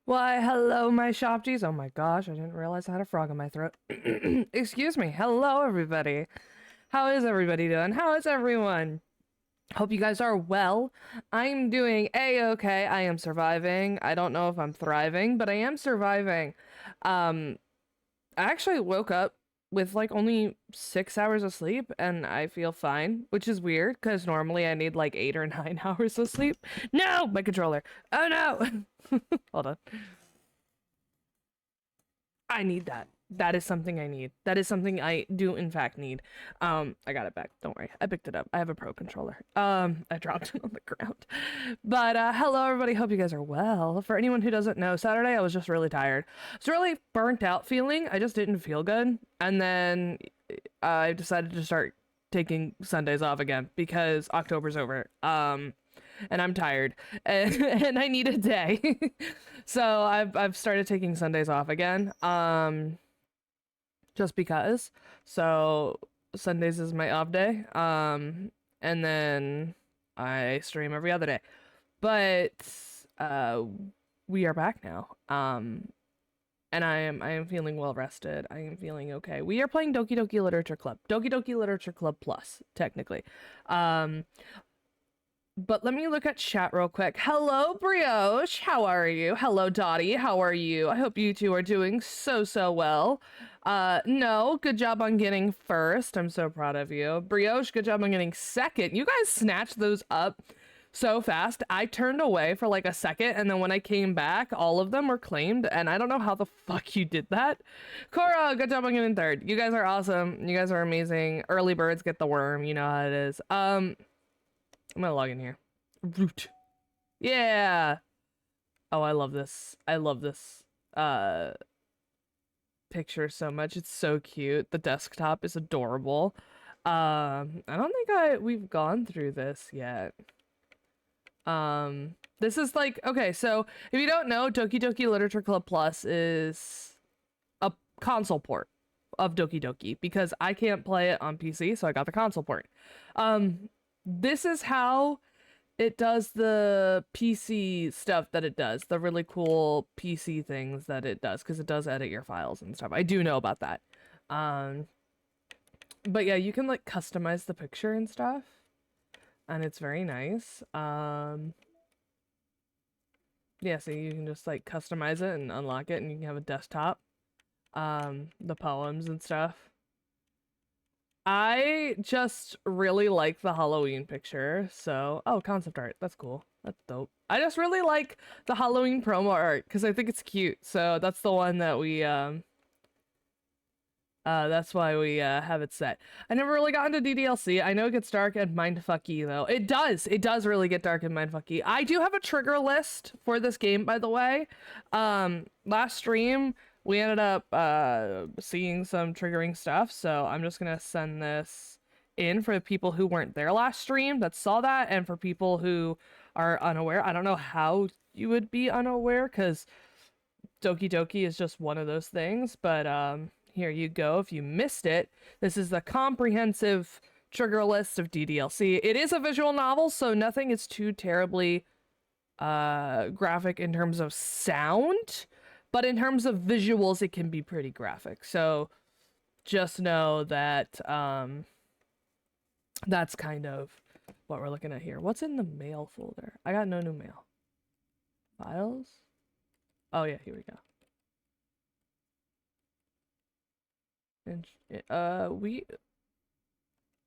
Why, hello, my shopties. Oh my gosh, I didn't realize I had a frog in my throat. Excuse me. Hello, everybody. How is everybody doing? How is everyone? Hope you guys are well. I'm doing a-okay. I am surviving. I don't know if I'm thriving, but I am surviving. Um, I actually woke up with like only 6 hours of sleep and I feel fine, which is weird because normally I need like 8 or 9 hours of sleep. No, my controller. Oh no. Hold on. I need that. That is something I need. That is something I do in fact need. I got it back. Don't worry. I picked it up. I have a pro controller. I dropped it on the ground. But hello everybody. Hope you guys are well. For anyone who doesn't know, Saturday I was just really tired. It's really burnt out feeling. I just didn't feel good. And then I decided to start taking Sundays off again because October's over. And I'm tired and I need a day. So I've started taking Sundays off again. Just because. So Sundays is my off day. And then I stream every other day. But uh we are back now. And I am feeling well rested. I am feeling okay. We are playing Doki Doki Literature Club. Doki Doki Literature Club Plus, technically. But let me look at chat real quick. Hello, Brioche. How are you? Hello, Dottie. How are you? I hope you two are doing so well. No, good job on getting first. I'm so proud of you. Brioche, good job on getting second. You guys snatched those up so fast. I turned away for like a second, and then when I came back, all of them were claimed, and I don't know how the fuck you did that. Cora, good job on getting third. You guys are awesome. You guys are amazing. Early birds get the worm. You know how it is. I'm gonna log in here. Root. Yeah. Oh, I love this. I love this picture so much. It's so cute. The desktop is adorable. I don't think we've gone through this yet. This is like, okay, so if you don't know, Doki Doki Literature Club Plus is a console port of Doki Doki because I can't play it on PC, so I got the console port. This is how it does the PC stuff that it does, the really cool PC things that it does, because it does edit your files and stuff. I do know about that. But yeah, you can like customize the picture and stuff, and it's very nice. Yeah, so you can just like customize it and unlock it, and you can have a desktop. The poems and stuff. I just really like the Halloween picture, so oh, concept art, that's cool. That's dope. I just really like the Halloween promo art because I think it's cute. So that's the one that we that's why we have it set. I never really got into DDLC. I know it gets dark and mindfucky though. It does. It does really get dark and mindfucky. I do have a trigger list for this game, by the way. Last stream we ended up seeing some triggering stuff, so I'm just gonna send this in for people who weren't there last stream that saw that, and for people who are unaware. I don't know how you would be unaware because Doki Doki is just one of those things, but here you go. If you missed it, this is the comprehensive trigger list of DDLC. It is a visual novel, so nothing is too terribly graphic in terms of sound, but in terms of visuals, it can be pretty graphic. So just know that that's kind of what we're looking at here. What's in the mail folder? I got no new mail. Files? Oh yeah, here we go. And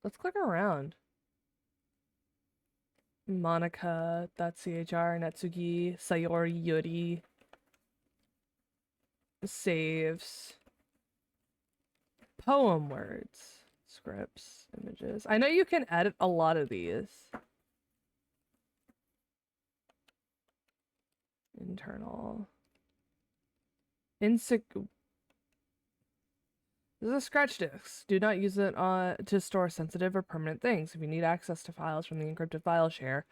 let's click around. Monica.chr, Natsugi, Sayori Yuri, saves, poem words, scripts, images. I know you can edit a lot of these. Internal. This is a scratch disk. Do not use it to store sensitive or permanent things. If you need access to files from the encrypted file share,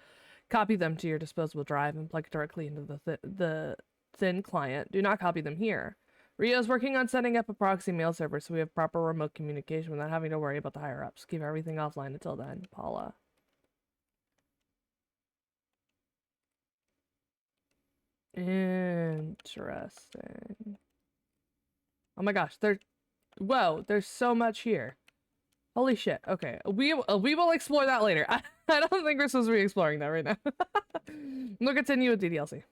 copy them to your disposable drive and plug directly into the thin client. Do not copy them here. Rio's working on setting up a proxy mail server so we have proper remote communication without having to worry about the higher-ups. Keep everything offline until then. Paula. Interesting. Oh my gosh, whoa, there's so much here. Holy shit. Okay, we will explore that later. I don't think we're supposed to be exploring that right now. We'll continue with DDLC.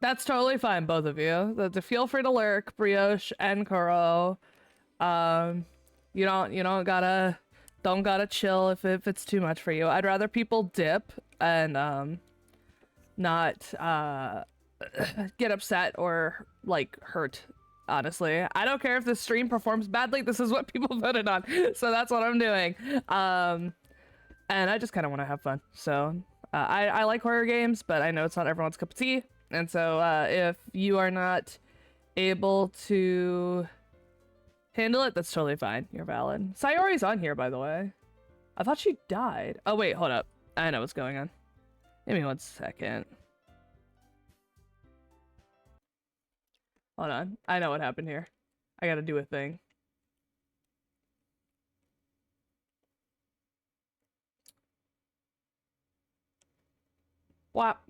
That's totally fine, both of you. Feel free to lurk, Brioche and Kuro. You don't gotta chill if it's too much for you. I'd rather people dip and not get upset or like hurt. Honestly, I don't care if the stream performs badly. This is what people voted on, so that's what I'm doing. And I just kind of want to have fun. So I like horror games, but I know it's not everyone's cup of tea. And so if you are not able to handle it, that's totally fine. You're valid. Sayori's on here, by the way. I thought she died. Oh, wait, hold up. I know what's going on. Give me 1 second. Hold on. I know what happened here. I gotta do a thing. Whap.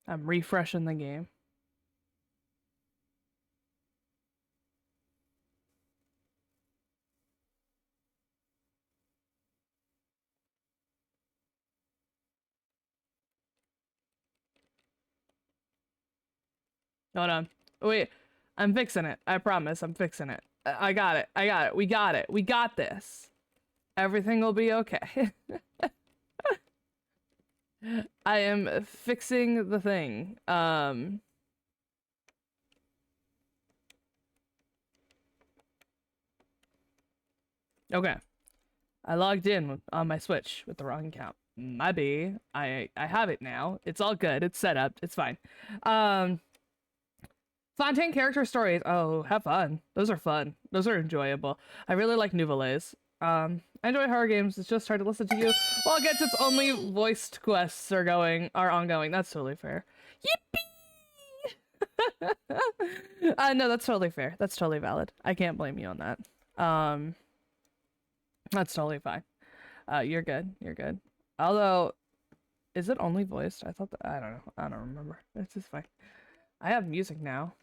I'm refreshing the game. Hold on. Wait, I'm fixing it. I promise, I'm fixing it. I got it. I got it. We got it. We got this. Everything will be okay. I am fixing the thing. Okay. I logged in on my Switch with the wrong account. My B. I have it now. It's all good. It's set up. It's fine. Fontaine character stories. Oh, have fun. Those are fun. Those are enjoyable. I really like Nouvelles. I enjoy horror games. It's just hard to listen to you while it gets its only voiced quests are ongoing. That's totally fair. Yippee! No, that's totally fair. That's totally valid. I can't blame you on that. That's totally fine. You're good. You're good. Although, is it only voiced? I thought that, I don't know. I don't remember. It's just fine. I have music now.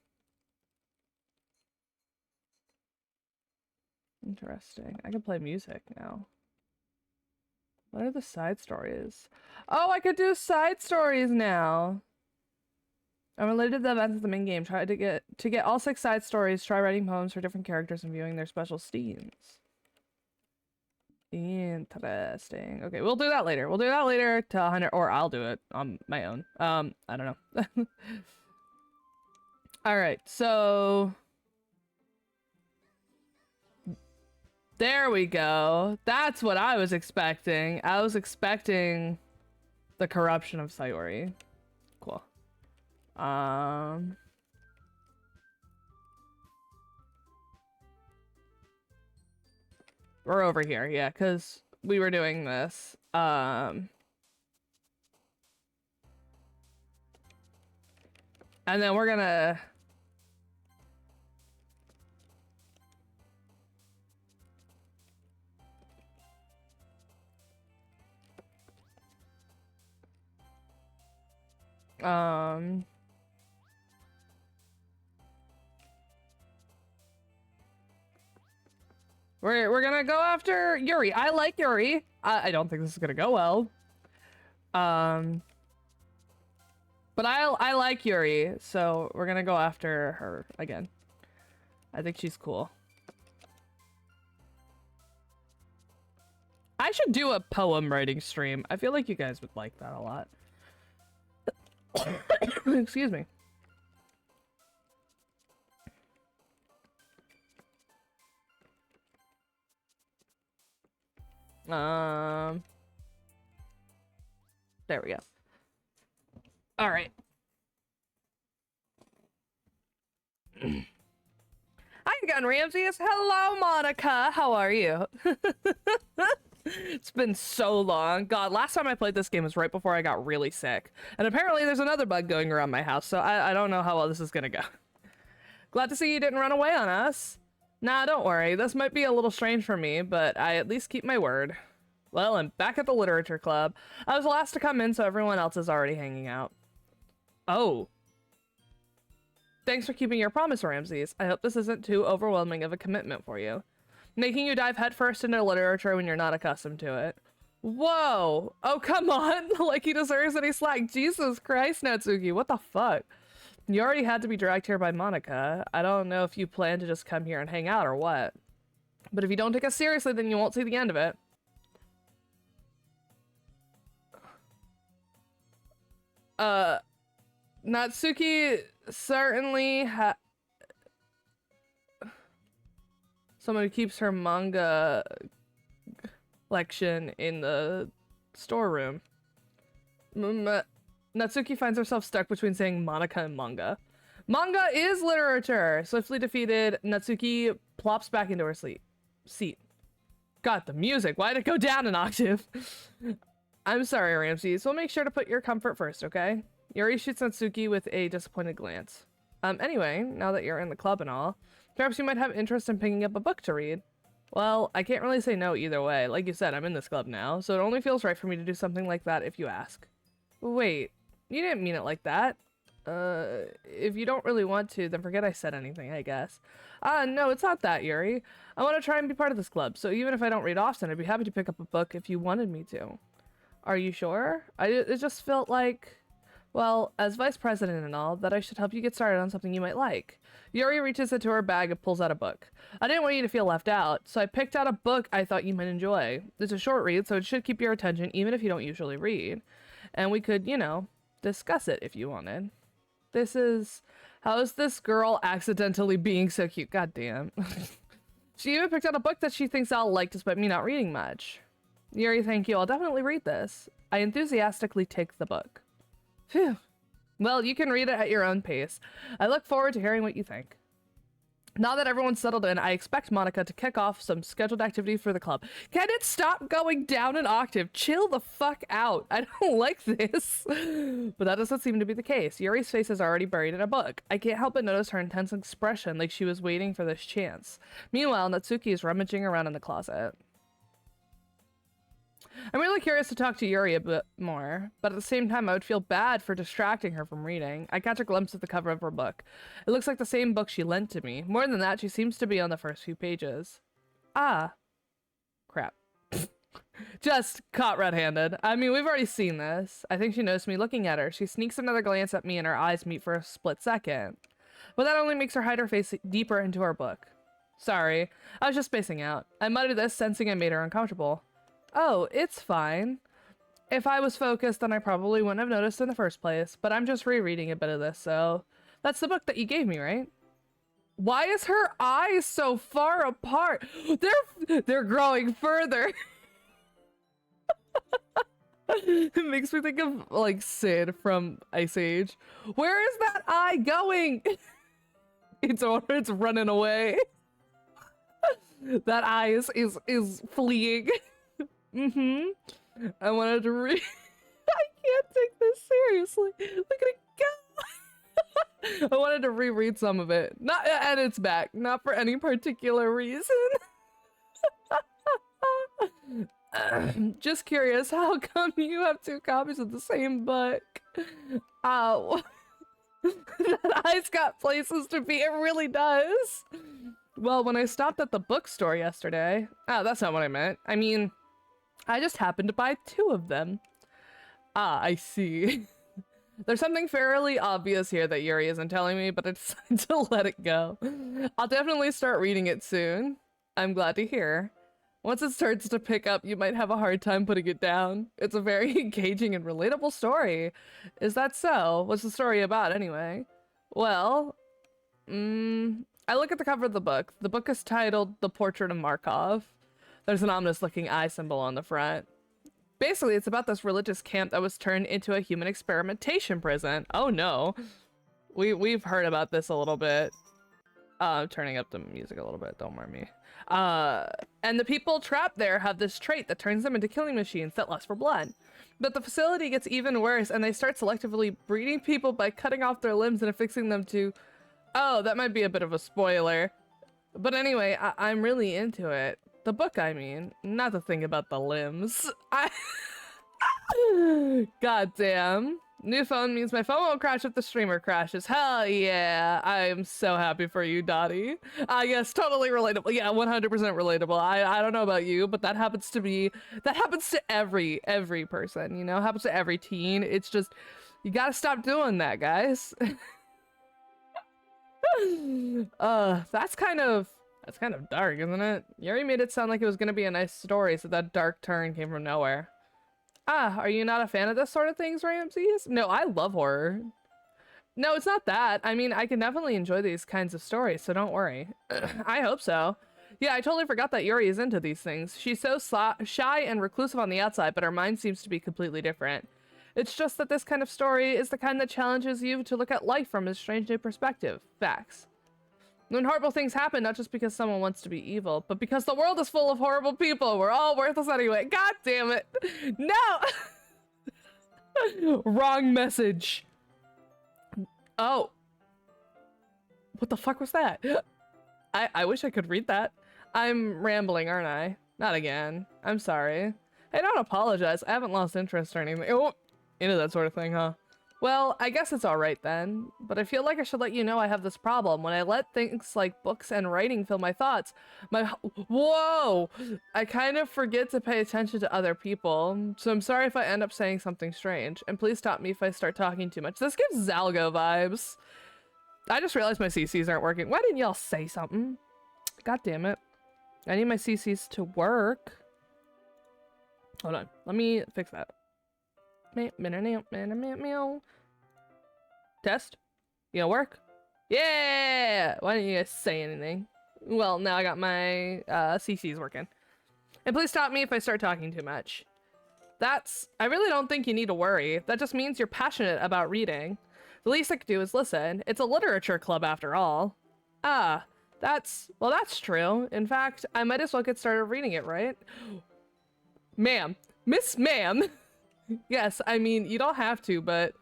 Interesting. I can play music now. What are the side stories? Oh, I could do side stories now. Unrelated to the events of the main game. Try to get all 6 side stories. Try writing poems for different characters and viewing their special scenes. Interesting. Okay, we'll do that later. We'll do that later to 100, or I'll do it on my own. I don't know. All right, so there we go. That's what I was expecting. I was expecting the corruption of Sayori. Cool. We're over here, yeah, because we were doing this. And then we're gonna... We're gonna go after Yuri. I like Yuri. I don't think this is gonna go well. But I like Yuri, so we're gonna go after her again. I think she's cool. I should do a poem writing stream. I feel like you guys would like that a lot. Excuse me. There we go. All right. Hi again, Ramses. Hello, Monica. How are you? It's been so long. God, last time I played this game was right before I got really sick. And apparently there's another bug going around my house, so I don't know how well this is gonna go. Glad to see you didn't run away on us. Nah, don't worry. This might be a little strange for me, but I at least keep my word. Well, I'm back at the literature club. I was the last to come in, so everyone else is already hanging out. Oh. Thanks for keeping your promise, Ramses. I hope this isn't too overwhelming of a commitment for you. Making you dive headfirst into literature when you're not accustomed to it. Whoa! Oh, come on! Like he deserves any slack. Jesus Christ, Natsuki, what the fuck? You already had to be dragged here by Monica. I don't know if you plan to just come here and hang out or what. But if you don't take us seriously, then you won't see the end of it. Natsuki certainly someone who keeps her manga collection in the storeroom. Natsuki finds herself stuck between saying Monica and manga. Manga is literature! Swiftly defeated, Natsuki plops back into her seat. God, the music. Why'd it go down an octave? I'm sorry, Ramses. We'll make sure to put your comfort first, okay? Yuri shoots Natsuki with a disappointed glance. Anyway, now that you're in the club and all, perhaps you might have interest in picking up a book to read. Well, I can't really say no either way. Like you said, I'm in this club now, so it only feels right for me to do something like that if you ask. Wait, you didn't mean it like that. If you don't really want to, then forget I said anything, I guess. No, it's not that, Yuri. I want to try and be part of this club, so even if I don't read often, I'd be happy to pick up a book if you wanted me to. Are you sure? It just felt like, well, as vice president and all, that I should help you get started on something you might like. Yuri reaches into her bag and pulls out a book. I didn't want you to feel left out, so I picked out a book I thought you might enjoy. It's a short read, so it should keep your attention even if you don't usually read. And we could, you know, discuss it if you wanted. How is this girl accidentally being so cute? God damn. She even picked out a book that she thinks I'll like despite me not reading much. Yuri, thank you. I'll definitely read this. I enthusiastically take the book. Phew. Well, you can read it at your own pace. I look forward to hearing what you think. Now that everyone's settled in, I expect Monica to kick off some scheduled activities for the club. Can it stop going down an octave? Chill the fuck out. I don't like this. But that doesn't seem to be the case. Yuri's face is already buried in a book. I can't help but notice her intense expression, like she was waiting for this chance. Meanwhile, Natsuki is rummaging around in the closet. I'm really curious to talk to Yuri a bit more, but at the same time I would feel bad for distracting her from reading. I catch a glimpse of the cover of her book. It looks like the same book she lent to me. More than that, she seems to be on the first few pages. Ah. Crap. Just caught red-handed. I mean, we've already seen this. I think she noticed me looking at her. She sneaks another glance at me and our eyes meet for a split second. But that only makes her hide her face deeper into her book. Sorry, I was just spacing out. I muttered this, sensing I made her uncomfortable. Oh, it's fine. If I was focused, then I probably wouldn't have noticed in the first place, but I'm just rereading a bit of this, so... That's the book that you gave me, right? Why is her eyes so far apart? They're growing further. It makes me think of, like, Sid from Ice Age. Where is that eye going? It's running away. That eye is fleeing. I wanted to read. I can't take this seriously. Look at it go. I wanted to reread some of it. Not and it's back. Not for any particular reason. Just curious, how come you have 2 copies of the same book? Ow. That eye's got places to be. It really does. Well, when I stopped at the bookstore yesterday... Oh, that's not what I meant. I mean... I just happened to buy 2 of them. Ah, I see. There's something fairly obvious here that Yuri isn't telling me, but I decided to let it go. I'll definitely start reading it soon. I'm glad to hear. Once it starts to pick up, you might have a hard time putting it down. It's a very engaging and relatable story. Is that so? What's the story about, anyway? Well, I look at the cover of the book. The book is titled The Portrait of Markov. There's an ominous-looking eye symbol on the front. Basically, it's about this religious camp that was turned into a human experimentation prison. Oh no. We've heard about this a little bit. Turning up the music a little bit, don't mind me. And the people trapped there have this trait that turns them into killing machines that lust for blood. But the facility gets even worse, and they start selectively breeding people by cutting off their limbs and affixing them to Oh, that might be a bit of a spoiler. But anyway, I'm really into it. The book, I mean. Not the thing about the limbs. God damn. New phone means my phone won't crash if the streamer crashes. Hell yeah. I am so happy for you, Dottie. Yes, totally relatable. Yeah, 100% relatable. I don't know about you, but that happens to every person, you know? Happens to every teen. It's just, you gotta stop doing that, guys. That's kind of dark, isn't it? Yuri made it sound like it was gonna be a nice story, so that dark turn came from nowhere. Ah, are you not a fan of this sort of things, Ramses? No, I love horror. No, it's not that. I mean, I can definitely enjoy these kinds of stories, so don't worry. I hope so. Yeah, I totally forgot that Yuri is into these things. She's so shy and reclusive on the outside, but her mind seems to be completely different. It's just that this kind of story is the kind that challenges you to look at life from a strange new perspective. Facts. When horrible things happen, not just because someone wants to be evil, but because the world is full of horrible people. We're all worthless anyway. God damn it. No! Wrong message. Oh. What the fuck was that? I wish I could read that. I'm rambling, aren't I? Not again. I'm sorry. Hey, don't apologize. I haven't lost interest or anything. Oh, into that sort of thing, huh? Well, I guess it's alright then, but I feel like I should let you know I have this problem. When I let things like books and writing fill my thoughts, whoa! I kind of forget to pay attention to other people, so I'm sorry if I end up saying something strange, and please stop me if I start talking too much. This gives Zalgo vibes. I just realized my CCs aren't working. Why didn't y'all say something? God damn it. I need my CCs to work. Hold on, let me fix that. Test? You gonna work? Yeah! Why didn't you guys say anything? Well, now I got my CCs working. And please stop me if I start talking too much. I really don't think you need to worry. That just means you're passionate about reading. The least I could do is listen. It's a literature club after all. Ah, that's true. In fact, I might as well get started reading it, right? Ma'am. Miss Ma'am. Yes, I mean, you don't have to, but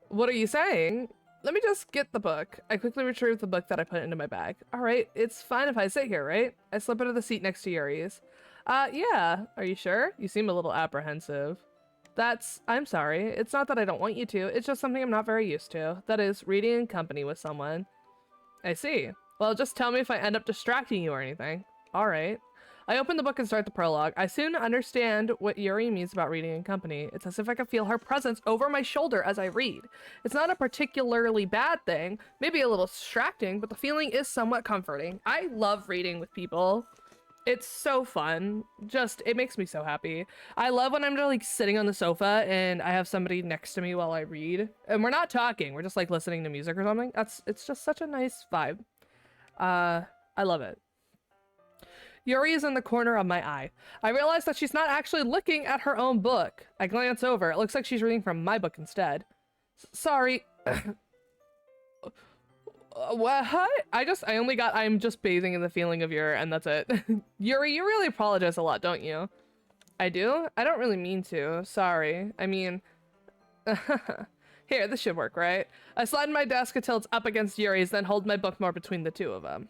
what are you saying? Let me just get the book. I quickly retrieved the book that I put into my bag. All right, it's fine if I sit here, right? I slip into the seat next to Yuri's. Yeah, are you sure? You seem a little apprehensive. I'm sorry. It's not that I don't want you to. It's just something I'm not very used to. That is, reading in company with someone. I see. Well, just tell me if I end up distracting you or anything. All right. I open the book and start the prologue. I soon understand what Yuri means about reading in company. It's as if I can feel her presence over my shoulder as I read. It's not a particularly bad thing, maybe a little distracting, but the feeling is somewhat comforting. I love reading with people. It's so fun. It makes me so happy. I love when I'm just like sitting on the sofa and I have somebody next to me while I read. And we're not talking, we're just like listening to music or something. It's just such a nice vibe. I love it. Yuri is in the corner of my eye. I realize that she's not actually looking at her own book. I glance over. It looks like she's reading from my book instead. Sorry. What? I'm just bathing in the feeling of Yuri, and that's it. Yuri, you really apologize a lot, don't you? I do? I don't really mean to. Sorry. I mean... Here, this should work, right? I slide in my desk until it's up against Yuri's, then hold my book more between the two of them.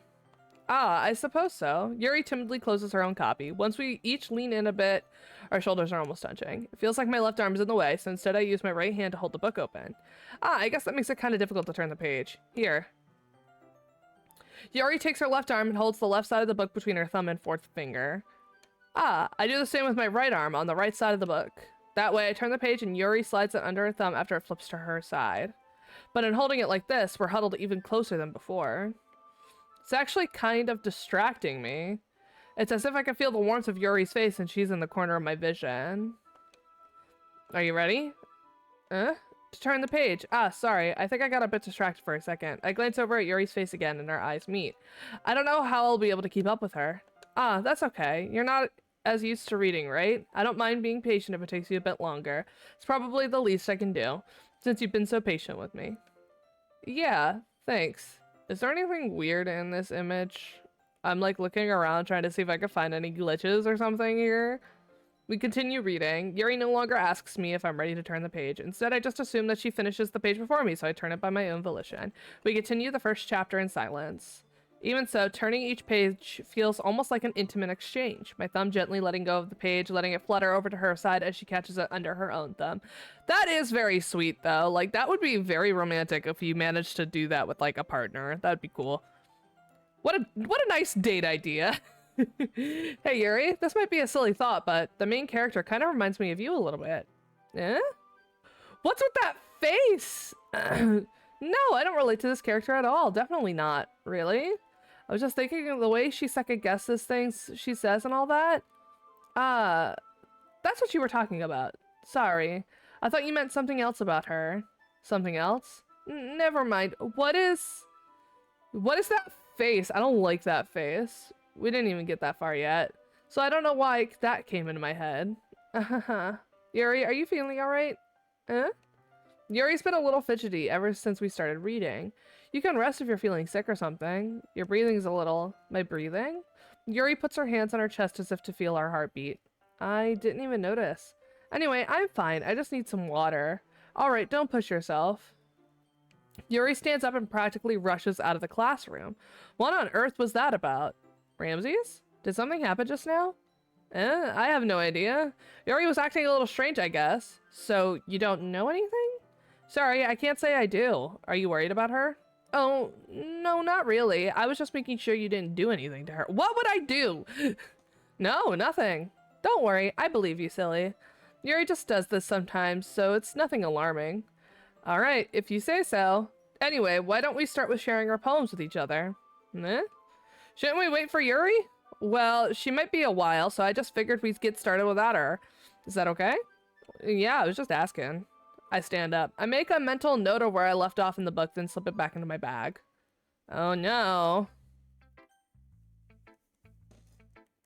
Ah, I suppose so. Yuri timidly closes her own copy. Once we each lean in a bit, our shoulders are almost touching. It feels like my left arm is in the way, so instead I use my right hand to hold the book open. Ah, I guess that makes it kind of difficult to turn the page. Here. Yuri takes her left arm and holds the left side of the book between her thumb and fourth finger. Ah, I do the same with my right arm on the right side of the book. That way I turn the page and Yuri slides it under her thumb after it flips to her side. But in holding it like this, we're huddled even closer than before. It's actually kind of distracting me. It's as if I can feel the warmth of Yuri's face and she's in the corner of my vision. Are you ready? To turn the page. Ah, sorry. I think I got a bit distracted for a second. I glance over at Yuri's face again and our eyes meet. I don't know how I'll be able to keep up with her. Ah, that's okay. You're not as used to reading, right? I don't mind being patient if it takes you a bit longer. It's probably the least I can do, since you've been so patient with me. Yeah, thanks. Is there anything weird in this image? I'm like looking around trying to see if I can find any glitches or something here. We continue reading. Yuri no longer asks me if I'm ready to turn the page. Instead, I just assume that she finishes the page before me, so I turn it by my own volition. We continue the first chapter in silence. Even so, turning each page feels almost like an intimate exchange. My thumb gently letting go of the page, letting it flutter over to her side as she catches it under her own thumb. That is very sweet, though. Like, that would be very romantic if you managed to do that with, like, a partner. That'd be cool. What a nice date idea. Hey, Yuri, this might be a silly thought, but the main character kind of reminds me of you a little bit. Eh? What's with that face? No, I don't relate to this character at all. Definitely not. Really? I was just thinking of the way she second guesses things she says and all that. That's what you were talking about. Sorry. I thought you meant something else about her. Something else? Never mind. What is that face? I don't like that face. We didn't even get that far yet. So I don't know why that came into my head. Yuri, are you feeling alright? Yuri's been a little fidgety ever since we started reading. You can rest if you're feeling sick or something. Your breathing's a little... My breathing? Yuri puts her hands on her chest as if to feel our heartbeat. I didn't even notice. Anyway, I'm fine. I just need some water. Alright, don't push yourself. Yuri stands up and practically rushes out of the classroom. What on earth was that about? Ramses? Did something happen just now? I have no idea. Yuri was acting a little strange, I guess. So, you don't know anything? Sorry, I can't say I do. Are you worried about her? Oh, no, not really. I was just making sure you didn't do anything to her. What would I do? No, nothing. Don't worry, I believe you, silly. Yuri just does this sometimes, so it's nothing alarming. Alright, if you say so. Anyway, why don't we start with sharing our poems with each other? Shouldn't we wait for Yuri? Well, she might be a while, so I just figured we'd get started without her. Is that okay? Yeah, I was just asking. I stand up. I make a mental note of where I left off in the book, then slip it back into my bag. Oh no.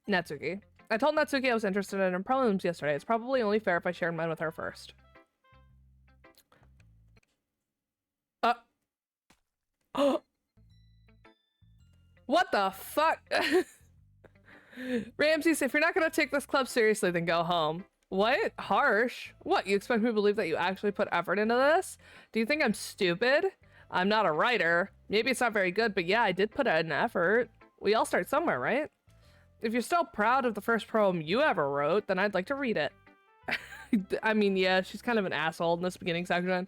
Natsuki. I told Natsuki I was interested in her poems yesterday. It's probably only fair if I shared mine with her first. What the fuck? Ramses, if you're not gonna take this club seriously, then go home. What? Harsh? What, you expect me to believe that you actually put effort into this? Do you think I'm stupid? I'm not a writer. Maybe it's not very good, but yeah, I did put in effort. We all start somewhere, right? If you're still proud of the first poem you ever wrote, then I'd like to read it. I mean, yeah, she's kind of an asshole in this beginning section.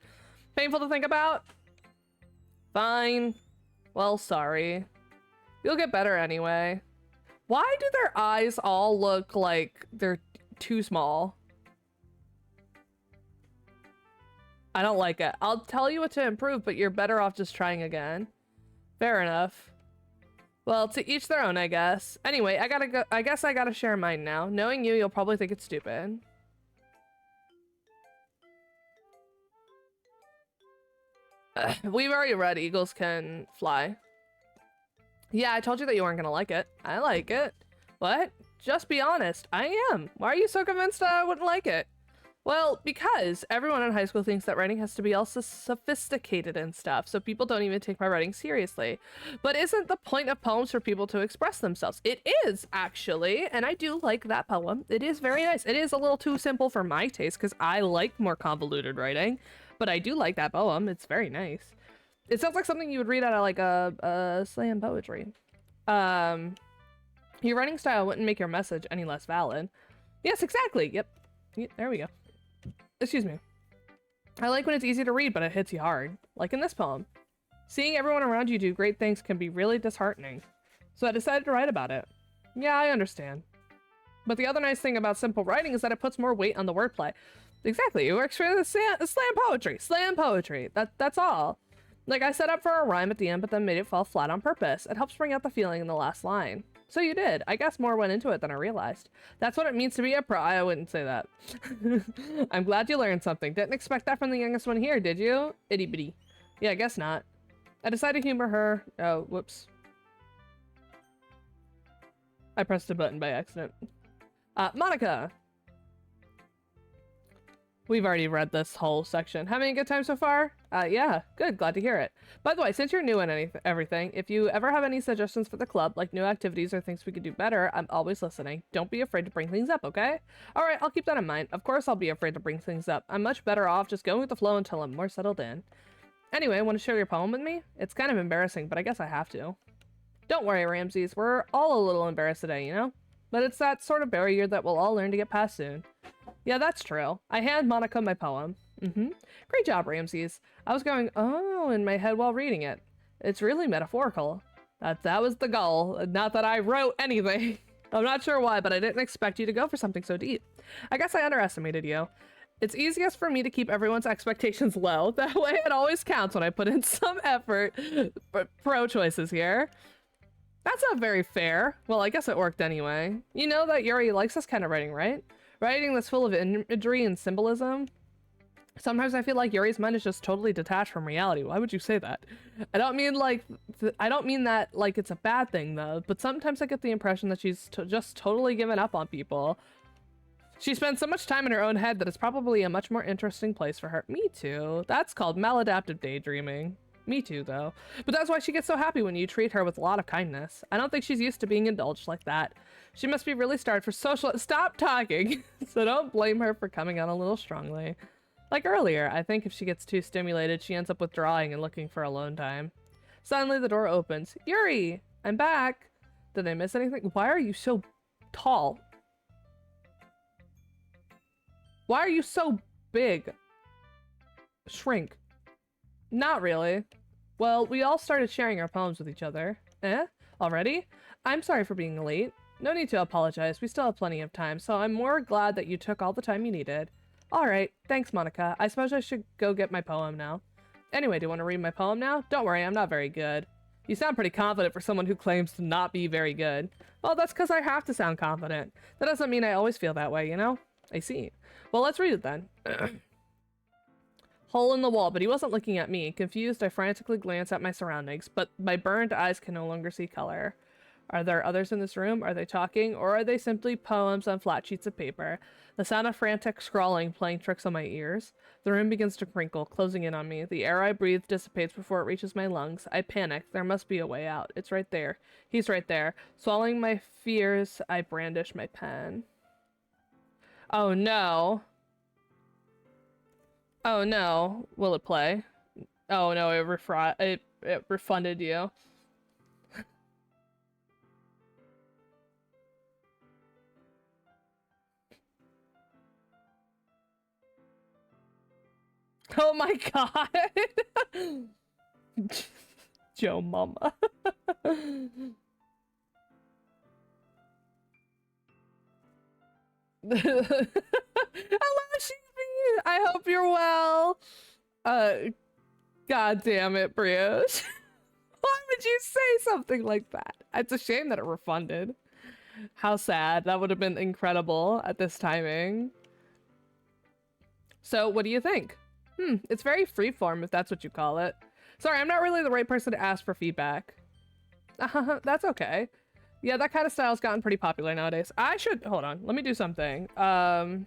Painful to think about? Fine. Well, sorry. You'll get better anyway. Why do their eyes all look like they're too small? I don't like it. I'll tell you what to improve, but you're better off just trying again. Fair enough. Well, to each their own, I guess. Anyway, I gotta go. I guess I gotta share mine now. Knowing you, you'll probably think it's stupid. We've already read Eagles Can Fly. Yeah, I told you that you weren't gonna like it. I like it. What? Just be honest. I am. Why are you so convinced I wouldn't like it? Well, because everyone in high school thinks that writing has to be all so sophisticated and stuff, so people don't even take my writing seriously. But isn't the point of poems for people to express themselves? It is, actually, and I do like that poem. It is very nice. It is a little too simple for my taste, because I like more convoluted writing, but I do like that poem. It's very nice. It sounds like something you would read out of, like, a slam poetry. Your writing style wouldn't make your message any less valid. Yes, exactly. Yep, there we go. Excuse me. I like when it's easy to read, but it hits you hard. Like in this poem. Seeing everyone around you do great things can be really disheartening. So I decided to write about it. Yeah, I understand. But the other nice thing about simple writing is that it puts more weight on the wordplay. Exactly, it works for the slam poetry. Slam poetry. That's all. Like, I set up for a rhyme at the end, but then made it fall flat on purpose. It helps bring out the feeling in the last line. So you did. I guess more went into it than I realized. That's what it means to be a pro. I wouldn't say that. I'm glad you learned something. Didn't expect that from the youngest one here, did you? Itty bitty. Yeah, I guess not. I decided to humor her. Oh, whoops. I pressed a button by accident. Monica! We've already read this whole section. Having a good time so far? Yeah, good. Glad to hear it. By the way, since you're new in everything, if you ever have any suggestions for the club, like new activities or things we could do better, I'm always listening. Don't be afraid to bring things up, okay? All right, I'll keep that in mind. Of course I'll be afraid to bring things up. I'm much better off just going with the flow until I'm more settled in. Anyway, want to share your poem with me? It's kind of embarrassing, but I guess I have to. Don't worry, Ramses. We're all a little embarrassed today, you know? But it's that sort of barrier that we'll all learn to get past soon. Yeah, that's true. I hand Monica my poem. Great job, Ramses. I was going, oh, in my head while reading it. It's really metaphorical. That was the goal. Not that I wrote anything. I'm not sure why, but I didn't expect you to go for something so deep. I guess I underestimated you. It's easiest for me to keep everyone's expectations low. That way it always counts when I put in some effort. Pro choices here. That's not very fair. Well, I guess it worked anyway. You know that Yuri likes this kind of writing, right? Writing that's full of imagery and symbolism. Sometimes I feel like Yuri's mind is just totally detached from reality. Why would you say that? I don't mean like, I don't mean that like it's a bad thing though, but sometimes I get the impression that she's just totally given up on people. She spends so much time in her own head that it's probably a much more interesting place for her. Me too. That's called maladaptive daydreaming. Me too, though. But that's why she gets so happy when you treat her with a lot of kindness. I don't think she's used to being indulged like that. She must be really starved for social— Stop talking! So don't blame her for coming on a little strongly. Like earlier, I think if she gets too stimulated, she ends up withdrawing and looking for alone time. Suddenly the door opens. Yuri! I'm back! Did I miss anything? Why are you so tall? Why are you so big? Shrink. Not really. Well, we all started sharing our poems with each other. Eh? Already? I'm sorry for being late. No need to apologize. We still have plenty of time, so I'm more glad that you took all the time you needed. Alright, thanks, Monica. I suppose I should go get my poem now. Anyway, do you want to read my poem now? Don't worry, I'm not very good. You sound pretty confident for someone who claims to not be very good. Well, that's because I have to sound confident. That doesn't mean I always feel that way, you know? I see. Well, let's read it then. Hole in the wall, but he wasn't looking at me. Confused, I frantically glance at my surroundings, but my burned eyes can no longer see color. Are there others in this room? Are they talking? Or are they simply poems on flat sheets of paper? The sound of frantic scrawling playing tricks on my ears. The room begins to crinkle, closing in on me. The air I breathe dissipates before it reaches my lungs. I panic. There must be a way out. It's right there. He's right there. Swallowing my fears, I brandish my pen. Oh no. Oh no. Will it play? Oh no, it refunded you. Oh my god! Joe Mama. Hello, Sheepy! I hope you're well. God damn it, Brios. Why would you say something like that? It's a shame that it refunded. How sad. That would have been incredible at this timing. So, what do you think? It's very freeform, if that's what you call it. Sorry, I'm not really the right person to ask for feedback. That's okay. Yeah, that kind of style's gotten pretty popular nowadays. I should— hold on, let me do something. I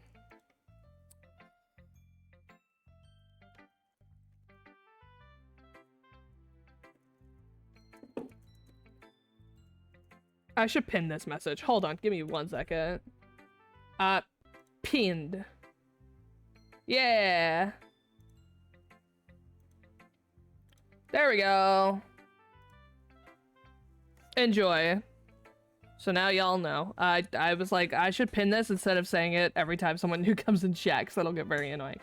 should pin this message. Hold on, give me 1 second. Pinned. Yeah. There we go. Enjoy. So now y'all know. I was like, I should pin this instead of saying it every time someone new comes in chat, because that'll get very annoying.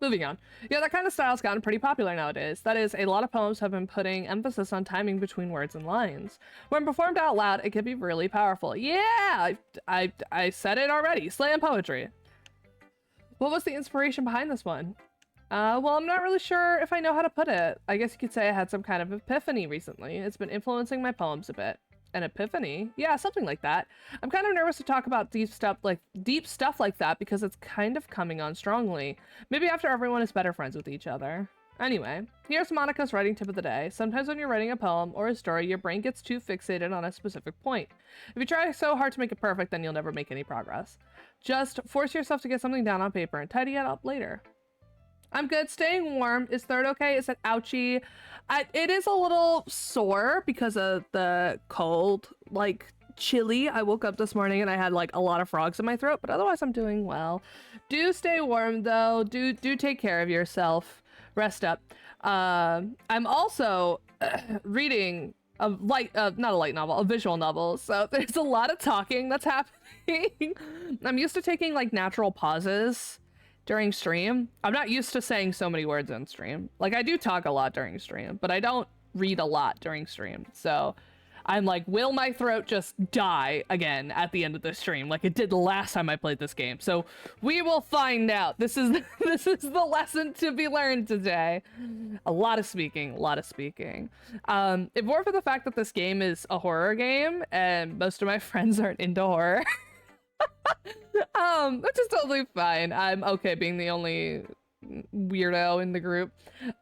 Moving on. Yeah, that kind of style's gotten pretty popular nowadays. That is, a lot of poems have been putting emphasis on timing between words and lines. When performed out loud, it can be really powerful. Yeah! I said it already. Slam poetry. What was the inspiration behind this one? Well, I'm not really sure if I know how to put it. I guess you could say I had some kind of epiphany recently. It's been influencing my poems a bit. An epiphany? Yeah, something like that. I'm kind of nervous to talk about deep stuff like that because it's kind of coming on strongly. Maybe after everyone is better friends with each other. Anyway, here's Monica's writing tip of the day. Sometimes when you're writing a poem or a story, your brain gets too fixated on a specific point. If you try so hard to make it perfect, then you'll never make any progress. Just force yourself to get something down on paper and tidy it up later. I'm good. Staying warm. Is third okay? Is it ouchy? It is a little sore because of the cold, like chilly. I woke up this morning and I had like a lot of frogs in my throat, but otherwise I'm doing well. Do stay warm though. Do take care of yourself. Rest up. I'm also reading a not a light novel, a visual novel. So there's a lot of talking that's happening. I'm used to taking like natural pauses during stream. I'm not used to saying so many words in stream. Like I do talk a lot during stream, but I don't read a lot during stream. So I'm like, will my throat just die again at the end of the stream like it did the last time I played this game? So we will find out. This is this is the lesson to be learned today. A lot of speaking, a lot of speaking. If more for the fact that this game is a horror game and most of my friends aren't into horror. Which is totally fine. I'm okay being the only weirdo in the group.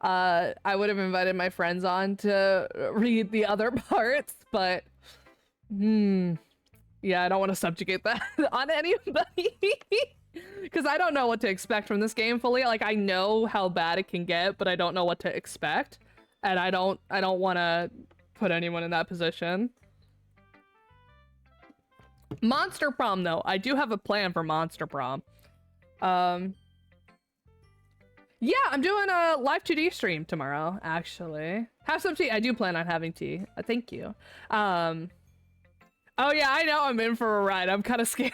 I would have invited my friends on to read the other parts, but yeah, I don't want to subjugate that on anybody because I don't know what to expect from this game fully. Like I know how bad it can get, but I don't know what to expect, and I don't want to put anyone in that position. Monster Prom, though. I do have a plan for Monster Prom. Yeah, I'm doing a live 2D stream tomorrow, actually. Have some tea. I do plan on having tea. Thank you. Oh yeah, I know I'm in for a ride. I'm kind of scared.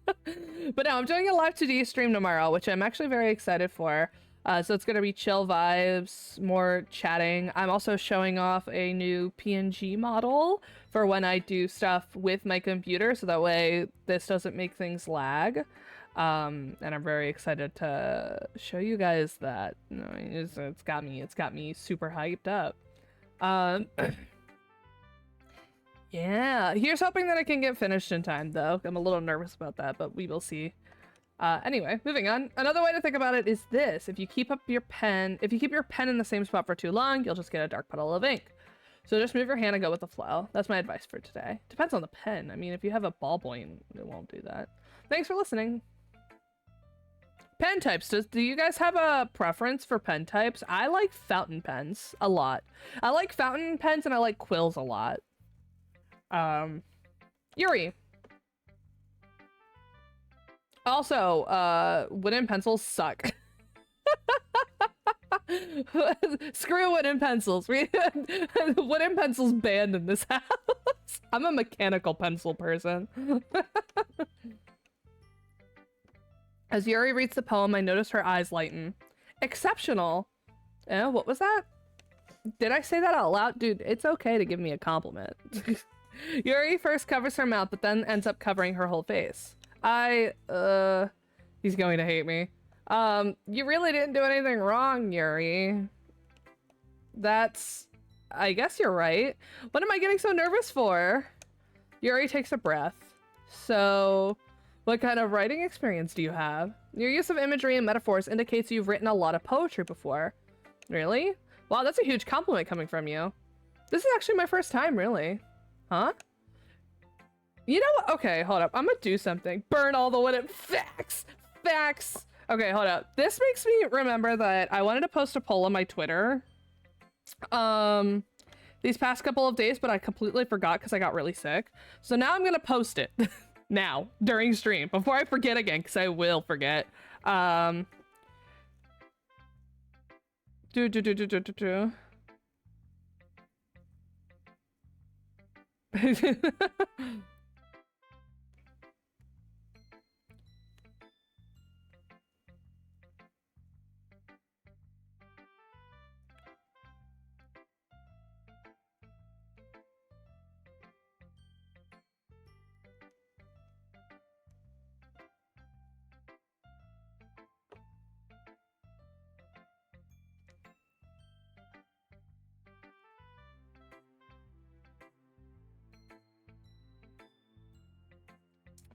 But no, I'm doing a live 2D stream tomorrow, which I'm actually very excited for. So it's gonna be chill vibes, more chatting. I'm also showing off a new PNG model for when I do stuff with my computer, so that way this doesn't make things lag. And I'm very excited to show you guys that. You know, it's got me super hyped up. Yeah, here's hoping that I can get finished in time, though. I'm a little nervous about that, but we will see. Anyway, moving on. Another way to think about it is this. If you keep your pen in the same spot for too long, you'll just get a dark puddle of ink. So just move your hand and go with the flow. That's my advice for today. Depends on the pen. I mean, if you have a ballpoint, it won't do that. Thanks for listening. Pen types. Do you guys have a preference for pen types? I like fountain pens a lot. I like fountain pens and I like quills a lot. Yuri. Also, wooden pencils suck. Screw wooden pencils. Wooden pencils banned in this house. I'm a mechanical pencil person. As Yuri reads the poem, I notice her eyes lighten. Exceptional. Eh, what was that? Did I say that out loud? Dude, it's okay to give me a compliment. Yuri first covers her mouth, but then ends up covering her whole face. He's going to hate me. You really didn't do anything wrong, Yuri. I guess you're right. What am I getting so nervous for? Yuri takes a breath. So, what kind of writing experience do you have? Your use of imagery and metaphors indicates you've written a lot of poetry before. Really? Wow, that's a huge compliment coming from you. This is actually my first time, really. Huh? You know what? Okay, hold up. I'm gonna do something. Burn all the wooden facts! Facts! Okay, hold up. This makes me remember that I wanted to post a poll on my Twitter these past couple of days, but I completely forgot because I got really sick. So now I'm gonna post it. Now, during stream, before I forget again, because I will forget.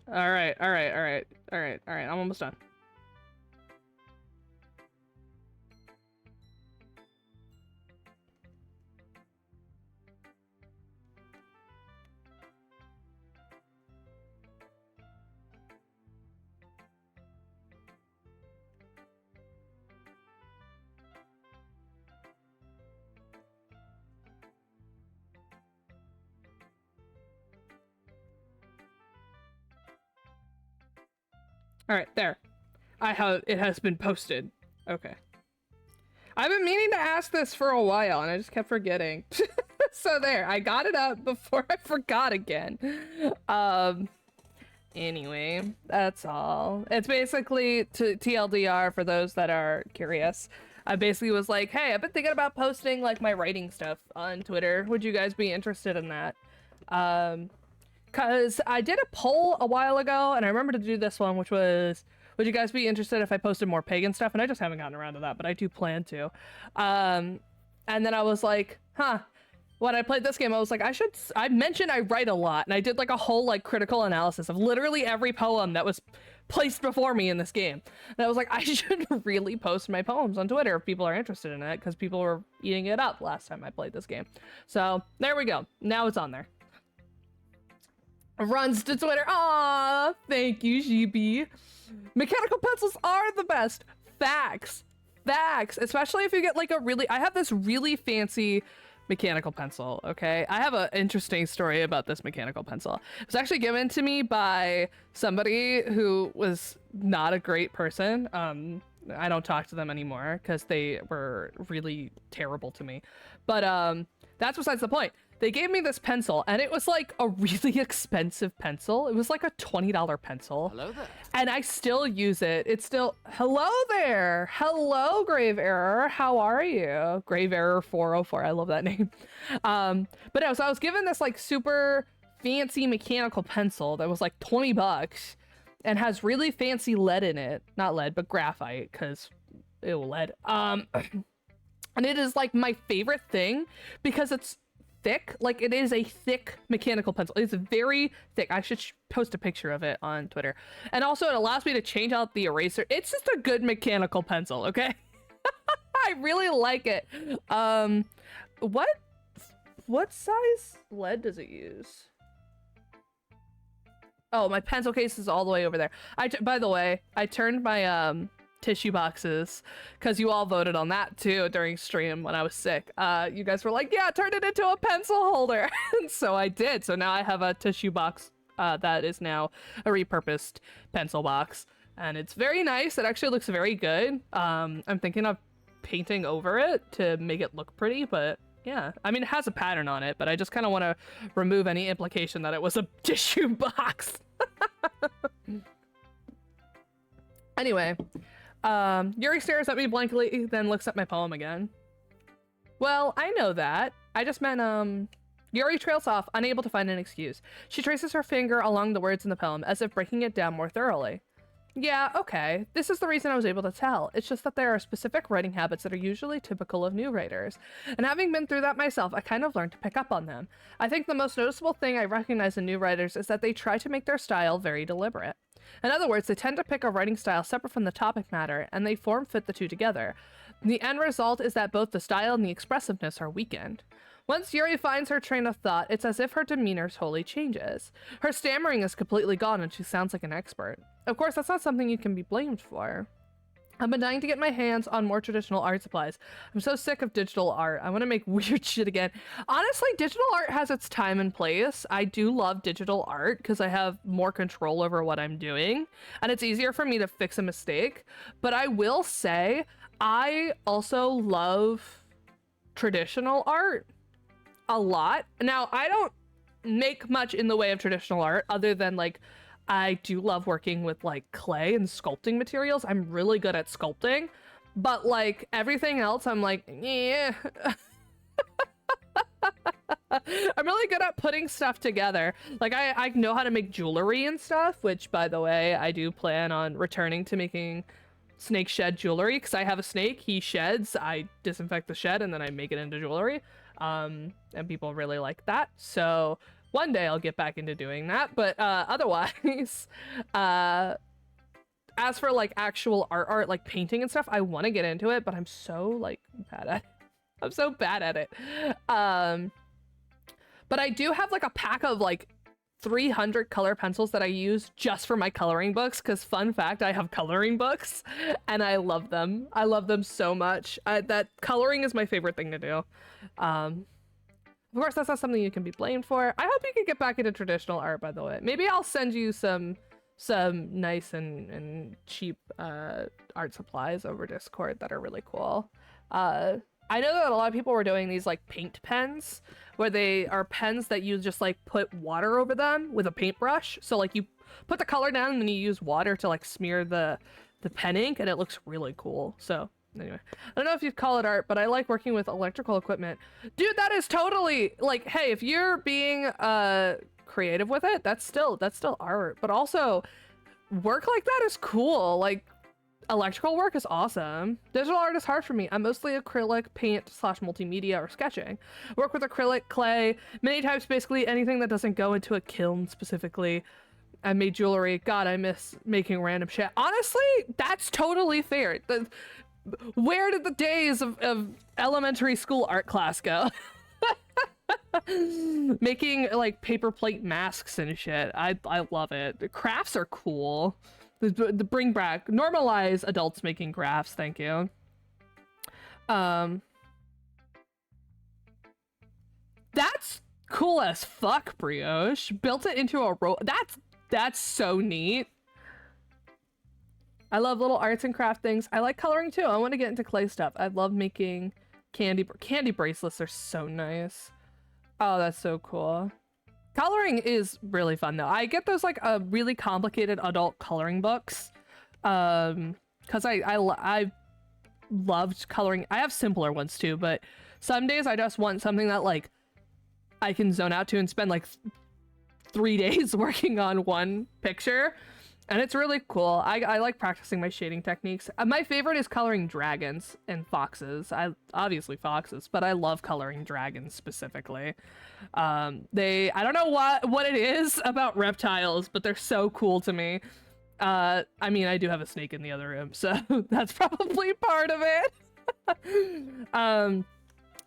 All right. I'm almost done. All right, there. It has been posted. Okay. I've been meaning to ask this for a while and I just kept forgetting. So there, I got it up before I forgot again. Anyway, that's all. It's basically TLDR for those that are curious. I basically was like, hey, I've been thinking about posting like my writing stuff on Twitter. Would you guys be interested in that? Cause I did a poll a while ago and I remember to do this one, which was, would you guys be interested if I posted more pagan stuff? And I just haven't gotten around to that, but I do plan to. And then I was like, huh. When I played this game, I was like, I mentioned I write a lot, and I did like a whole like critical analysis of literally every poem that was placed before me in this game. And I was like, I should really post my poems on Twitter if people are interested in it, because people were eating it up last time I played this game. So there we go. Now it's on there. Runs to Twitter. Aw, thank you, GB. Mechanical pencils are the best. Facts. Facts. Especially if you get like I have this really fancy mechanical pencil, okay? I have an interesting story about this mechanical pencil. It was actually given to me by somebody who was not a great person. I don't talk to them anymore because they were really terrible to me. But that's besides the point. They gave me this pencil and it was like a really expensive pencil. It was like a $20 pencil. Hello there. And I still use it. It's still, hello there. Hello, Grave Error. How are you? Grave Error 404. I love that name. But no, so I was given this like super fancy mechanical pencil that was like 20 bucks and has really fancy lead in it. Not lead, but graphite, because ew, lead. And it is like my favorite thing because it's thick. Like it is a thick mechanical pencil. It's very thick. I should post a picture of it on Twitter. And also it allows me to change out the eraser. It's just a good mechanical pencil, okay? I really like it. What size lead does it use? Oh, my pencil case is all the way over there. By the way, I turned my tissue boxes because you all voted on that too during stream when I was sick. You guys were like, yeah, turn it into a pencil holder. And so I did. So now I have a tissue box that is now a repurposed pencil box, and it's very nice. It actually looks very good. I'm thinking of painting over it to make it look pretty, but yeah, I mean, it has a pattern on it, but I just kind of want to remove any implication that it was a tissue box. Anyway, Yuri stares at me blankly, then looks at my poem again. Well, I know that. I just meant, Yuri trails off, unable to find an excuse. She traces her finger along the words in the poem, as if breaking it down more thoroughly. Yeah, okay. This is the reason I was able to tell. It's just that there are specific writing habits that are usually typical of new writers. And having been through that myself, I kind of learned to pick up on them. I think the most noticeable thing I recognize in new writers is that they try to make their style very deliberate. In other words, they tend to pick a writing style separate from the topic matter, and they form-fit the two together. The end result is that both the style and the expressiveness are weakened. Once Yuri finds her train of thought, it's as if her demeanor totally changes. Her stammering is completely gone and she sounds like an expert. Of course, that's not something you can be blamed for. I've been dying to get my hands on more traditional art supplies. I'm so sick of digital art. I want to make weird shit again. Honestly, digital art has its time and place. I do love digital art because I have more control over what I'm doing, and it's easier for me to fix a mistake. But I will say, I also love traditional art a lot. Now, I don't make much in the way of traditional art other than like I do love working with like clay and sculpting materials. I'm really good at sculpting, but like everything else I'm like, yeah. I'm really good at putting stuff together. Like I know how to make jewelry and stuff, which by the way, I do plan on returning to making snake shed jewelry because I have a snake, he sheds, I disinfect the shed and then I make it into jewelry. And people really like that. So one day I'll get back into doing that, but otherwise, as for like actual art, like painting and stuff, I want to get into it, but I'm so like bad at it. I'm so bad at it. But I do have like a pack of like 300 color pencils that I use just for my coloring books, because fun fact, I have coloring books and I love them. I love them so much. That coloring is my favorite thing to do. Of course, that's not something you can be blamed for. I hope you can get back into traditional art, by the way. Maybe I'll send you some some nice and cheap art supplies over Discord that are really cool. I know that a lot of people were doing these like paint pens, where they are pens that you just like put water over them with a paintbrush. So like you put the color down and then you use water to like smear the pen ink, and it looks really cool. So anyway, I don't know if you'd call it art, but I like working with electrical equipment. Dude, that is totally like, hey, if you're being creative with it, that's still art. But also work like that is cool. Like electrical work is awesome. Digital art is hard for me. I'm mostly acrylic, paint / multimedia or sketching. Work with acrylic, clay, many types, basically anything that doesn't go into a kiln specifically. I made jewelry. God, I miss making random shit. Honestly, that's totally fair. Where did the days of elementary school art class go? Making like paper plate masks and shit. I love it. The crafts are cool. The bring back, normalize adults making crafts. Thank you. That's cool as fuck, Brioche. Built it into a that's so neat. I love little arts and craft things. I like coloring too. I want to get into clay stuff. I love making candy bracelets. Are so nice. Oh, that's so cool. Coloring is really fun though. I get those like really complicated adult coloring books, because I loved coloring. I have simpler ones too, but some days I just want something that like I can zone out to and spend like 3 days working on one picture. And it's really cool. I like practicing my shading techniques. My favorite is coloring dragons and foxes. Obviously foxes, but I love coloring dragons specifically. I don't know what it is about reptiles, but they're so cool to me. I mean, I do have a snake in the other room, so that's probably part of it.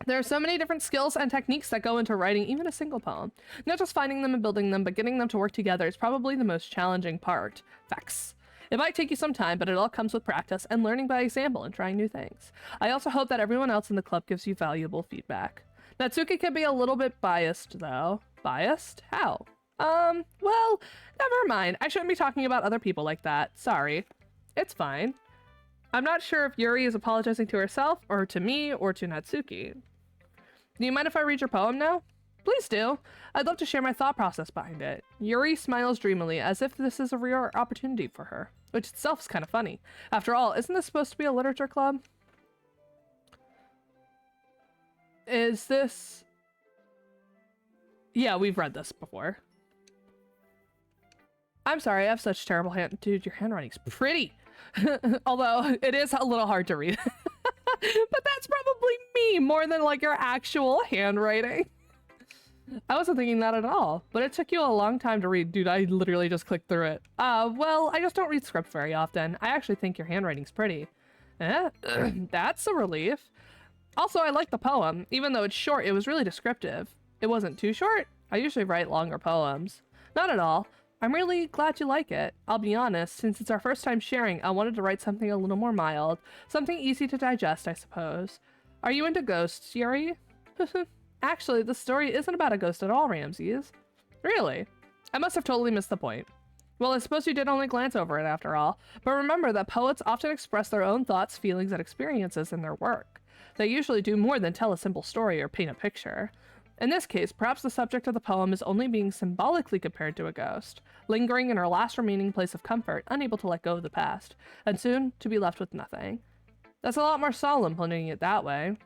There are so many different skills and techniques that go into writing even a single poem. Not just finding them and building them, but getting them to work together is probably the most challenging part. Facts. It might take you some time, but it all comes with practice and learning by example and trying new things. I also hope that everyone else in the club gives you valuable feedback. Natsuki can be a little bit biased, though. Biased? How? Well, never mind. I shouldn't be talking about other people like that. Sorry. It's fine. I'm not sure if Yuri is apologizing to herself, or to me, or to Natsuki. Do you mind if I read your poem now? Please do. I'd love to share my thought process behind it. Yuri smiles dreamily, as if this is a rare opportunity for her, which itself is kind of funny. After all, isn't this supposed to be a literature club? Is this... Yeah, we've read this before. I'm sorry, I have such terrible hand... Dude, your handwriting's pretty! Although, it is a little hard to read. But that's probably me more than like your actual handwriting. I wasn't thinking that at all, but it took you a long time to read. Dude, I literally just clicked through it. Well, I just don't read script very often. I actually think your handwriting's pretty. That's a relief. Also, I like the poem. Even though it's short, it was really descriptive. It wasn't too short. I usually write longer poems. Not at all. I'm really glad you like it. I'll be honest, since it's our first time sharing, I wanted to write something a little more mild. Something easy to digest, I suppose. Are you into ghosts, Yuri? Actually, the story isn't about a ghost at all, Ramses. Really? I must have totally missed the point. Well, I suppose you did only glance over it after all. But remember that poets often express their own thoughts, feelings, and experiences in their work. They usually do more than tell a simple story or paint a picture. In this case, perhaps the subject of the poem is only being symbolically compared to a ghost, lingering in her last remaining place of comfort, unable to let go of the past, and soon to be left with nothing. That's a lot more solemn, putting it that way.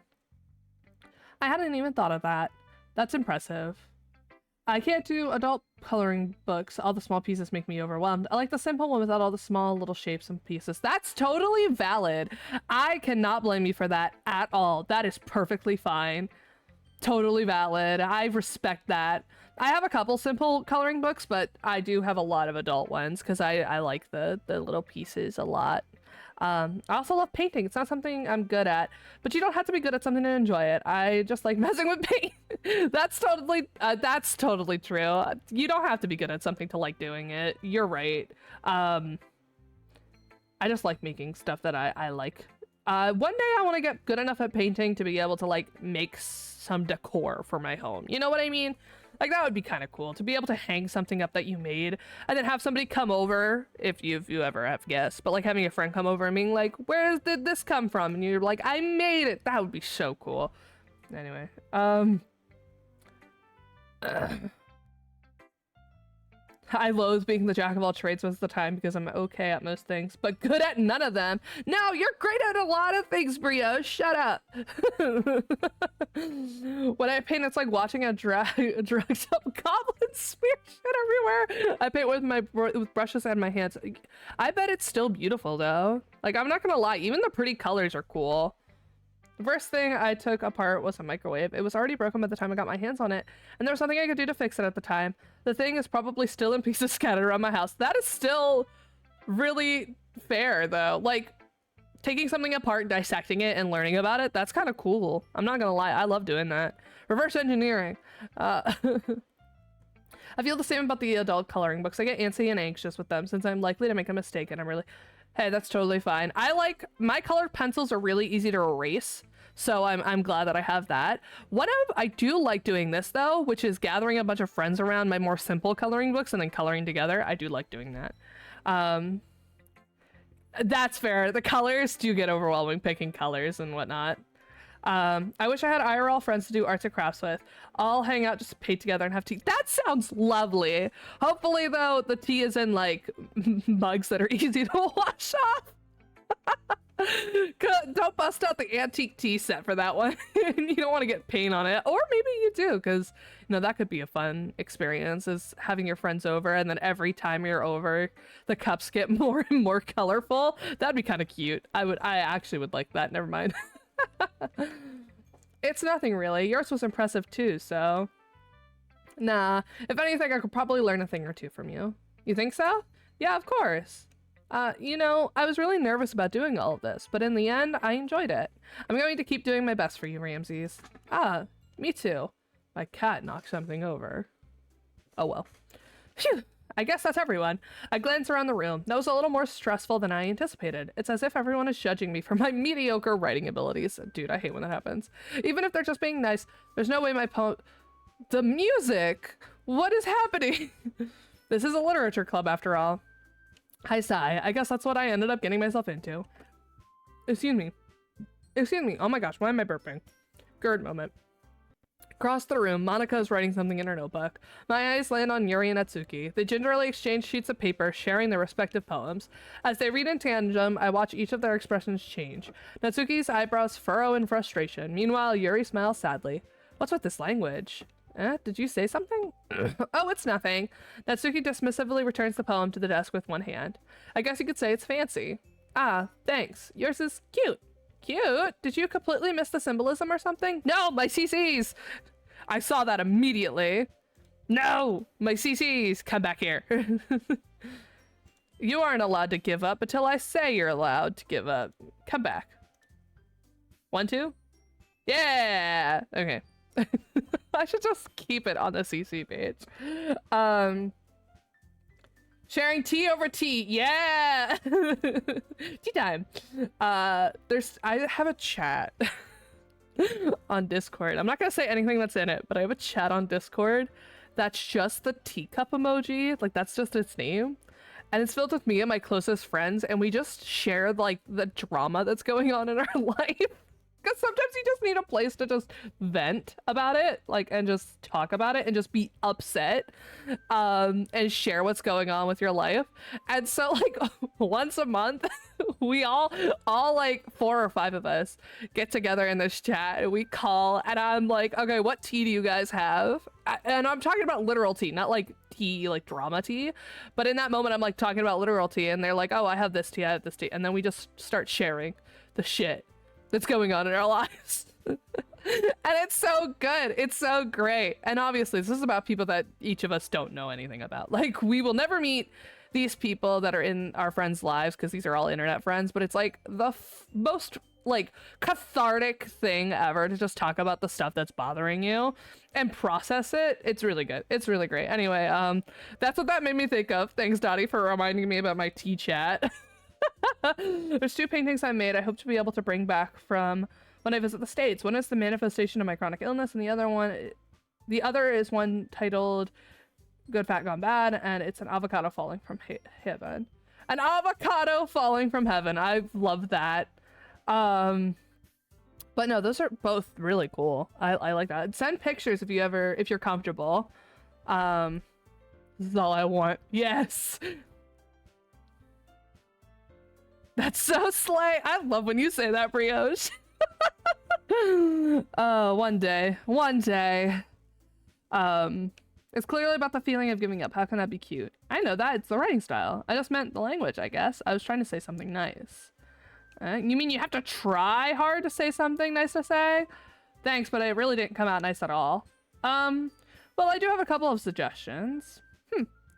I hadn't even thought of that. That's impressive. I can't do adult coloring books. All the small pieces make me overwhelmed. I like the simple one without all the small little shapes and pieces. That's totally valid. I cannot blame you for that at all. That is perfectly fine. Totally valid. I respect that. I have a couple simple coloring books, but I do have a lot of adult ones because I like the little pieces a lot. I also love painting. It's not something I'm good at, but you don't have to be good at something to enjoy it. I just like messing with paint. That's totally true. You don't have to be good at something to like doing it. You're right. I just like making stuff that I like. One day I want to get good enough at painting to be able to like make some decor for my home. You know what I mean? Like, that would be kind of cool to be able to hang something up that you made and then have somebody come over, if you ever have guests, but like having a friend come over and being like, where did this come from? And you're like, I made it. That would be so cool. Anyway, I loathe being the jack of all trades most of the time because I'm okay at most things, but good at none of them. No, you're great at a lot of things, Brio. Shut up. When I paint, it's like watching a drugged up goblin smear shit everywhere. I paint with brushes and my hands. I bet it's still beautiful though. Like, I'm not gonna lie, even the pretty colors are cool. The first thing I took apart was a microwave. It was already broken by the time I got my hands on it, and there was nothing I could do to fix it at the time. The thing is probably still in pieces scattered around my house. That is still really fair, though. Like, taking something apart, dissecting it, and learning about it, that's kind of cool. I'm not gonna lie, I love doing that. Reverse engineering. I feel the same about the adult coloring books. I get antsy and anxious with them since I'm likely to make a mistake, and I'm really... Hey, that's totally fine. My colored pencils are really easy to erase, so I'm glad that I have that. I do like doing this though, which is gathering a bunch of friends around my more simple coloring books and then coloring together. I do like doing that. That's fair. The colors do get overwhelming picking colors and whatnot. I wish I had IRL friends to do arts and crafts with. I'll hang out, just paint together and have tea. That sounds lovely. Hopefully though, the tea is in like mugs that are easy to wash off. Don't bust out the antique tea set for that one. You don't want to get paint on it, or maybe you do, because you know that could be a fun experience, is having your friends over and then every time you're over the cups get more and more colorful. That'd be kind of cute. I actually would like that. Never mind. It's nothing really. Yours was impressive too, so nah. If anything, I could probably learn a thing or two from you. You think so? Yeah, of course. You know, I was really nervous about doing all of this, but in the end, I enjoyed it. I'm going to keep doing my best for you, Ramses. Ah, me too. My cat knocked something over. Oh well. Phew! I guess that's everyone. I glanced around the room. That was a little more stressful than I anticipated. It's as if everyone is judging me for my mediocre writing abilities. Dude, I hate when that happens. Even if they're just being nice, there's no way my poem... The music? What is happening? This is a literature club after all. I sigh. I guess that's what I ended up getting myself into. Excuse me. Excuse me. Oh my gosh, why am I burping? GERD moment. Across the room, Monica is writing something in her notebook. My eyes land on Yuri and Natsuki. They gingerly exchange sheets of paper, sharing their respective poems. As they read in tandem, I watch each of their expressions change. Natsuki's eyebrows furrow in frustration. Meanwhile, Yuri smiles sadly. What's with this language? Did you say something? Oh, it's nothing. Natsuki dismissively returns the poem to the desk with one hand. I guess you could say it's fancy. Ah, thanks. Yours is cute. Cute? Did you completely miss the symbolism or something? No, my CCs! I saw that immediately. No, my CCs! Come back here. You aren't allowed to give up until I say you're allowed to give up. Come back. 1, 2? Yeah! Okay. I should just keep it on the CC page. Sharing tea over tea. Yeah. Tea time. I have a chat on Discord. I'm not gonna say anything that's in it, but I have a chat on Discord that's just the teacup emoji. Like, that's just its name. And it's filled with me and my closest friends, and we just share like the drama that's going on in our life. Because sometimes you just need a place to just vent about it, like, and just talk about it and just be upset, and share what's going on with your life. And so, like, once a month, we all like 4 or 5 of us get together in this chat and we call, and I'm like, okay, what tea do you guys have? And I'm talking about literal tea, not like tea, like drama tea. But in that moment, I'm like talking about literal tea, and they're like, oh, I have this tea, I have this tea. And then we just start sharing the shit that's going on in our lives. And it's so good. It's so great. And obviously this is about people that each of us don't know anything about. Like, we will never meet these people that are in our friends' lives because these are all internet friends, but it's like the most like cathartic thing ever to just talk about the stuff that's bothering you and process it. It's really good. It's really great. Anyway, that's what that made me think of. Thanks, Dottie, for reminding me about my tea chat. There's 2 paintings I made I hope to be able to bring back from when I visit the States. One is the manifestation of my chronic illness, and the other one The other is one titled Good Fat Gone Bad, and it's an avocado falling from heaven. An avocado falling from heaven. I love that. But no, those are both really cool. I like that. Send pictures if you're comfortable. This is all I want. Yes. That's so slay. I love when you say that, Brioche. One day. It's clearly about the feeling of giving up. How can that be cute? I know that. It's the writing style. I just meant the language, I guess. I was trying to say something nice. You mean you have to try hard to say something nice to say? Thanks, but it really didn't come out nice at all. Well, I do have a couple of suggestions.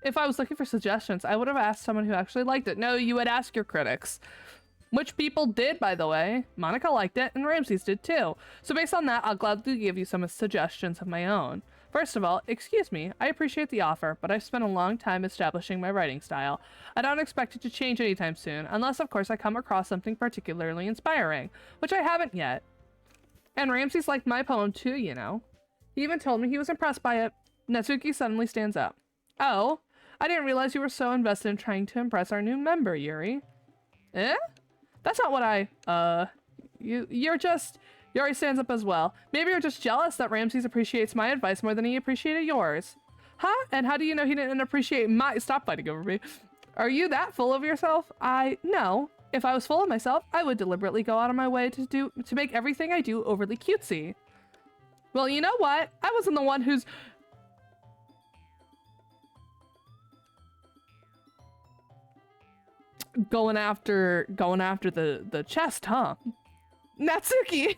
If I was looking for suggestions, I would have asked someone who actually liked it. No, you would ask your critics. Which people did, by the way. Monica liked it, and Ramses did too. So based on that, I'll gladly give you some suggestions of my own. First of all, excuse me, I appreciate the offer, but I've spent a long time establishing my writing style. I don't expect it to change anytime soon, unless of course I come across something particularly inspiring, which I haven't yet. And Ramses liked my poem too, you know. He even told me he was impressed by it. Natsuki suddenly stands up. Oh, I didn't realize you were so invested in trying to impress our new member, Yuri. Eh? That's not what Yuri stands up as well. Maybe you're just jealous that Ramses appreciates my advice more than he appreciated yours. Huh? And how do you know he didn't appreciate my— Stop fighting over me. Are you that full of yourself? No. If I was full of myself, I would deliberately go out of my way to make everything I do overly cutesy. Well, you know what? I wasn't the one who's— going after the chest, huh? Natsuki!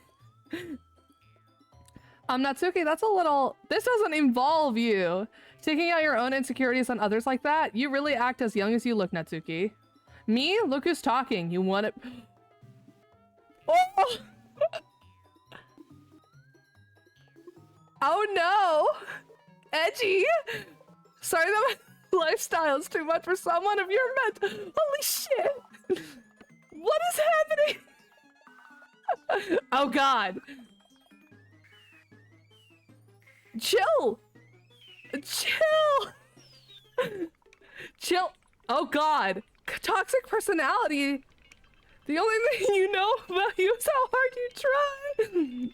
Natsuki, that's a little— this doesn't involve you taking out your own insecurities on others like that. You really act as young as you look, Natsuki. Me? Look who's talking. You want it— Oh! Oh no! Edgy! Sorry that my lifestyle is too much for someone of your mental— Holy shit! What is happening? Oh god. Chill! Chill! Chill. Oh god. Toxic personality. The only thing you know about you is how hard you try.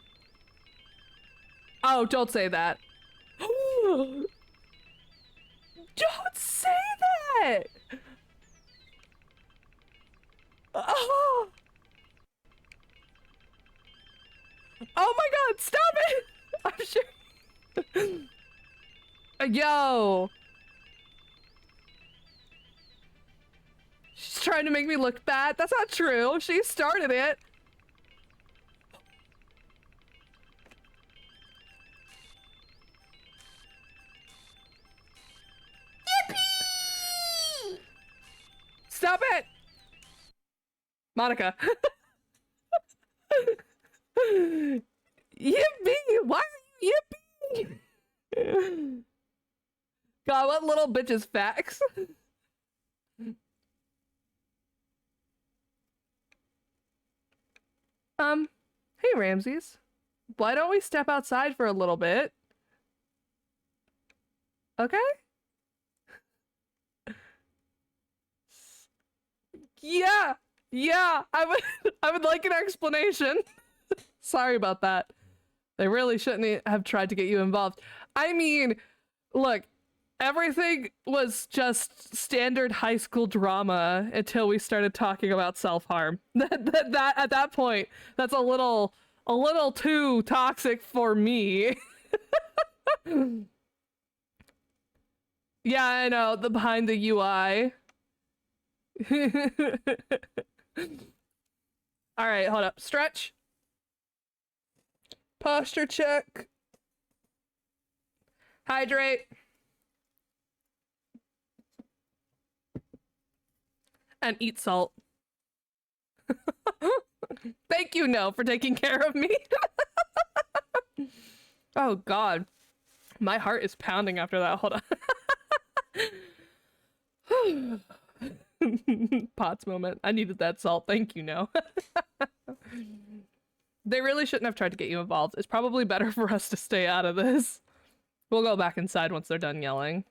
Oh, don't say that. Don't say that! Oh. Oh my god, stop it! I'm sure. Yo. She's trying to make me look bad. That's not true. She started it. Yippee! Stop it! Monica. Yippee! Why are you yippee? God, what little bitches facts. Hey Ramses. Why don't we step outside for a little bit? Okay? Yeah! Yeah! I would like an explanation. Sorry about that. They really shouldn't have tried to get you involved. I mean, look, everything was just standard high school drama until we started talking about self-harm. That at that point, that's a little too toxic for me. Yeah, I know, the behind the UI. All right, hold up. Stretch. Posture check. Hydrate. And eat salt. Thank you, No, for taking care of me. Oh god. My heart is pounding after that. Hold on. Pots moment. I needed that salt. Thank you, No. They really shouldn't have tried to get you involved. It's probably better for us to stay out of this. We'll go back inside once they're done yelling.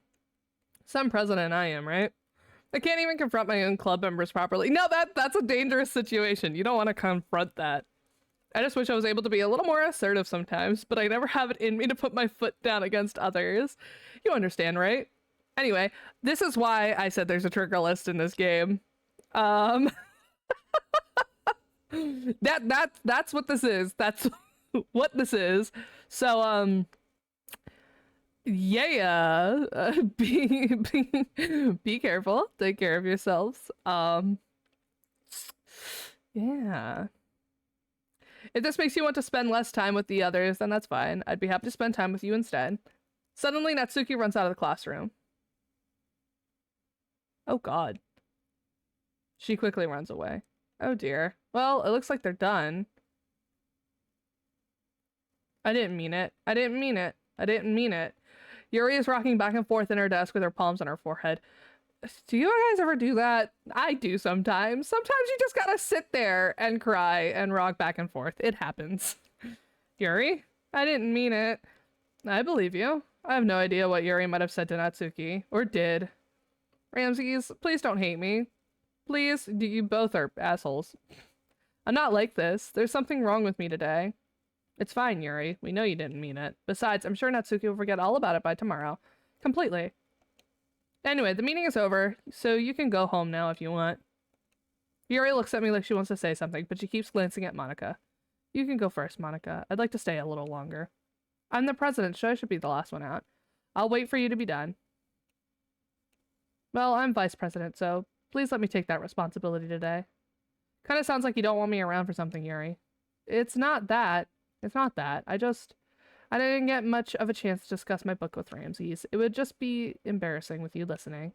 Some president I am, right? I can't even confront my own club members properly. No, that's a dangerous situation. You don't want to confront that. I just wish I was able to be a little more assertive sometimes, but I never have it in me to put my foot down against others. You understand, right? Anyway, this is why I said there's a trigger list in this game. That's what this is. That's what this is. So, yeah, be careful. Take care of yourselves. Yeah. If this makes you want to spend less time with the others, then that's fine. I'd be happy to spend time with you instead. Suddenly, Natsuki runs out of the classroom. Oh god. She quickly runs away. Oh dear. Well, it looks like they're done. I didn't mean it. I didn't mean it. I didn't mean it. Yuri is rocking back and forth in her desk with her palms on her forehead. Do you guys ever do that? I do sometimes. Sometimes you just gotta sit there and cry and rock back and forth. It happens. Yuri? I didn't mean it. I believe you. I have no idea what Yuri might have said to Natsuki. Or did. Ramses, please don't hate me. Please, you both are assholes. I'm not like this. There's something wrong with me today. It's fine, Yuri. We know you didn't mean it. Besides, I'm sure Natsuki will forget all about it by tomorrow. Completely. Anyway, the meeting is over, so you can go home now if you want. Yuri looks at me like she wants to say something, but she keeps glancing at Monika. You can go first, Monika. I'd like to stay a little longer. I'm the president, so I should be the last one out. I'll wait for you to be done. Well, I'm vice president, so please let me take that responsibility today. Kind of sounds like you don't want me around for something, Yuri. It's not that. It's not that. I didn't get much of a chance to discuss my book with Ramses. It would just be embarrassing with you listening.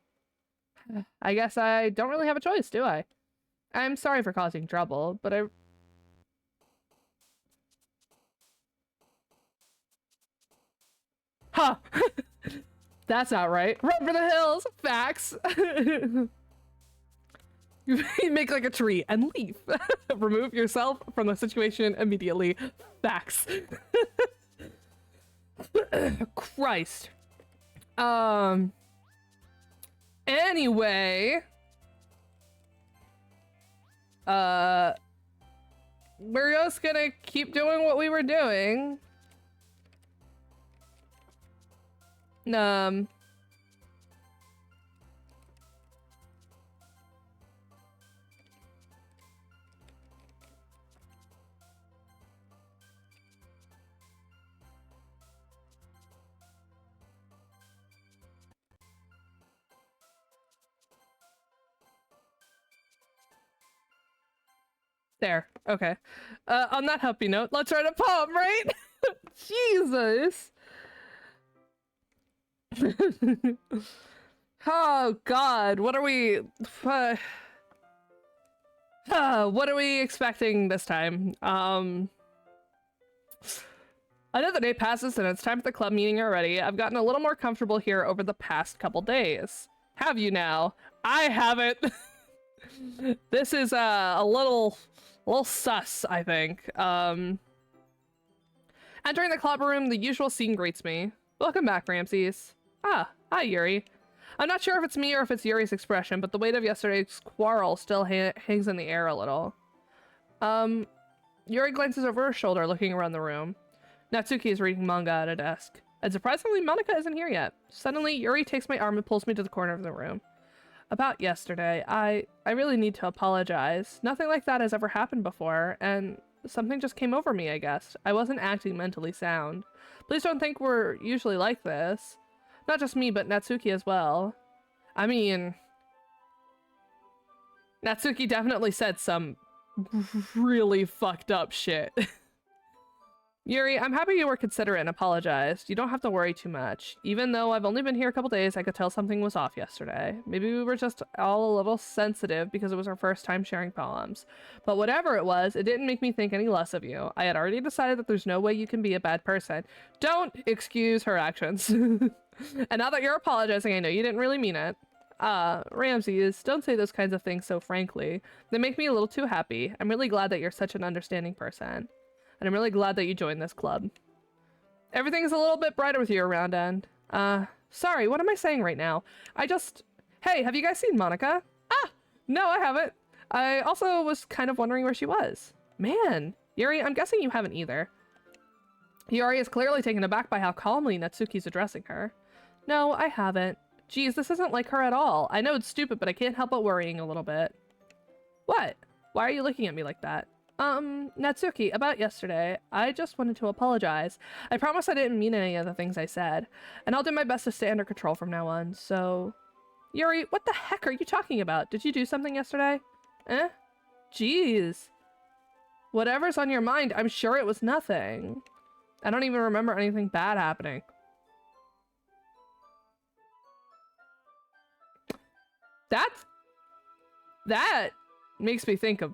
I guess I don't really have a choice, do I? I'm sorry for causing trouble, but Huh! That's not right. Run for the hills! Facts! You make like a tree and leave. Remove yourself from the situation immediately. Facts. Christ. Anyway. We're just gonna keep doing what we were doing. There. Okay. On that happy note, let's write a poem, right? Jesus. Oh God, what are we what are we expecting this time? Another day passes and it's time for the club meeting already. I've gotten a little more comfortable here over the past couple days. Have you now? I haven't. This is a little sus, I think. Entering the club room, the usual scene greets me. Welcome back, Ramses. Ah, hi, Yuri. I'm not sure if it's me or if it's Yuri's expression, but the weight of yesterday's quarrel still hangs in the air a little. Yuri glances over her shoulder, looking around the room. Natsuki is reading manga at a desk. And surprisingly, Monika isn't here yet. Suddenly, Yuri takes my arm and pulls me to the corner of the room. About yesterday, I really need to apologize. Nothing like that has ever happened before, and something just came over me, I guess. I wasn't acting mentally sound. Please don't think we're usually like this. Not just me, but Natsuki as well. I mean, Natsuki definitely said some really fucked up shit. Yuri, I'm happy you were considerate and apologized. You don't have to worry too much. Even though I've only been here a couple days, I could tell something was off yesterday. Maybe we were just all a little sensitive because it was our first time sharing poems. But whatever it was, it didn't make me think any less of you. I had already decided that there's no way you can be a bad person. Don't excuse her actions. And now that you're apologizing, I know you didn't really mean it. Ramses, don't say those kinds of things so frankly. They make me a little too happy. I'm really glad that you're such an understanding person. And I'm really glad that you joined this club. Everything's a little bit brighter with you around, and sorry, what am I saying right now? Hey, have you guys seen Monica? Ah, no, I haven't. I also was kind of wondering where she was. Man, Yuri, I'm guessing you haven't either. Yuri is clearly taken aback by how calmly Natsuki's addressing her. No, I haven't. Geez, this isn't like her at all. I know it's stupid, but I can't help but worrying a little bit. What? Why are you looking at me like that? Natsuki, about yesterday, I just wanted to apologize. I promise I didn't mean any of the things I said, and I'll do my best to stay under control from now on, so... Yuri, what the heck are you talking about? Did you do something yesterday? Eh? Jeez. Whatever's on your mind, I'm sure it was nothing. I don't even remember anything bad happening. That makes me think of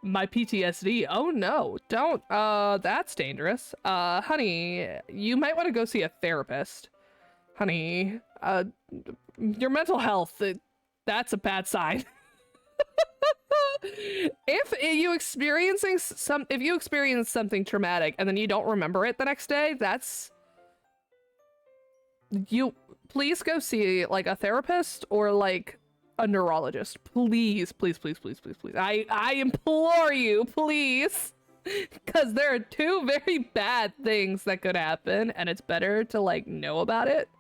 my PTSD. Oh no, don't. That's dangerous. Honey, you might want to go see a therapist. Honey, your mental health, that's a bad sign. If you experience something traumatic and then you don't remember it the next day, please go see like a therapist or like a neurologist. Please, please, please, please, please, please. I implore you, please. Because there are two very bad things that could happen, and it's better to like know about it.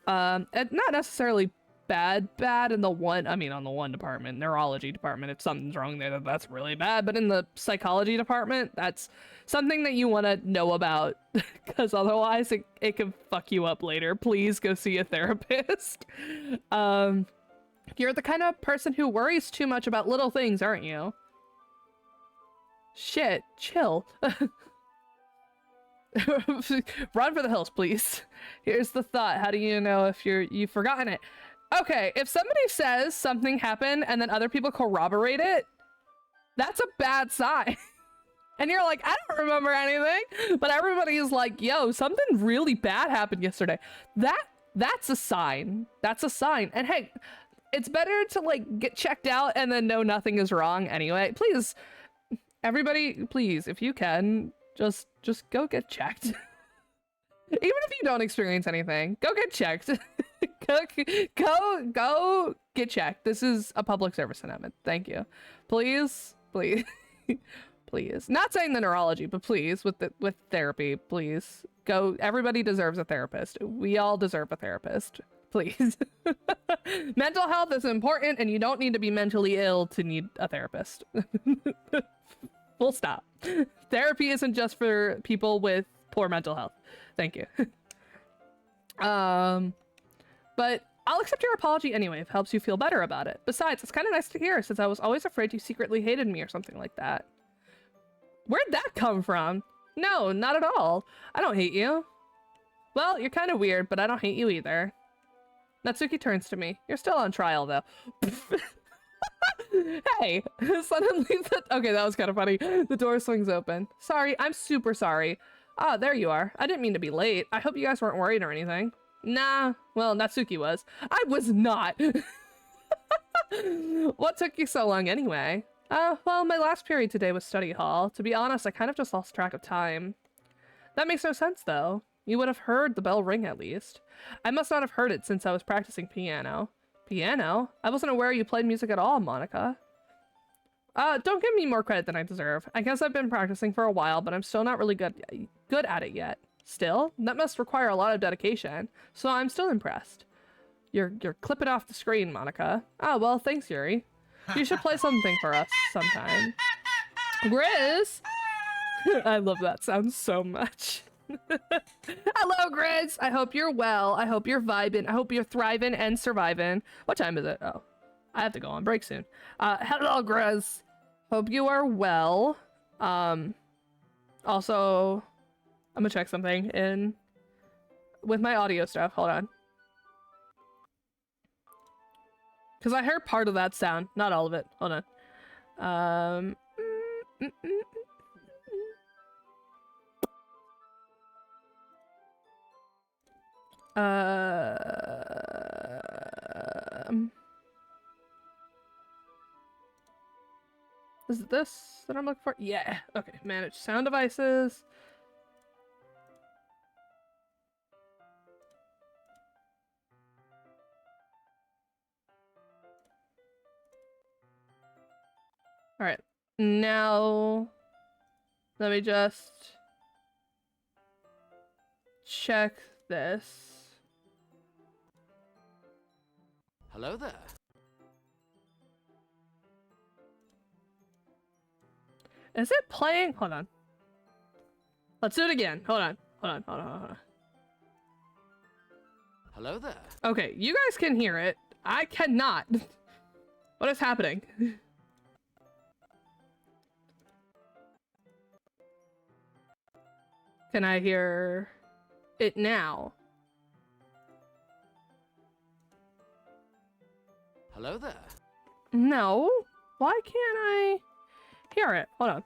And not necessarily bad in the one, I mean on the one department, neurology department, if something's wrong there, that's really bad. But in the psychology department, that's something that you want to know about, because otherwise it can fuck you up later. Please go see a therapist. You're the kind of person who worries too much about little things, aren't you? Shit, chill. Run for the hills, please. Here's the thought. How do you know if you've forgotten it? Okay, if somebody says something happened and then other people corroborate it, that's a bad sign. And you're like, I don't remember anything, but everybody's like, yo, something really bad happened yesterday. That's a sign. That's a sign. And hey, it's better to like get checked out and then know nothing is wrong anyway. Please, everybody, please, if you can, just go get checked. Even if you don't experience anything, go get checked. go get checked. This is a public service announcement. Thank you. Please, please, please. Not saying the neurology, but please, with therapy, please go. Everybody deserves a therapist. We all deserve a therapist. Please. Mental health is important, and you don't need to be mentally ill to need a therapist. Full stop. Therapy isn't just for people with poor mental health. Thank you. But I'll accept your apology anyway if it helps you feel better about it. Besides, it's kind of nice to hear, since I was always afraid you secretly hated me or something like that. Where'd that come from? No, not at all. I don't hate you. Well, you're kind of weird, but I don't hate you either. Natsuki turns to me. You're still on trial, though. Hey, suddenly okay, that was kind of funny. The door swings open. Sorry, I'm super sorry. Ah, there you are. I didn't mean to be late. I hope you guys weren't worried or anything. Nah, well, Natsuki was. I was not. What took you so long anyway? Well, my last period today was study hall. To be honest, I kind of just lost track of time. That makes no sense, though. You would have heard the bell ring at least. I must not have heard it since I was practicing piano. Piano? I wasn't aware you played music at all, Monica. Don't give me more credit than I deserve. I guess I've been practicing for a while, but I'm still not really good at it yet. Still? That must require a lot of dedication, so I'm still impressed. You're clipping off the screen, Monica. Oh, well, thanks, Yuri. You should play something for us sometime. Grizz! I love that sound so much. Hello, Grizz! I hope you're well. I hope you're vibing. I hope you're thriving and surviving. What time is it? Oh, I have to go on break soon. Hello, Grizz. Hope you are well. Also, I'm gonna check something in with my audio stuff. Hold on. Because I heard part of that sound, not all of it. Hold on. Is it this that I'm looking for? Yeah. Okay. Manage sound devices. All right. Now, let me just check this. Hello there. Is it playing? Hold on. Let's do it again. Hold on. Hold on. Hello there. Okay, you guys can hear it. I cannot. What is happening? Can I hear it now? Hello there. No. Why can't I hear it? Hold on.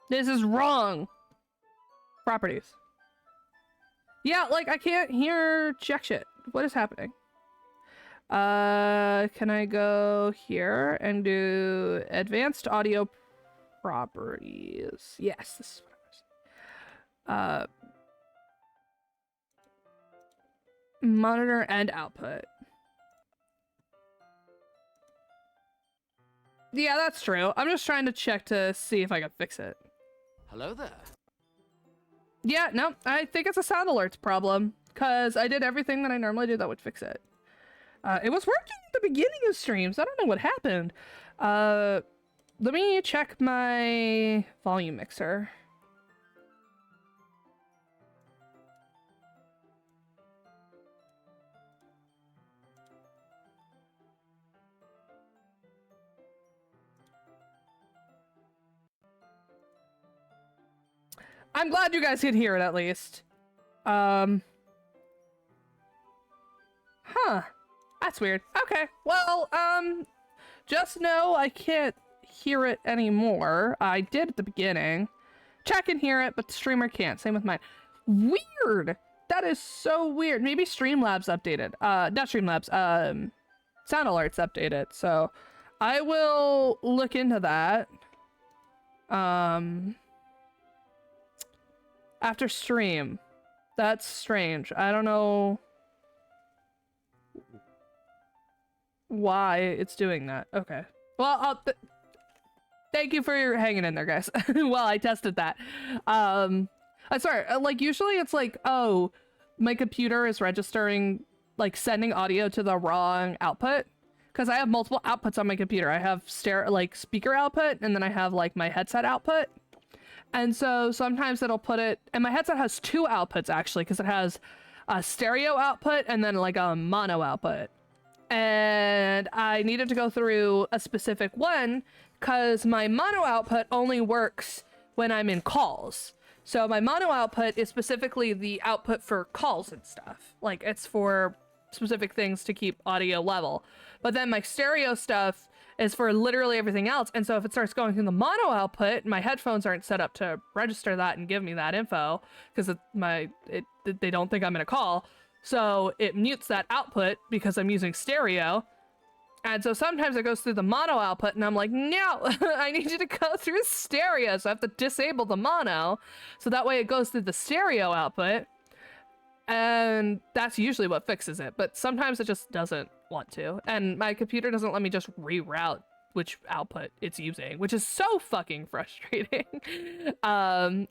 This is wrong. Properties. Yeah, like I can't hear jack shit. What is happening? Can I go here and do advanced audio properties? Yes, this is what I was. Monitor and output. Yeah, that's true. I'm just trying to check to see if I can fix it. Hello there. Yeah, no, I think it's a sound alerts problem, because I did everything that I normally do that would fix it. It was working at the beginning of streams. I don't know what happened. Let me check my volume mixer. I'm glad you guys can hear it at least. Huh. That's weird. Okay. Well, just know I can't hear it anymore. I did at the beginning. Chat can hear it, but the streamer can't. Same with mine. Weird. That is so weird. Maybe Streamlabs updated. Not Streamlabs. Sound Alerts updated. So I will look into that. After stream. That's strange. I don't know why it's doing that. Okay. Well, thank you for hanging in there, guys. Well, I tested that. I'm sorry. Like, usually it's like, oh, my computer is registering, like, sending audio to the wrong output. Because I have multiple outputs on my computer. I have speaker output, and then I have, like, my headset output. And so sometimes it'll put it, and my headset has two outputs actually, because it has a stereo output and then like a mono output. And I needed to go through a specific one because my mono output only works when I'm in calls. So my mono output is specifically the output for calls and stuff. Like it's for specific things to keep audio level. But then my stereo stuff is for literally everything else. And so if it starts going through the mono output, my headphones aren't set up to register that and give me that info because they don't think I'm in a call. So it mutes that output because I'm using stereo. And so sometimes it goes through the mono output and I'm like, no, I need you to go through stereo. So I have to disable the mono. So that way it goes through the stereo output. And that's usually what fixes it. But sometimes it just doesn't want to. And my computer doesn't let me just reroute which output it's using, which is so fucking frustrating.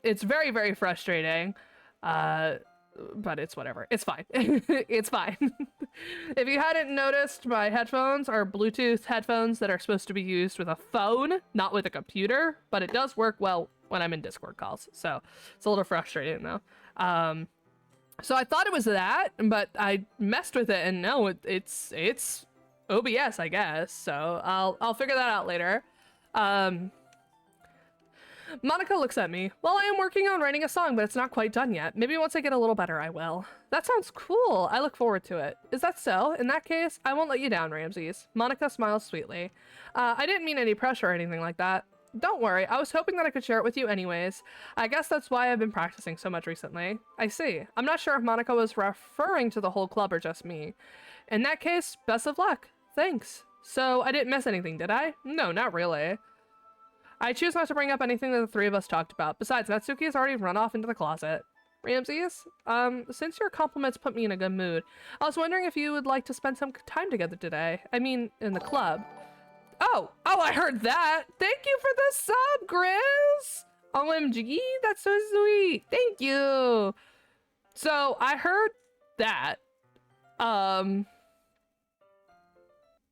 It's very, very frustrating. But it's whatever. It's fine. It's fine. If you hadn't noticed, my headphones are Bluetooth headphones that are supposed to be used with a phone, not with a computer, but it does work well when I'm in Discord calls. So it's a little frustrating though. So I thought it was that, but I messed with it and no, it's OBS, I guess. So I'll figure that out later. Monica looks at me. Well, I am working on writing a song, but it's not quite done yet. Maybe once I get a little better, I will. That sounds cool. I look forward to it. Is that so? In that case, I won't let you down, Ramses. Monica smiles sweetly. I didn't mean any pressure or anything like that. Don't worry, I was hoping that I could share it with you anyways. I guess that's why I've been practicing so much recently. I see. I'm not sure if Monica was referring to the whole club or just me. In that case, best of luck. Thanks. So, I didn't miss anything, did I? No, not really. I choose not to bring up anything that the three of us talked about. Besides, Natsuki has already run off into the closet. Ramses. Since your compliments put me in a good mood, I was wondering if you would like to spend some time together today. I mean, in the club. Oh, I heard that. Thank you for the sub, Grizz. OMG, that's so sweet. Thank you. So I heard that,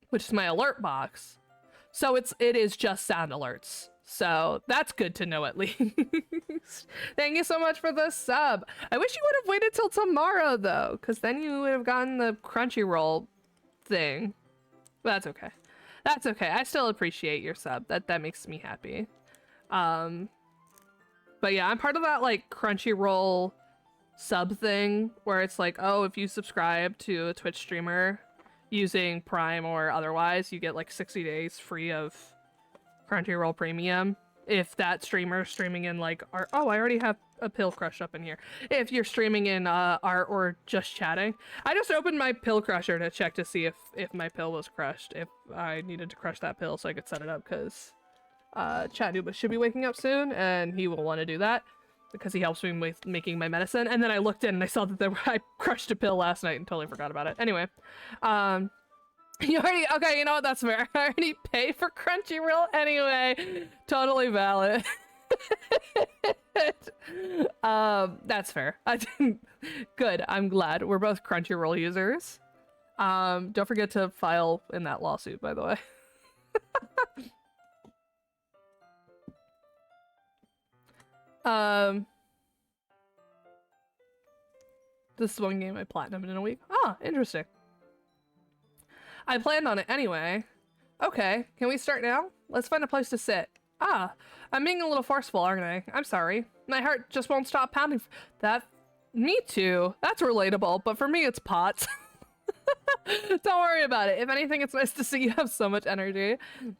which is my alert box. So it is just sound alerts. So that's good to know at least. Thank you so much for the sub. I wish you would have waited till tomorrow though, because then you would have gotten the Crunchyroll thing. But that's okay. That's okay. I still appreciate your sub. That makes me happy. But yeah, I'm part of that like Crunchyroll sub thing where it's like, oh, if you subscribe to a Twitch streamer using Prime or otherwise, you get like 60 days free of Crunchyroll Premium. If that streamer streaming in like art, oh, I already have a pill crushed up in here. If you're streaming in art or just chatting, I just opened my pill crusher to check to see if my pill was crushed, if I needed to crush that pill so I could set it up, because Chatnuba should be waking up soon and he will want to do that because he helps me with making my medicine. And then I looked in and I saw that I crushed a pill last night and totally forgot about it. Anyway, you already, okay, you know what, that's fair. I already pay for Crunchyroll anyway. Totally valid. That's fair. Good, I'm glad. We're both Crunchyroll users. Don't forget to file in that lawsuit, by the way. This is one game I platinumed in a week. Ah, interesting. I planned on it anyway. Okay, can we start now? Let's find a place to sit. Ah, I'm being a little forceful, aren't I? I'm sorry. My heart just won't stop pounding. Me too. That's relatable, but for me it's pots. Don't worry about it. If anything, it's nice to see you have so much energy.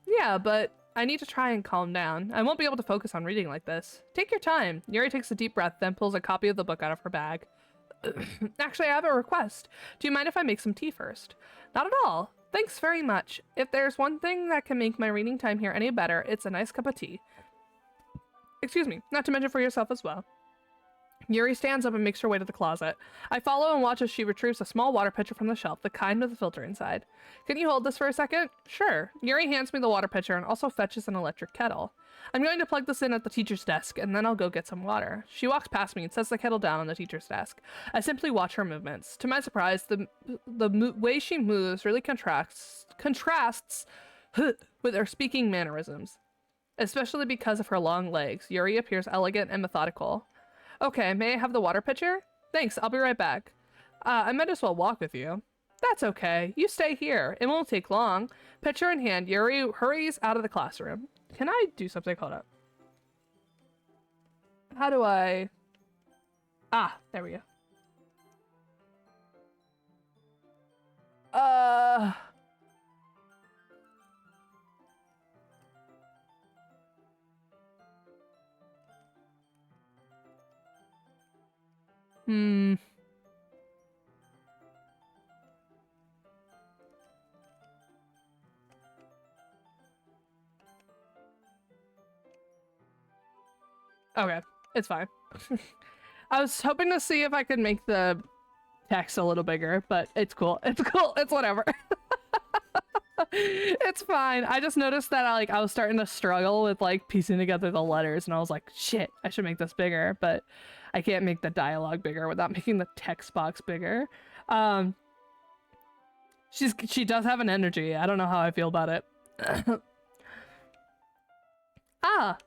Yeah, but I need to try and calm down. I won't be able to focus on reading like this. Take your time. Yuri takes a deep breath, then pulls a copy of the book out of her bag. Actually, I have a request. Do you mind if I make some tea first? Not at all. Thanks very much. If there's one thing that can make my reading time here any better, it's a nice cup of tea. Excuse me, not to mention for yourself as well. Yuri stands up and makes her way to the closet. I follow and watch as she retrieves a small water pitcher from the shelf, the kind with the filter inside. Can you hold this for a second? Sure. Yuri hands me the water pitcher and also fetches an electric kettle. I'm going to plug this in at the teacher's desk, and then I'll go get some water. She walks past me and sets the kettle down on the teacher's desk. I simply watch her movements. To my surprise, the way she moves really contrasts with her speaking mannerisms. Especially because of her long legs, Yuri appears elegant and methodical. Okay, may I have the water pitcher? Thanks, I'll be right back. I might as well walk with you. That's okay. You stay here. It won't take long. Pitcher in hand, Yuri hurries out of the classroom. Can I do something? Hold up. How do I... Ah, there we go. Okay, it's fine. I was hoping to see if I could make the text a little bigger, but it's cool. It's cool. It's whatever. It's fine. I just noticed that I was starting to struggle with like piecing together the letters, and I was like, shit, I should make this bigger, but I can't make the dialogue bigger without making the text box bigger. She does have an energy. I don't know how I feel about it. Ah,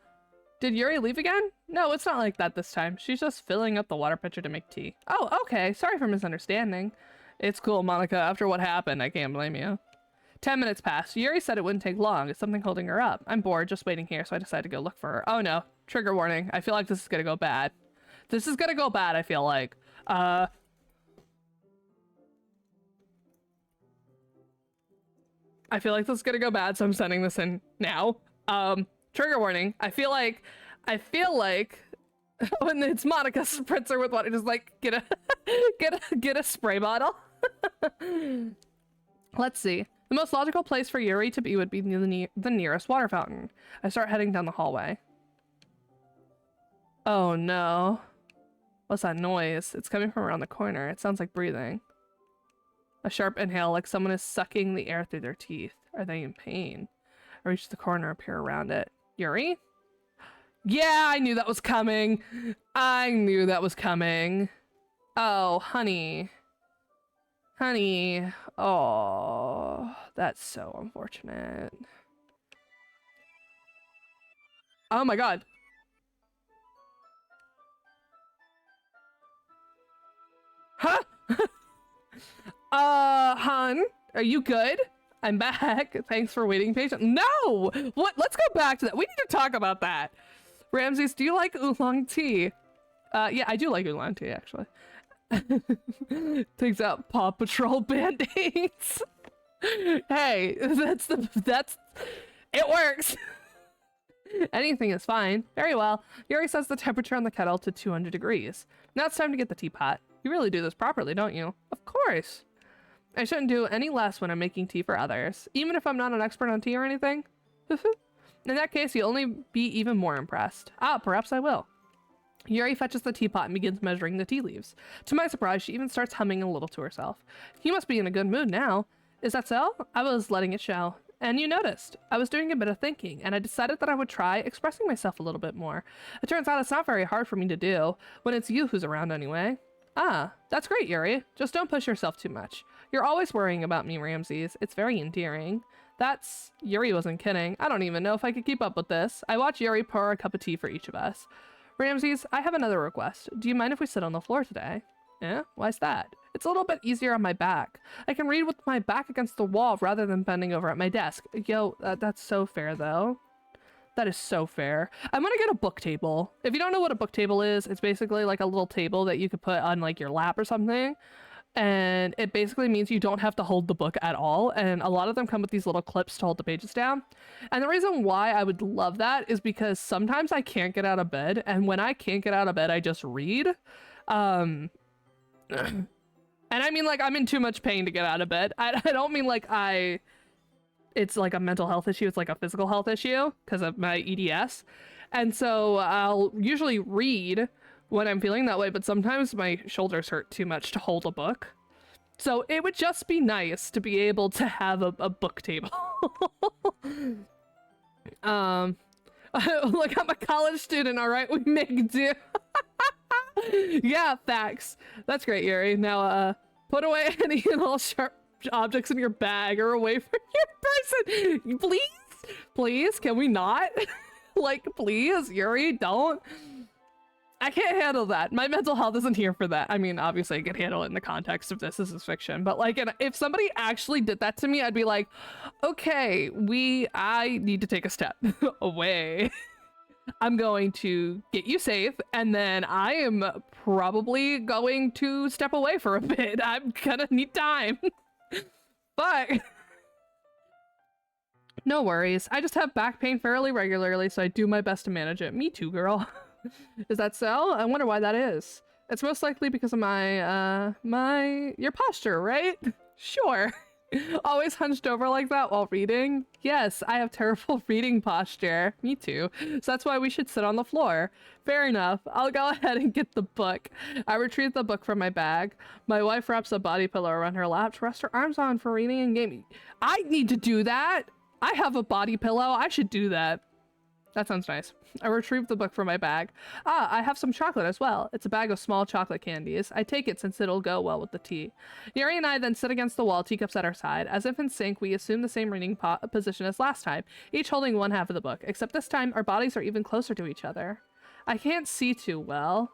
did Yuri leave again? No, it's not like that this time. She's just filling up the water pitcher to make tea. Oh, okay. Sorry for misunderstanding. It's cool, Monica. After what happened, I can't blame you. 10 minutes passed. Yuri said it wouldn't take long. It's something holding her up. I'm bored just waiting here, so I decided to go look for her. Oh no. Trigger warning. I feel like this is gonna go bad. This is gonna go bad, I feel like. I feel like this is gonna go bad, so I'm sending this in now. Trigger warning. I feel like when it's Monica spritzer with water, just like get a spray bottle. Let's see. The most logical place for Yuri to be would be the nearest water fountain. I start heading down the hallway. Oh no. What's that noise? It's coming from around the corner. It sounds like breathing. A sharp inhale, like someone is sucking the air through their teeth. Are they in pain? I reach the corner, appear around it. Yuri? Yeah, I knew that was coming. I knew that was coming. Oh, honey. Honey. Oh, that's so unfortunate. Oh my god. Huh? Hun, are you good? I'm back. Thanks for waiting patiently. No! What? Let's go back to that. We need to talk about that. Ramses, do you like oolong tea? Yeah, I do like oolong tea, actually. Takes out Paw Patrol band-aids. Hey, it works. Anything is fine. Very well. Yuri sets the temperature on the kettle to 200 degrees. Now it's time to get the teapot. You really do this properly, don't you? Of course. I shouldn't do any less when I'm making tea for others, even if I'm not an expert on tea or anything. In that case, you'll only be even more impressed. Ah, perhaps I will. Yuri fetches the teapot and begins measuring the tea leaves. To my surprise, she even starts humming a little to herself. You must be in a good mood now. Is that so? I was letting it show. And you noticed. I was doing a bit of thinking, and I decided that I would try expressing myself a little bit more. It turns out it's not very hard for me to do, when it's you who's around anyway. Ah, that's great, Yuri. Just don't push yourself too much. You're always worrying about me, Ramses. It's very endearing. Yuri wasn't kidding. I don't even know if I could keep up with this. I watch Yuri pour a cup of tea for each of us. Ramses, I have another request. Do you mind if we sit on the floor today? Eh? Why's that? It's a little bit easier on my back. I can read with my back against the wall rather than bending over at my desk. Yo, that's so fair, though. That is so fair. I'm gonna get a book table. If you don't know what a book table is, it's basically like a little table that you could put on like your lap or something. And it basically means you don't have to hold the book at all. And a lot of them come with these little clips to hold the pages down. And the reason why I would love that is because sometimes I can't get out of bed. And when I can't get out of bed, I just read. And I mean, like, I'm in too much pain to get out of bed. I don't mean like it's like a mental health issue. It's like a physical health issue because of my EDS. And so I'll usually read when I'm feeling that way, but sometimes my shoulders hurt too much to hold a book. So it would just be nice to be able to have a book table. Look, I'm a college student, all right? We make do. Yeah, facts. That's great, Yuri. Now, put away any and all sharp objects in your bag or away from your person. Please? Please? Can we not? Like, please, Yuri, don't. I can't handle that. My mental health isn't here for that. I mean, obviously I can handle it in the context of this is fiction, but like, if somebody actually did that to me, I'd be like, okay, I need to take a step away. I'm going to get you safe, and then I am probably going to step away for a bit. I'm gonna need time. But no worries. I just have back pain fairly regularly, so I do my best to manage it. Me too, girl. Is that so? I wonder why that is. It's most likely because of your posture, right? Sure. Always hunched over like that while reading? Yes, I have terrible reading posture. Me too. So that's why we should sit on the floor. Fair enough. I'll go ahead and get the book. I retrieve the book from my bag. My wife wraps a body pillow around her lap to rest her arms on for reading and gaming. I need to do that. I have a body pillow. I should do that. That sounds nice. I retrieved the book from my bag. Ah, I have some chocolate as well. It's a bag of small chocolate candies. I take it since it'll go well with the tea. Yuri and I then sit against the wall, teacups at our side. As if in sync, we assume the same reading position as last time, each holding one half of the book, except this time our bodies are even closer to each other. I can't see too well.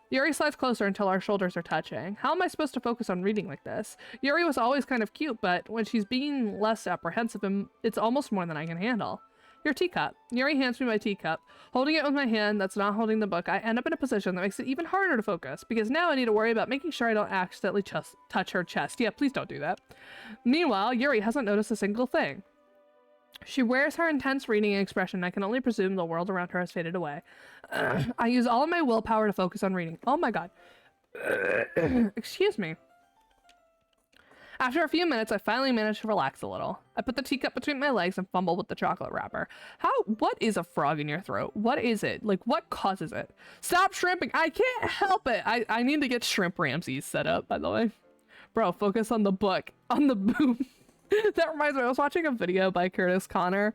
Yuri slides closer until our shoulders are touching. How am I supposed to focus on reading like this? Yuri was always kind of cute, but when she's being less apprehensive, it's almost more than I can handle. Your teacup. Yuri hands me my teacup. Holding it with my hand that's not holding the book, I end up in a position that makes it even harder to focus, because now I need to worry about making sure I don't accidentally touch her chest. Yeah, please don't do that. Meanwhile, Yuri hasn't noticed a single thing. She wears her intense reading expression, and I can only presume the world around her has faded away. I use all of my willpower to focus on reading. Oh my god. Excuse me. After a few minutes, I finally managed to relax a little. I put the teacup between my legs and fumbled with the chocolate wrapper. What is a frog in your throat? What is it? Like, what causes it? Stop shrimping. I can't help it. I need to get shrimp Ramses set up, by the way. Bro, focus on the book, on the boom. That reminds me, I was watching a video by Curtis Connor,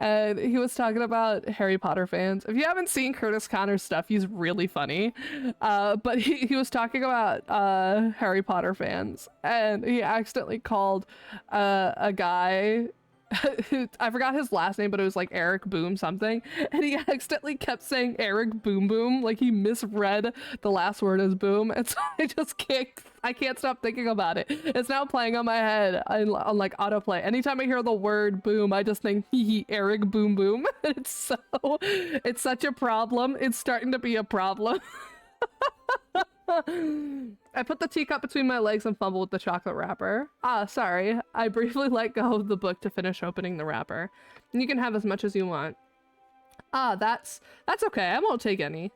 and he was talking about Harry Potter fans. If you haven't seen Curtis Connor's stuff, he's really funny. But he was talking about Harry Potter fans, and he accidentally called a guy, I forgot his last name, but it was like Eric Boom something, and he accidentally kept saying Eric Boom Boom, like he misread the last word as boom, and so I can't stop thinking about it. It's now playing on my head on like autoplay. Anytime I hear the word boom, I just think hee Eric Boom Boom. It's such a problem. It's starting to be a problem. I put the teacup between my legs and fumbled with the chocolate wrapper. Ah, sorry. I briefly let go of the book to finish opening the wrapper. And you can have as much as you want. Ah, that's okay. I won't take any.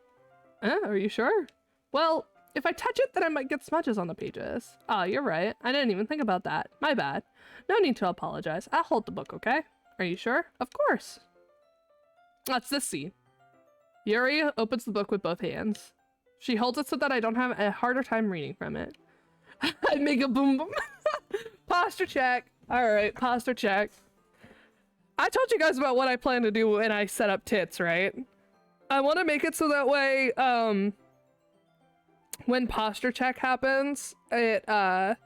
Are you sure? Well, if I touch it, then I might get smudges on the pages. Ah, you're right. I didn't even think about that. My bad. No need to apologize. I'll hold the book, okay? Are you sure? Of course. That's this scene. Yuri opens the book with both hands. She holds it so that I don't have a harder time reading from it. I make a boom boom. Posture check. All right, posture check. I told you guys about what I plan to do when I set up tits, right? I want to make it so that way, when posture check happens, there's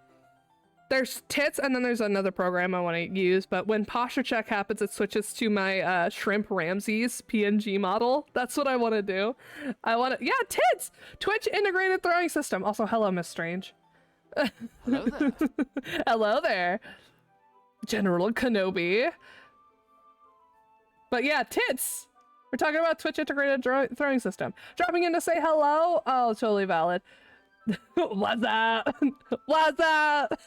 tits and then there's another program I want to use, but when posture check happens, it switches to my shrimp Ramses PNG model. That's what I want to do. Yeah, tits! Twitch integrated throwing system. Also, hello, Miss Strange. Hello there. Hello there, General Kenobi. But yeah, tits! We're talking about Twitch integrated throwing system. Dropping in to say hello? Oh, totally valid. What's up? What's up?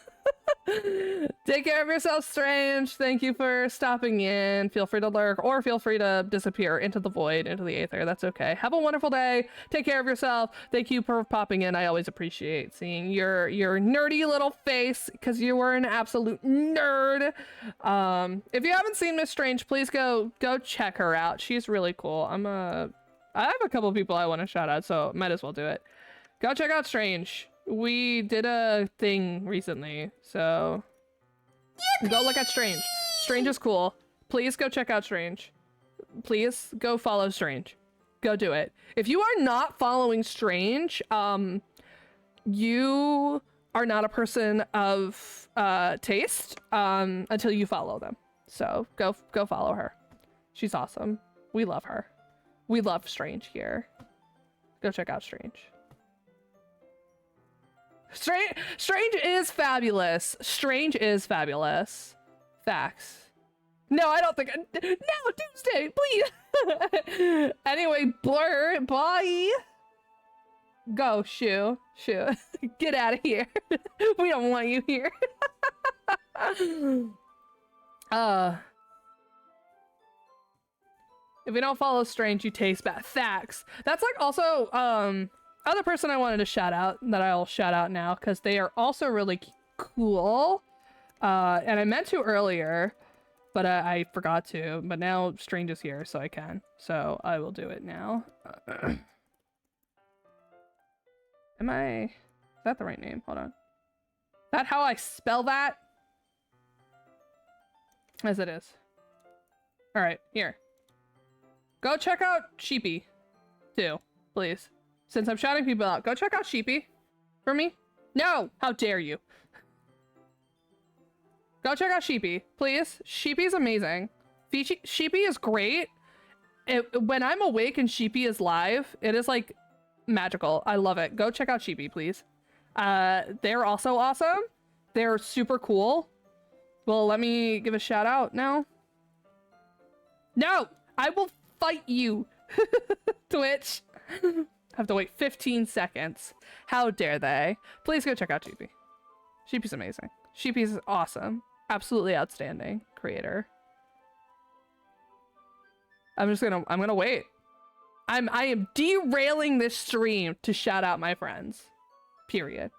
Take care of yourself, Strange. Thank you for stopping in. Feel free to lurk or feel free to disappear into the void, into the aether. That's okay. Have a wonderful day. Take care of yourself. Thank you for popping in. I always appreciate seeing your nerdy little face because you were an absolute nerd. If you haven't seen Miss Strange, please go check her out. She's really cool. I have a couple people I want to shout out, so might as well do it. Go check out Strange. We did a thing recently, so go look at Strange. Strange is cool. Please go check out Strange. Please go follow Strange. Go do it. If you are not following Strange, you are not a person of taste until you follow them. So go follow her. She's awesome. We love her. We love Strange here. Go check out Strange. Strange is fabulous. Strange is fabulous. Facts. No, I don't think. No, Doomsday, please. Anyway, Blur, bye. Go, Shoo. Get out of here. We don't want you here. If you don't follow Strange, you taste bad. Facts. That's like also other person I wanted to shout out that I'll shout out now because they are also really cool. And I meant to earlier, but I forgot to. But now Strange is here, so I can. So I will do it now. Is that the right name? Hold on. Is that how I spell that? As it is. All right, here. Go check out Sheepy, too, please. Since I'm shouting people out, go check out Sheepy for me. No, how dare you? Go check out Sheepy, please. Sheepy's amazing. Sheepy is great. When I'm awake and Sheepy is live, it is like magical. I love it. Go check out Sheepy, please. They're also awesome. They're super cool. Well, let me give a shout out now. No, I will fight you. Twitch. Have to wait 15 seconds. How dare they? Please go check out Sheepy. Sheepy's amazing. Sheepy's awesome. Absolutely outstanding creator. I'm gonna wait. I am derailing this stream to shout out my friends. Period.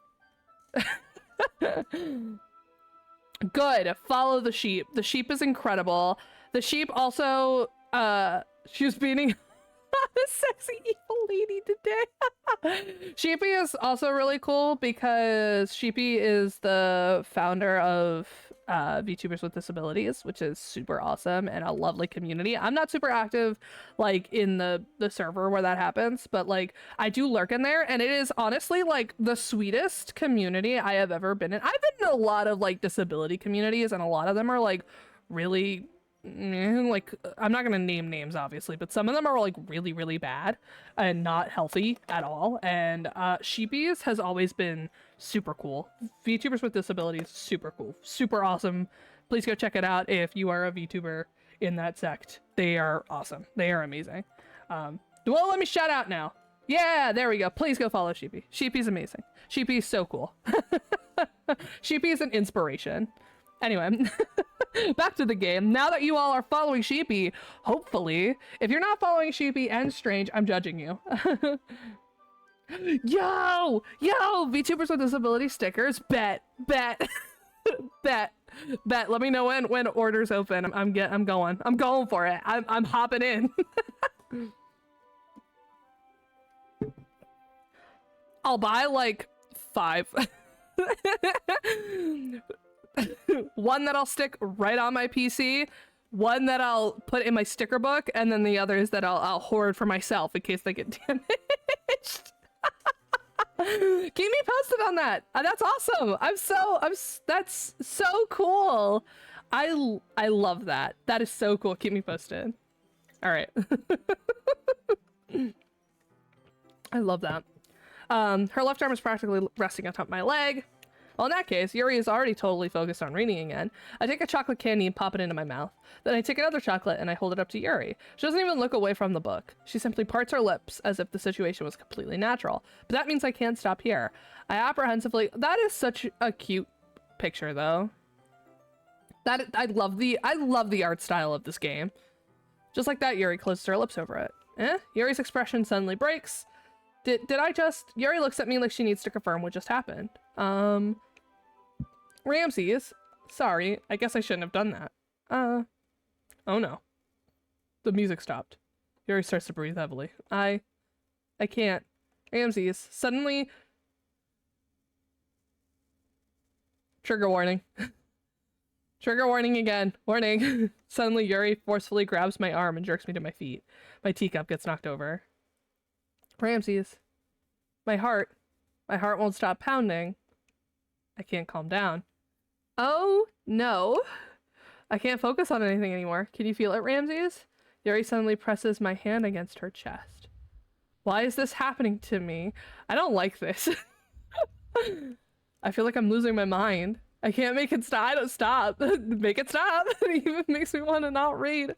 Good. Follow the sheep. The sheep is incredible. The sheep also, she was beating a sexy evil lady today. Sheepy is also really cool because Sheepy is the founder of VTubers with Disabilities, which is super awesome and a lovely community. I'm not super active like in the server where that happens, but like I do lurk in there, and it is honestly like the sweetest community I have ever been in. I've been in a lot of like disability communities, and a lot of them are like really like, I'm not gonna name names obviously, but some of them are like really bad and not healthy at all. And Sheepies has always been super cool. VTubers with Disabilities, super cool, super awesome. Please go check it out if you are a VTuber in that sect. They are awesome. They are amazing. Well, let me shout out now. Yeah, there we go. Please go follow Sheepy. Sheepy's amazing. Sheepy's so cool. Sheepy is an inspiration. Anyway, back to the game. Now that you all are following Sheepy, hopefully, if you're not following Sheepy and Strange, I'm judging you. Yo, VTubers with Disability stickers. Bet. Bet. Let me know when orders open. I'm going for it. I'm hopping in. I'll buy like 5. One that I'll stick right on my PC, one that I'll put in my sticker book, and then the others that I'll hoard for myself in case they get damaged. Keep me posted on that. That's awesome. That's so cool. I love that. That is so cool. Keep me posted. All right. I love that. Her left arm is practically resting on top of my leg. Well, in that case, Yuri is already totally focused on reading again. I take a chocolate candy and pop it into my mouth. Then I take another chocolate and I hold it up to Yuri. She doesn't even look away from the book. She simply parts her lips as if the situation was completely natural. But that means I can't stop here. I apprehensively... That is such a cute picture, though. I love the art style of this game. Just like that, Yuri closes her lips over it. Yuri's expression suddenly breaks. Did I just... Yuri looks at me like she needs to confirm what just happened. Ramses, sorry, I guess I shouldn't have done that. Oh no. The music stopped. Yuri starts to breathe heavily. I can't. Ramses, suddenly... Trigger warning. Trigger warning again. Warning. Suddenly Yuri forcefully grabs my arm and jerks me to my feet. My teacup gets knocked over. Ramses. My heart won't stop pounding. I can't calm down. Oh, no. I can't focus on anything anymore. Can you feel it, Ramses? Yuri suddenly presses my hand against her chest. Why is this happening to me? I don't like this. I feel like I'm losing my mind. I can't make it stop. I don't stop. Make it stop. It even makes me want to not read.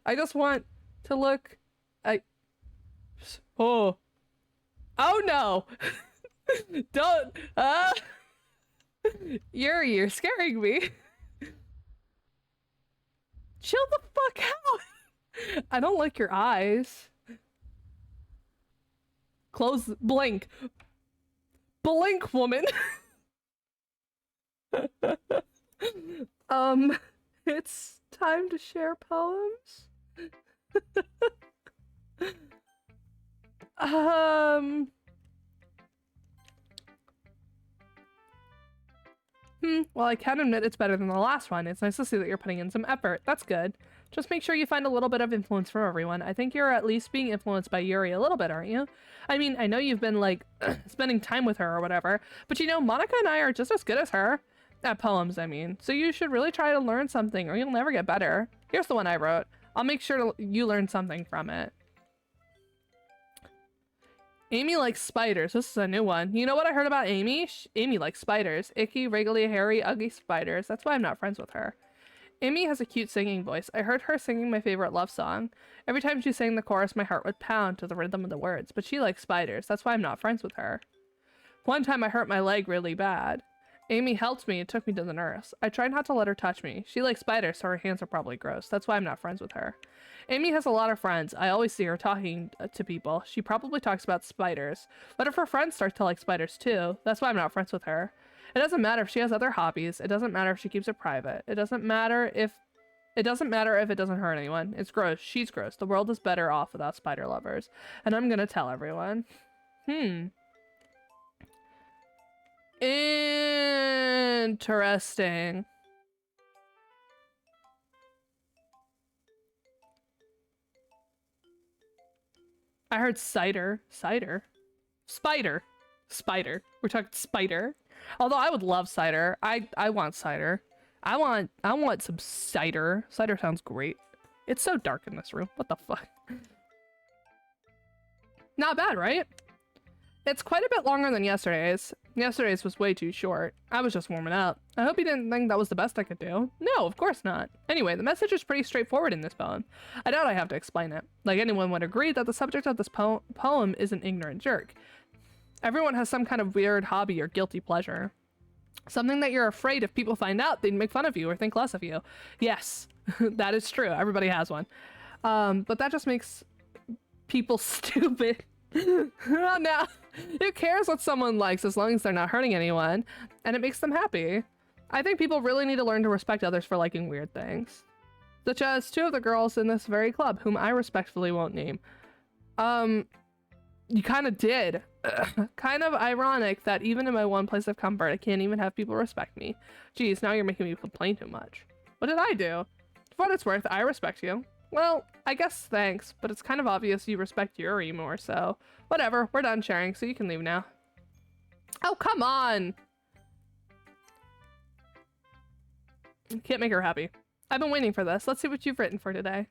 I just want to look. Oh no. Don't. Yuri, you're scaring me. Chill the fuck out. I don't like your eyes. Close. Blink. Blink, woman. It's time to share poems. Well, I can admit it's better than the last one. It's nice to see that you're putting in some effort. That's good. Just make sure you find a little bit of influence from everyone. I think you're at least being influenced by Yuri a little bit, aren't you? I mean, I know you've been, like, spending time with her or whatever, but you know, Monica and I are just as good as her. At poems, I mean. So you should really try to learn something or you'll never get better. Here's the one I wrote. I'll make sure you learn something from it. Amy likes spiders. This is a new one. You know what I heard about Amy? Amy likes spiders. Icky, wriggly, hairy, ugly spiders. That's why I'm not friends with her. Amy has a cute singing voice. I heard her singing my favorite love song. Every time she sang the chorus, my heart would pound to the rhythm of the words. But she likes spiders. That's why I'm not friends with her. One time I hurt my leg really bad. Amy helped me and took me to the nurse. I tried not to let her touch me. She likes spiders, so her hands are probably gross. That's why I'm not friends with her. Amy has a lot of friends. I always see her talking to people. She probably talks about spiders. What if her friends start to like spiders too? That's why I'm not friends with her. It doesn't matter if she has other hobbies. It doesn't matter if she keeps it private. It doesn't matter if it doesn't hurt anyone. It's gross. She's gross. The world is better off without spider lovers. And I'm gonna tell everyone. Interesting. I heard cider. Cider? Spider. Spider. We're talking spider. Although I would love cider. I want cider. I want some cider. Cider sounds great. It's so dark in this room. What the fuck? Not bad, right? It's quite a bit longer than yesterday's. Yesterday's was way too short. I was just warming up. I hope you didn't think that was the best I could do. No, of course not. Anyway, the message is pretty straightforward in this poem. I doubt I have to explain it. Like anyone would agree that the subject of this poem is an ignorant jerk. Everyone has some kind of weird hobby or guilty pleasure. Something that you're afraid if people find out, they'd make fun of you or think less of you. Yes, that is true. Everybody has one. But that just makes people stupid. Now, who cares what someone likes as long as they're not hurting anyone, and it makes them happy. I think people really need to learn to respect others for liking weird things. Such as two of the girls in this very club, whom I respectfully won't name. You kind of did. Kind of ironic that even in my one place of comfort, I can't even have people respect me. Geez, now you're making me complain too much. What did I do? For what it's worth, I respect you. Well, I guess thanks, but it's kind of obvious you respect Yuri more, so whatever, we're done sharing, so you can leave now. Oh, come on! Can't make her happy. I've been waiting for this. Let's see what you've written for today.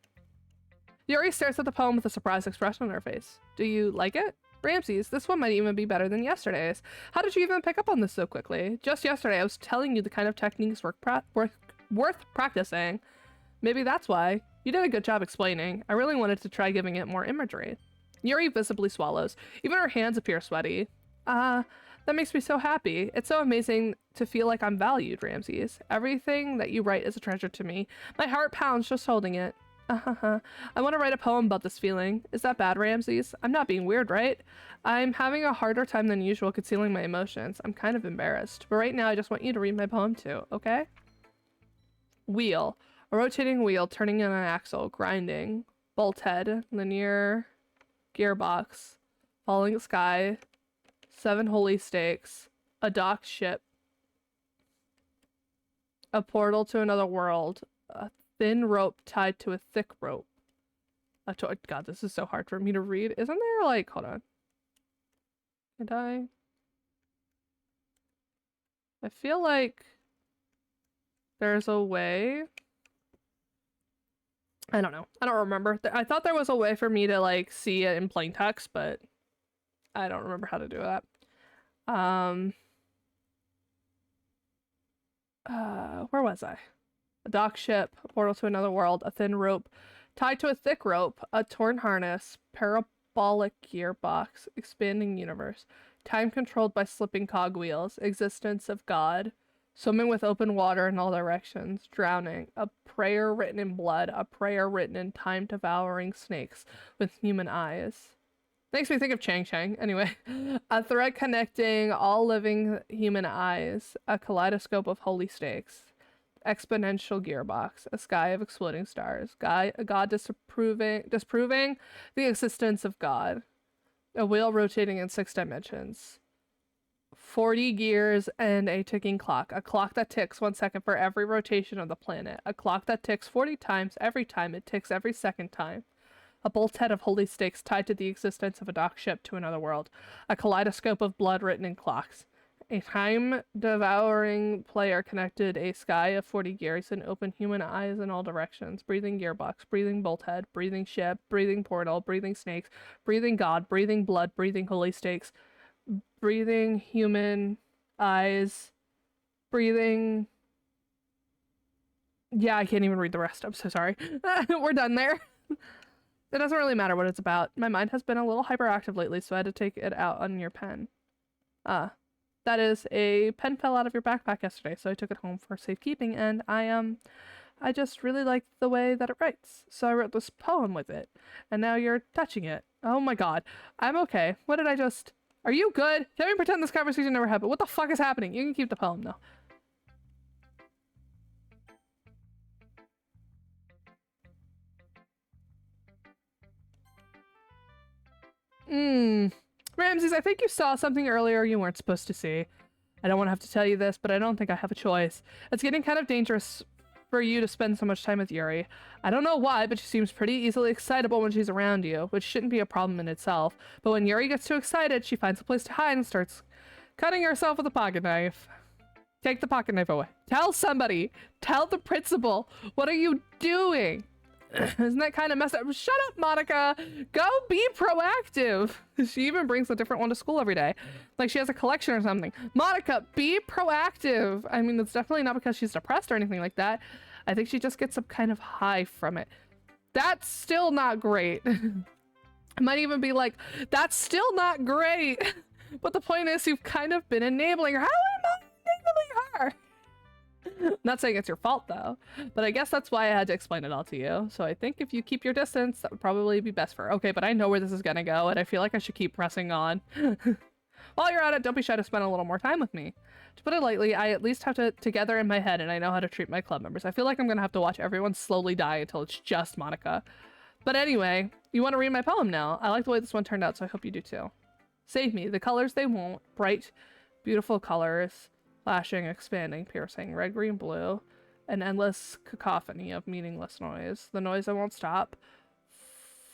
Yuri stares at the poem with a surprised expression on her face. Do you like it? Ramses, this one might even be better than yesterday's. How did you even pick up on this so quickly? Just yesterday, I was telling you the kind of techniques worth practicing. Maybe that's why. You did a good job explaining. I really wanted to try giving it more imagery. Yuri visibly swallows. Even her hands appear sweaty. That makes me so happy. It's so amazing to feel like I'm valued, Ramses. Everything that you write is a treasure to me. My heart pounds just holding it. I want to write a poem about this feeling. Is that bad, Ramses? I'm not being weird, right? I'm having a harder time than usual concealing my emotions. I'm kind of embarrassed. But right now, I just want you to read my poem too, okay? Wheel. A rotating wheel turning in an axle, grinding. Bolt head. Linear gearbox. Falling sky. 7 holy stakes. A docked ship. A portal to another world. A thin rope tied to a thick rope. God, this is so hard for me to read. Isn't there like, hold on. I feel like there's a way. I don't know. I don't remember. I thought there was a way for me to like see it in plain text, but I don't remember how to do that. Where was I? A dock ship, a portal to another world, a thin rope tied to a thick rope, a torn harness, parabolic gearbox, expanding universe, time controlled by slipping cogwheels, existence of God, swimming with open water in all directions, drowning, a prayer written in blood, a prayer written in time-devouring snakes with human eyes. Makes me think of Chang Chang. Anyway, a thread connecting all living human eyes, a kaleidoscope of holy stakes, exponential gearbox, a sky of exploding stars, a god disproving the existence of God, a wheel rotating in 6 dimensions, 40 gears and a ticking clock, a clock that ticks 1 second for every rotation of the planet, a clock that ticks 40 times every time it ticks every second time, a bolt head of holy stakes tied to the existence of a dock ship to another world, a kaleidoscope of blood written in clocks, a time-devouring player connected a sky of 40 gears and open human eyes in all directions, breathing gearbox, breathing bolt head, breathing ship, breathing portal, breathing snakes, breathing god, breathing blood, breathing holy stakes, breathing human eyes, breathing... Yeah, I can't even read the rest. I'm so sorry. We're done there. It doesn't really matter what it's about. My mind has been a little hyperactive lately, so I had to take it out on your pen. That is, a pen fell out of your backpack yesterday, so I took it home for safekeeping, and I just really liked the way that it writes, so I wrote this poem with it, and now you're touching it. Oh my god. I'm okay. What did I just... Are you good? Can we pretend this conversation never happened? What the fuck is happening? You can keep the poem though. Ramses, I think you saw something earlier you weren't supposed to see. I don't want to have to tell you this, but I don't think I have a choice. It's getting kind of dangerous for you to spend so much time with Yuri. I don't know why, but she seems pretty easily excitable when she's around you, which shouldn't be a problem in itself. But when Yuri gets too excited, she finds a place to hide and starts cutting herself with a pocket knife. Take the pocket knife away. Tell somebody. Tell the principal. What are you doing? Isn't that kind of messed up? Shut up, Monica. Go be proactive. She even brings a different one to school every day. Like she has a collection or something. Monica, be proactive. I mean, it's definitely not because she's depressed or anything like that. I think she just gets some kind of high from it. That's still not great. It might even be like, that's still not great. But the point is, you've kind of been enabling her. How am I enabling her? Not saying it's your fault though, but I guess that's why I had to explain it all to you. So I think if you keep your distance, that would probably be best for her. Okay, but I know where this is gonna go, and I feel like I should keep pressing on. While you're at it, don't be shy to spend a little more time with me. To put it lightly, I at least have to together in my head, and I know how to treat my club members. I feel like I'm gonna have to watch everyone slowly die until it's just Monica. But anyway, you want to read my poem now? I like the way this one turned out, so I hope you do too. Save me. The colors they won't. Bright, beautiful colors. Flashing, expanding, piercing, red, green, blue, an endless cacophony of meaningless noise. The noise that won't stop.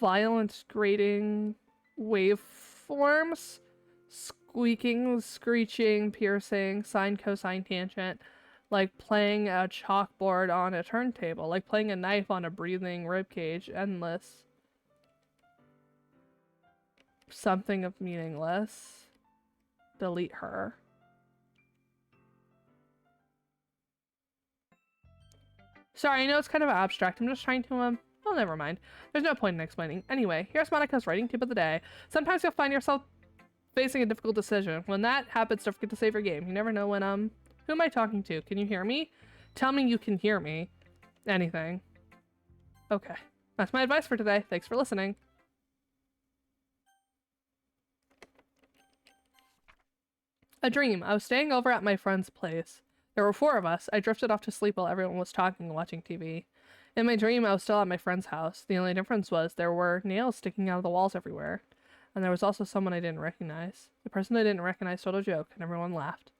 Violent, grating waveforms. Squeaking, screeching, piercing, sine, cosine, tangent. Like playing a chalkboard on a turntable. Like playing a knife on a breathing ribcage. Endless. Something of meaningless. Delete her. Sorry, I know it's kind of abstract. I'm just trying to, oh, never mind. There's no point in explaining. Anyway, here's Monica's writing tip of the day. Sometimes you'll find yourself facing a difficult decision. When that happens, don't forget to save your game. You never know when, who am I talking to? Can you hear me? Tell me you can hear me. Anything. Okay. That's my advice for today. Thanks for listening. A dream. I was staying over at my friend's place. There were 4 of us. I drifted off to sleep while everyone was talking and watching TV. In my dream, I was still at my friend's house. The only difference was there were nails sticking out of the walls everywhere. And there was also someone I didn't recognize. The person I didn't recognize told a joke, and everyone laughed.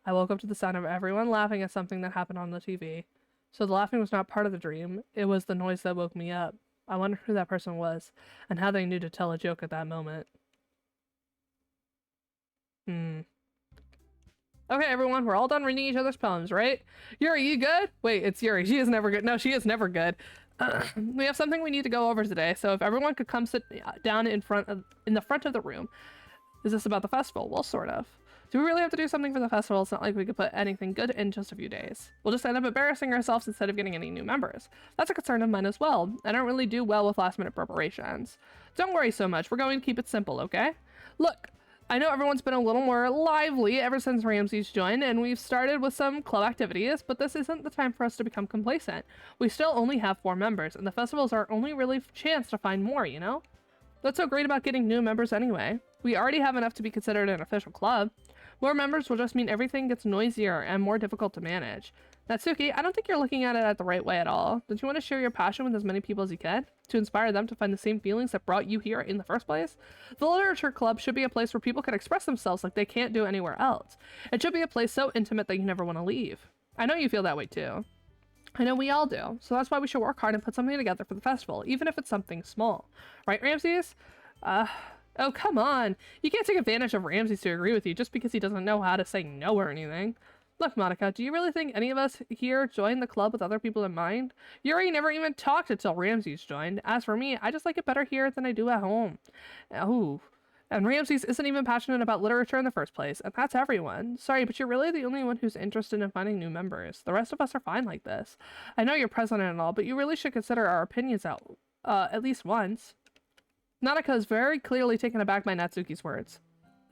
I woke up to the sound of everyone laughing at something that happened on the TV. So the laughing was not part of the dream. It was the noise that woke me up. I wondered who that person was, and how they knew to tell a joke at that moment. Okay, everyone, we're all done reading each other's poems, right? Yuri, you good? Wait, it's Yuri. She is never good. No, she is never good. We have something we need to go over today, so if everyone could come sit down in the front of the room. Is this about the festival? Well, sort of. Do we really have to do something for the festival? It's not like we could put anything good in just a few days. We'll just end up embarrassing ourselves instead of getting any new members. That's a concern of mine as well. I don't really do well with last-minute preparations. Don't worry so much. We're going to keep it simple, okay? Look. I know everyone's been a little more lively ever since Ramses joined, and we've started with some club activities, but this isn't the time for us to become complacent. We still only have 4 members, and the festival's our only really chance to find more, you know? What's so great about getting new members anyway? We already have enough to be considered an official club. More members will just mean everything gets noisier and more difficult to manage. Natsuki, I don't think you're looking at it the right way at all. Don't you want to share your passion with as many people as you can? To inspire them to find the same feelings that brought you here in the first place? The literature club should be a place where people can express themselves like they can't do anywhere else. It should be a place so intimate that you never want to leave. I know you feel that way too. I know we all do, so that's why we should work hard and put something together for the festival, even if it's something small. Right, Ramses? Oh, come on. You can't take advantage of Ramses to agree with you just because he doesn't know how to say no or anything. Look, Monica, do you really think any of us here joined the club with other people in mind? Yuri never even talked until Ramses joined. As for me, I just like it better here than I do at home. Oh, and Ramses isn't even passionate about literature in the first place, and that's everyone. Sorry, but you're really the only one who's interested in finding new members. The rest of us are fine like this. I know you're president and all, but you really should consider our opinions out, at least once. Nanaka is very clearly taken aback by Natsuki's words.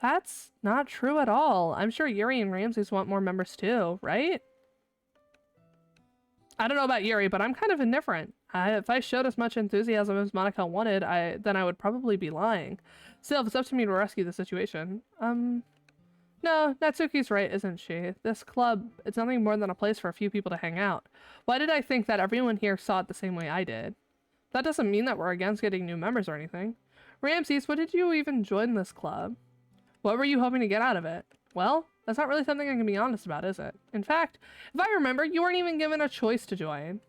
That's not true at all. I'm sure Yuri and Ramses want more members too, right? I don't know about Yuri, but I'm kind of indifferent. If I showed as much enthusiasm as Monica wanted, then I would probably be lying. Still, if it's up to me to rescue the situation, no, Natsuki's right, isn't she? This club, it's nothing more than a place for a few people to hang out. Why did I think that everyone here saw it the same way I did? That doesn't mean that we're against getting new members or anything. Ramses, what did you even join this club? What were you hoping to get out of it? Well, that's not really something I can be honest about, is it? In fact, if I remember, you weren't even given a choice to join.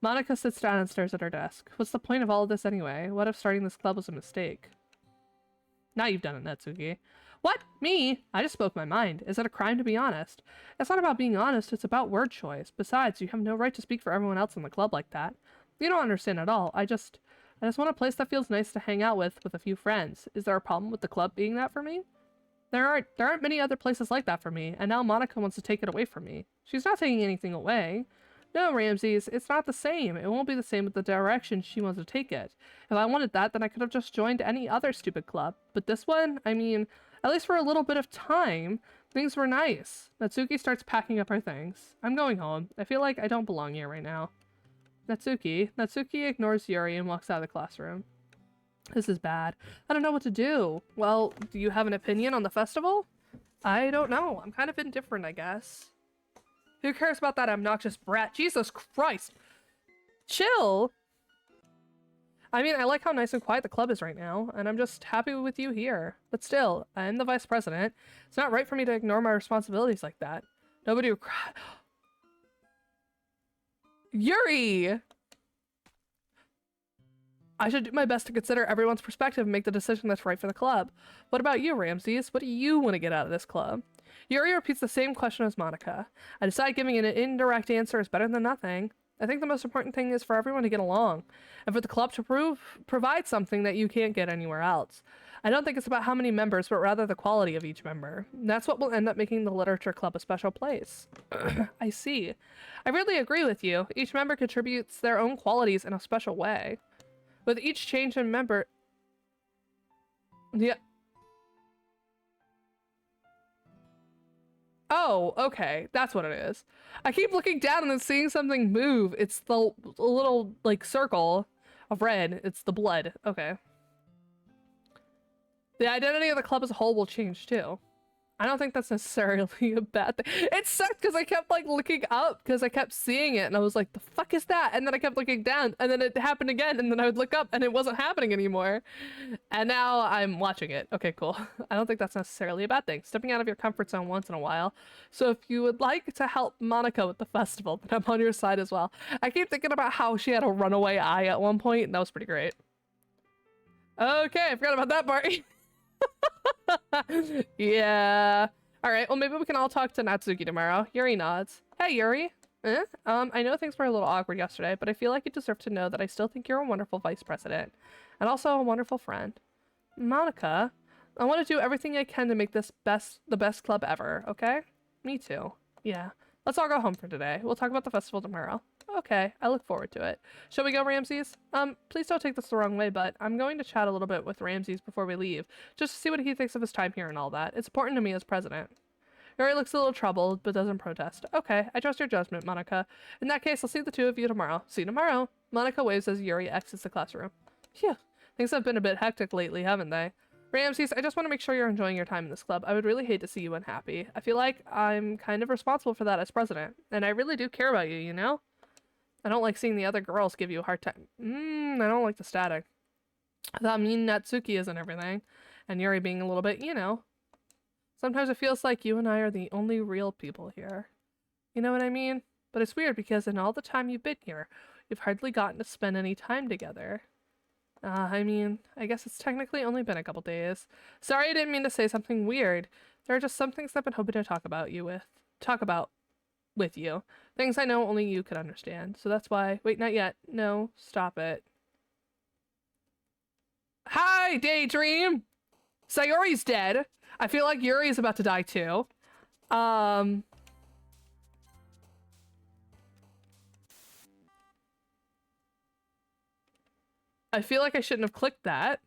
Monica sits down and stares at her desk. What's the point of all of this anyway? What if starting this club was a mistake? Now you've done it, Natsuki. What? Me? I just spoke my mind. Is it a crime to be honest? It's not about being honest, it's about word choice. Besides, you have no right to speak for everyone else in the club like that. You don't understand at all. I just want a place that feels nice to hang out with a few friends. Is there a problem with the club being that for me? There aren't many other places like that for me, and now Monica wants to take it away from me. She's not taking anything away. No, Ramses, it's not the same. It won't be the same with the direction she wants to take it. If I wanted that, then I could have just joined any other stupid club. But this one, I mean, at least for a little bit of time, things were nice. Natsuki starts packing up her things. I'm going home. I feel like I don't belong here right now. Natsuki ignores Yuri and walks out of the classroom. This is bad. I don't know what to do. Well, do you have an opinion on the festival? I don't know. I'm kind of indifferent, I guess. Who cares about that obnoxious brat? Jesus Christ! Chill! I mean, I like how nice and quiet the club is right now, and I'm just happy with you here. But still, I'm the vice president. It's not right for me to ignore my responsibilities like that. Nobody would cry. Yuri! I should do my best to consider everyone's perspective and make the decision that's right for the club. What about you, Ramses? What do you want to get out of this club? Yuri repeats the same question as Monica. I decide giving an indirect answer is better than nothing. I think the most important thing is for everyone to get along, and for the club to provide something that you can't get anywhere else. I don't think it's about how many members, but rather the quality of each member. That's what will end up making the literature club a special place. I see. I really agree with you. Each member contributes their own qualities in a special way. With each change in member... Yeah. Oh, okay. That's what it is. I keep looking down and then seeing something move. It's the little, like, circle of red. It's the blood. Okay. The identity of the club as a whole will change, too. I don't think that's necessarily a bad thing. It sucked because I kept, like, looking up because I kept seeing it and I was like, the fuck is that? And then I kept looking down and then it happened again and then I would look up and it wasn't happening anymore. And now I'm watching it. Okay, cool. I don't think that's necessarily a bad thing. Stepping out of your comfort zone once in a while. So if you would like to help Monica with the festival, then I'm on your side as well. I keep thinking about how she had a runaway eye at one point and that was pretty great. Okay, I forgot about that part. Yeah. Alright, well maybe we can all talk to Natsuki tomorrow. Yuri nods. Hey Yuri. I know things were a little awkward yesterday, but I feel like you deserve to know that I still think you're a wonderful vice president. And also a wonderful friend. Monica, I want to do everything I can to make this the best club ever, okay? Me too. Yeah. Let's all go home for today. We'll talk about the festival tomorrow. Okay, I look forward to it. Shall we go, Ramses? Please don't take this the wrong way, but I'm going to chat a little bit with Ramses before we leave, just to see what he thinks of his time here and all that. It's important to me as president. Yuri looks a little troubled, but doesn't protest. Okay, I trust your judgment, Monica. In that case, I'll see the two of you tomorrow. See you tomorrow. Monica waves as Yuri exits the classroom. Phew, things have been a bit hectic lately, haven't they? Ramses, I just want to make sure you're enjoying your time in this club. I would really hate to see you unhappy. I feel like I'm kind of responsible for that as president, and I really do care about you, you know? I don't like seeing the other girls give you a hard time. I don't like the static. That mean Natsuki is and everything. And Yuri being a little bit, you know. Sometimes it feels like you and I are the only real people here. You know what I mean? But it's weird because in all the time you've been here, you've hardly gotten to spend any time together. I mean, I guess it's technically only been a couple days. Sorry, I didn't mean to say something weird. There are just some things I've been hoping to talk about with you. Things I know only you could understand. So that's why... Wait, not yet. No, stop it. Hi, Daydream! Sayori's dead. I feel like Yuri's about to die too. I feel like I shouldn't have clicked that.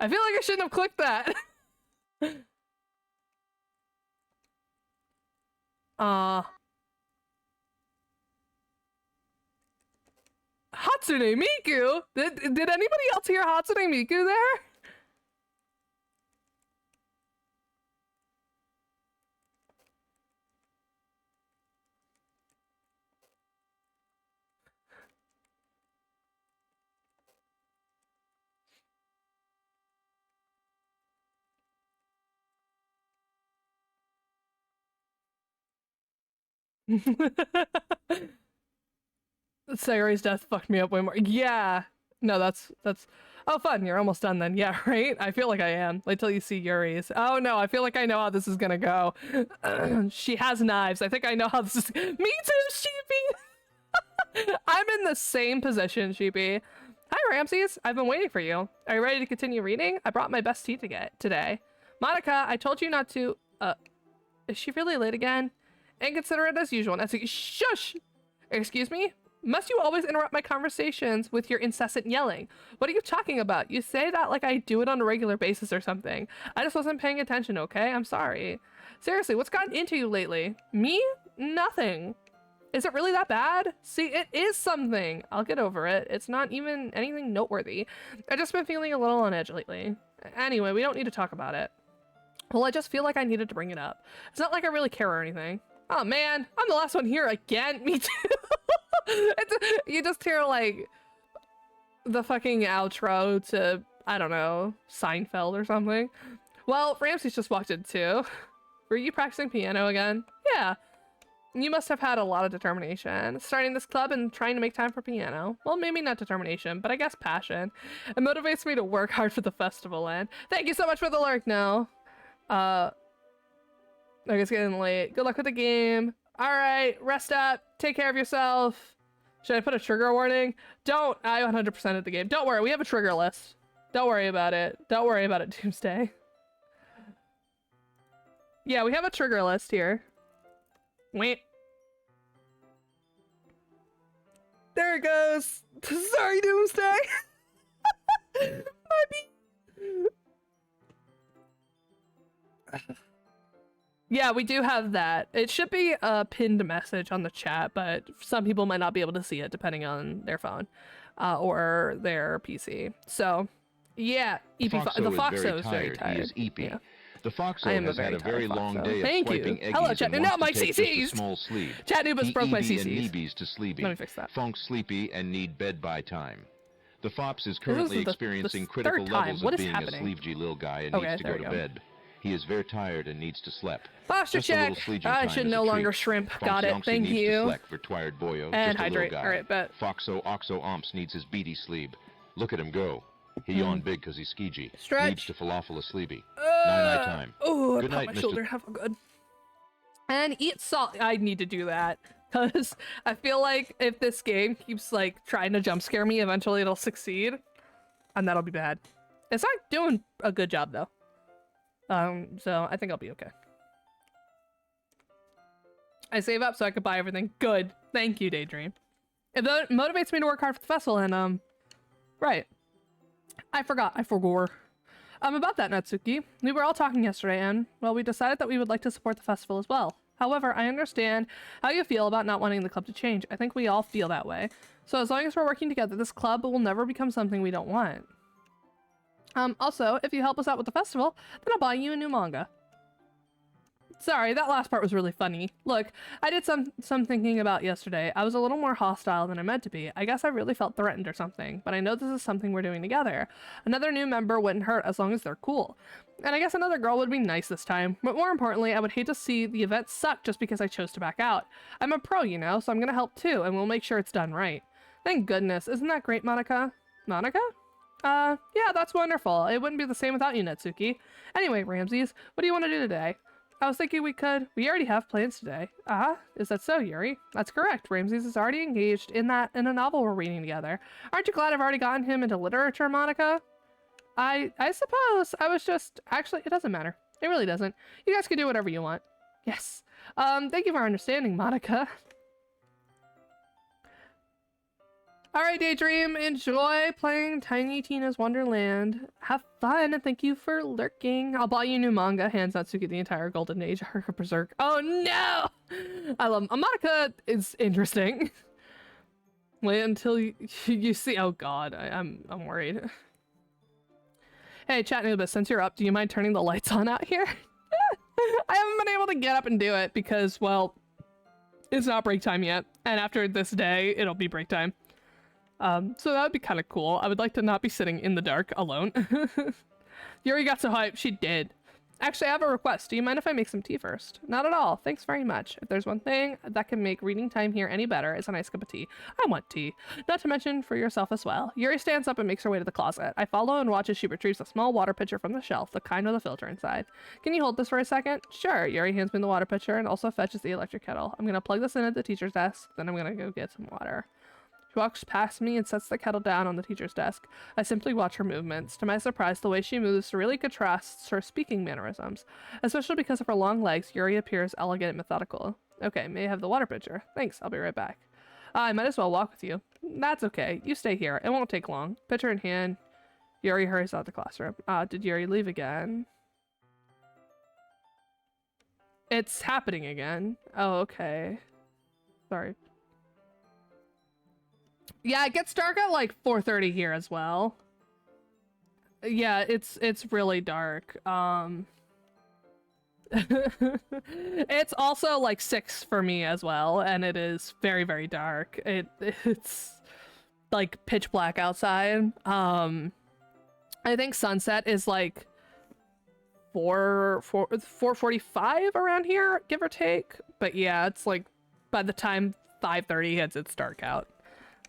I feel like I shouldn't have clicked that. Hatsune Miku? Did anybody else hear Hatsune Miku there? Sayori's death fucked me up way more. Yeah. No, that's oh fun, you're almost done then. Yeah, right? I feel like I am. Wait till you see Yuri's. Oh no, I feel like I know how this is gonna go. She has knives. I think I know how this is. Me too, Sheepy! I'm in the same position, Sheepy. Hi, Ramses. I've been waiting for you. Are you ready to continue reading? I brought my best tea to get today. Monica, I told you not to. Is she really late again? Inconsiderate as usual. Natsuki, shush! Excuse me? Must you always interrupt my conversations with your incessant yelling? What are you talking about? You say that like I do it on a regular basis or something. I just wasn't paying attention, okay? I'm sorry. Seriously, what's gotten into you lately? Me? Nothing. Is it really that bad? See, it is something. I'll get over it. It's not even anything noteworthy. I've just been feeling a little on edge lately. Anyway, we don't need to talk about it. Well, I just feel like I needed to bring it up. It's not like I really care or anything. Oh man, I'm the last one here again. Me too. You just hear like the fucking outro to, I don't know, Seinfeld or something. Well, Ramses just walked in too. Were you practicing piano again? Yeah. You must have had a lot of determination. Starting this club and trying to make time for piano. Well, maybe not determination, but I guess passion. It motivates me to work hard for the festival, and thank you so much for the lurk now. Like it's getting late. Good luck with the game. All right, rest up. Take care of yourself. Should I put a trigger warning? Don't. I 100% of the game. Don't worry. We have a trigger list. Don't worry about it. Don't worry about it, Doomsday. Yeah, we have a trigger list here. Wait. There it goes. Sorry, Doomsday. Yeah, we do have that. It should be a pinned message on the chat, but some people might not be able to see it depending on their phone or their PC. So, yeah, the Foxo is very tired. He is eepy. Yeah. The Foxo has had a very long day of Thank swiping you. eggies Hello, and Chat. wants Not my to take just a CCs. small sleep. Chat Noobus broke my He CCs. and Neebies to sleepy. Let me fix that. Funk's sleepy and need bed by time. The Fops is currently experiencing the critical third time. levels What of is being happening? a sleevey little guy and Okay, needs to there go we to go. bed. He is very tired and needs to sleep. Posture Just a little check. sleeping I time should is a no longer treat. shrimp. Funk's Got it. Yonksy Thank needs to you. sleep for tired boyo, And just a hydrate. little guy. All right, bet. Foxo Oxo Omps needs his beady sleep. Look at him go. He yawned big because he's skeegee. Stretch. Needs to falafel a sleepy. Night time. Oh, I Good popped night, my Mr. shoulder. Have a good. And eat salt. I need to do that because I feel like if this game keeps like trying to jump scare me, eventually it'll succeed, and that'll be bad. It's not doing a good job though. So I think I'll be okay. I save up so I could buy everything. Good. Thank you, Daydream. It motivates me to work hard for the festival, and right. I forgot. About that, Natsuki. We were all talking yesterday, and, well, we decided that we would like to support the festival as well. However, I understand how you feel about not wanting the club to change. I think we all feel that way. So as long as we're working together, this club will never become something we don't want. Also, if you help us out with the festival, then I'll buy you a new manga. Sorry, that last part was really funny. Look, I did some thinking about yesterday. I was a little more hostile than I meant to be. I guess I really felt threatened or something, but I know this is something we're doing together. Another new member wouldn't hurt as long as they're cool. And I guess another girl would be nice this time. But more importantly, I would hate to see the event suck just because I chose to back out. I'm a pro, you know, so I'm gonna help too, and we'll make sure it's done right. Thank goodness. Isn't that great, Monica? Monica? Yeah, that's wonderful. It wouldn't be the same without you, Natsuki. Anyway, Ramses, what do you want to do today? I was thinking we already have plans today. Is that so, Yuri? That's correct. Ramses is already engaged in a novel we're reading together. Aren't you glad I've already gotten him into literature, Monica? I suppose. I was just, actually, it doesn't matter. It really doesn't. You guys can do whatever you want. Yes. Thank you for understanding, Monica. All right, Daydream, enjoy playing Tiny Tina's Wonderland. Have fun, and thank you for lurking. I'll buy you new manga, Hands Natsuki, the entire Golden Age, Haruka Berserk. Oh no! I love Monica is interesting. Wait until you see. Oh god, I'm worried. Hey, Chattanooga, since you're up, do you mind turning the lights on out here? I haven't been able to get up and do it because, well, it's not break time yet, and after this day, it'll be break time. So that would be kind of cool. I would like to not be sitting in the dark alone. Yuri got so hyped. She did. Actually, I have a request. Do you mind if I make some tea first? Not at all. Thanks very much. If there's one thing that can make reading time here any better, it's a nice cup of tea. I want tea. Not to mention for yourself as well. Yuri stands up and makes her way to the closet. I follow and watch as she retrieves a small water pitcher from the shelf, the kind with a filter inside. Can you hold this for a second? Sure. Yuri hands me the water pitcher and also fetches the electric kettle. I'm going to plug this in at the teacher's desk, then I'm going to go get some water. She walks past me and sets the kettle down on the teacher's desk. I simply watch her movements. To my surprise, the way she moves really contrasts her speaking mannerisms. Especially because of her long legs, Yuri appears elegant and methodical. Okay, may I have the water pitcher? Thanks, I'll be right back. I might as well walk with you. That's okay. You stay here. It won't take long. Pitcher in hand, Yuri hurries out the classroom. Did Yuri leave again? It's happening again. Oh, okay. Sorry. Yeah, it gets dark at like 4:30 here as well. Yeah, it's really dark. It's also like 6 for me as well, and it is very, very dark. It's like pitch black outside. I think sunset is like 4:45 around here, give or take. But yeah, it's like by the time 5:30 hits, it's dark out.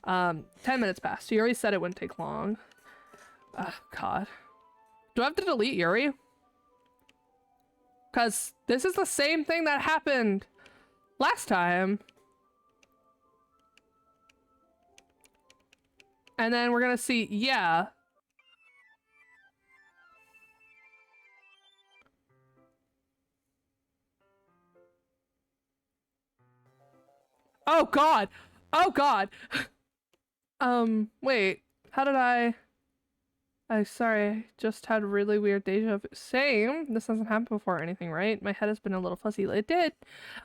10 minutes passed. Yuri said it wouldn't take long. God. Do I have to delete Yuri? Because this is the same thing that happened last time. And then we're gonna see, yeah. Oh God. Oh God. Wait, how did sorry, I just had really weird deja vu. Same. This hasn't happened before or anything, right? My head has been a little fuzzy. It did.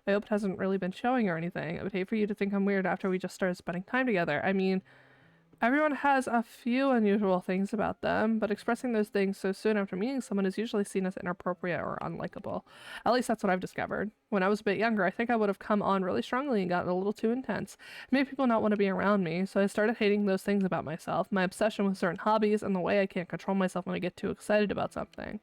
I hope it hasn't really been showing or anything. I would hate for you to think I'm weird after we just started spending time together. I mean, everyone has a few unusual things about them, but expressing those things so soon after meeting someone is usually seen as inappropriate or unlikable. At least that's what I've discovered. When I was a bit younger, I think I would have come on really strongly and gotten a little too intense. It made people not want to be around me, so I started hating those things about myself, my obsession with certain hobbies, and the way I can't control myself when I get too excited about something.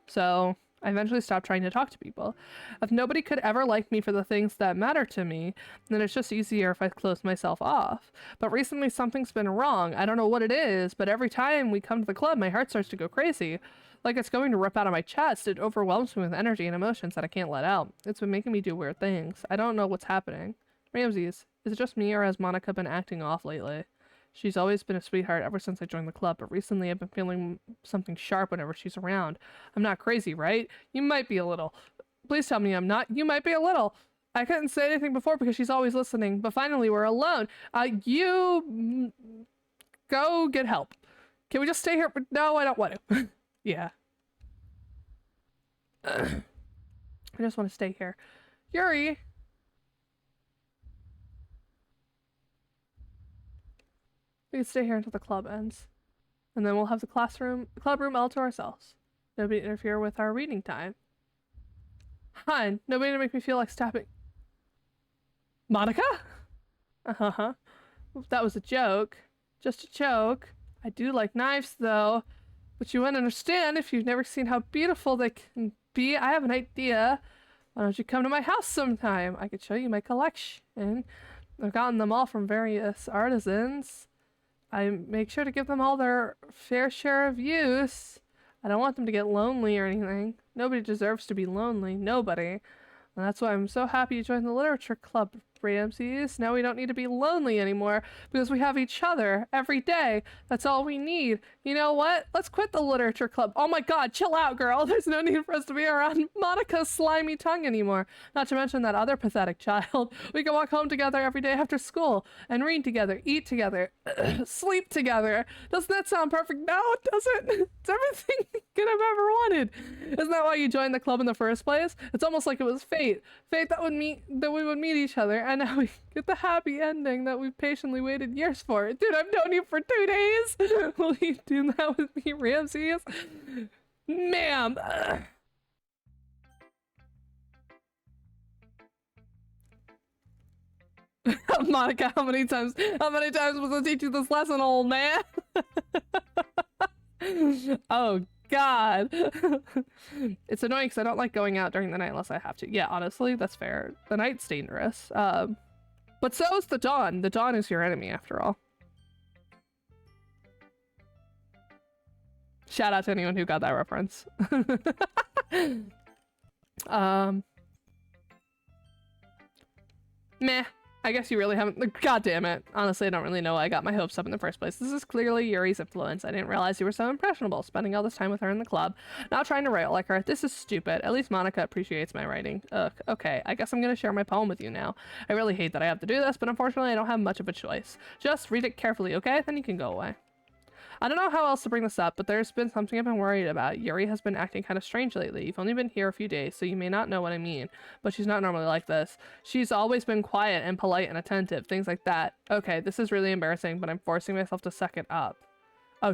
So I eventually stopped trying to talk to people. If nobody could ever like me for the things that matter to me, then it's just easier if I close myself off. But recently something's been wrong. I don't know what it is, but every time we come to the club, my heart starts to go crazy. Like it's going to rip out of my chest. It overwhelms me with energy and emotions that I can't let out. It's been making me do weird things. I don't know what's happening. Ramses, is it just me or has Monica been acting off lately? She's always been a sweetheart ever since I joined the club, but recently I've been feeling something sharp whenever she's around. I'm not crazy, right? You might be a little. Please tell me I'm not. You might be a little. I couldn't say anything before because she's always listening, but finally we're alone. You go get help. Can we just stay here? No, I don't want to. Yeah. I just want to stay here. Yuri. We can stay here until the club ends. And then we'll have the club room all to ourselves. Nobody interfere with our reading time. Hun, nobody to make me feel like stopping. Monica? Uh-huh. That was a joke. Just a joke. I do like knives, though. But you wouldn't understand if you've never seen how beautiful they can be. I have an idea. Why don't you come to my house sometime? I could show you my collection. I've gotten them all from various artisans. I make sure to give them all their fair share of use. I don't want them to get lonely or anything. Nobody deserves to be lonely. Nobody. And that's why I'm so happy you joined the literature club. Ramses. Now we don't need to be lonely anymore because we have each other every day. That's all we need. You know what? Let's quit the literature club. Oh my god, chill out, girl. There's no need for us to be around Monica's slimy tongue anymore. Not to mention that other pathetic child. We can walk home together every day after school and read together, eat together, sleep together. Doesn't that sound perfect? No, it doesn't. It's everything good I've ever wanted. Isn't that why you joined the club in the first place? It's almost like it was fate. Fate that we would meet each other, and now we get the happy ending that we've patiently waited years for. Dude, I've known you for 2 days. Will you do that with me, Ramses? Ma'am. Monica, how many times was I teach you this lesson, old man? Oh god. It's annoying because I don't like going out during the night unless I have to. Yeah, honestly, that's fair. The night's dangerous. But so is the dawn. The dawn is your enemy after all. Shout out to anyone who got that reference. Meh. I guess you really haven't. God damn it. Honestly, I don't really know why I got my hopes up in the first place. This is clearly Yuri's influence. I didn't realize you were so impressionable, spending all this time with her in the club. Now trying to write like her. This is stupid. At least Monica appreciates my writing. Ugh, okay. I guess I'm gonna share my poem with you now. I really hate that I have to do this, but unfortunately I don't have much of a choice. Just read it carefully, okay? Then you can go away. I don't know how else to bring this up, but there's been something I've been worried about. Yuri has been acting kind of strange lately. You've only been here a few days, so you may not know what I mean, but she's not normally like this. She's always been quiet and polite and attentive, things like that. Okay, this is really embarrassing, but I'm forcing myself to suck it up. Oh,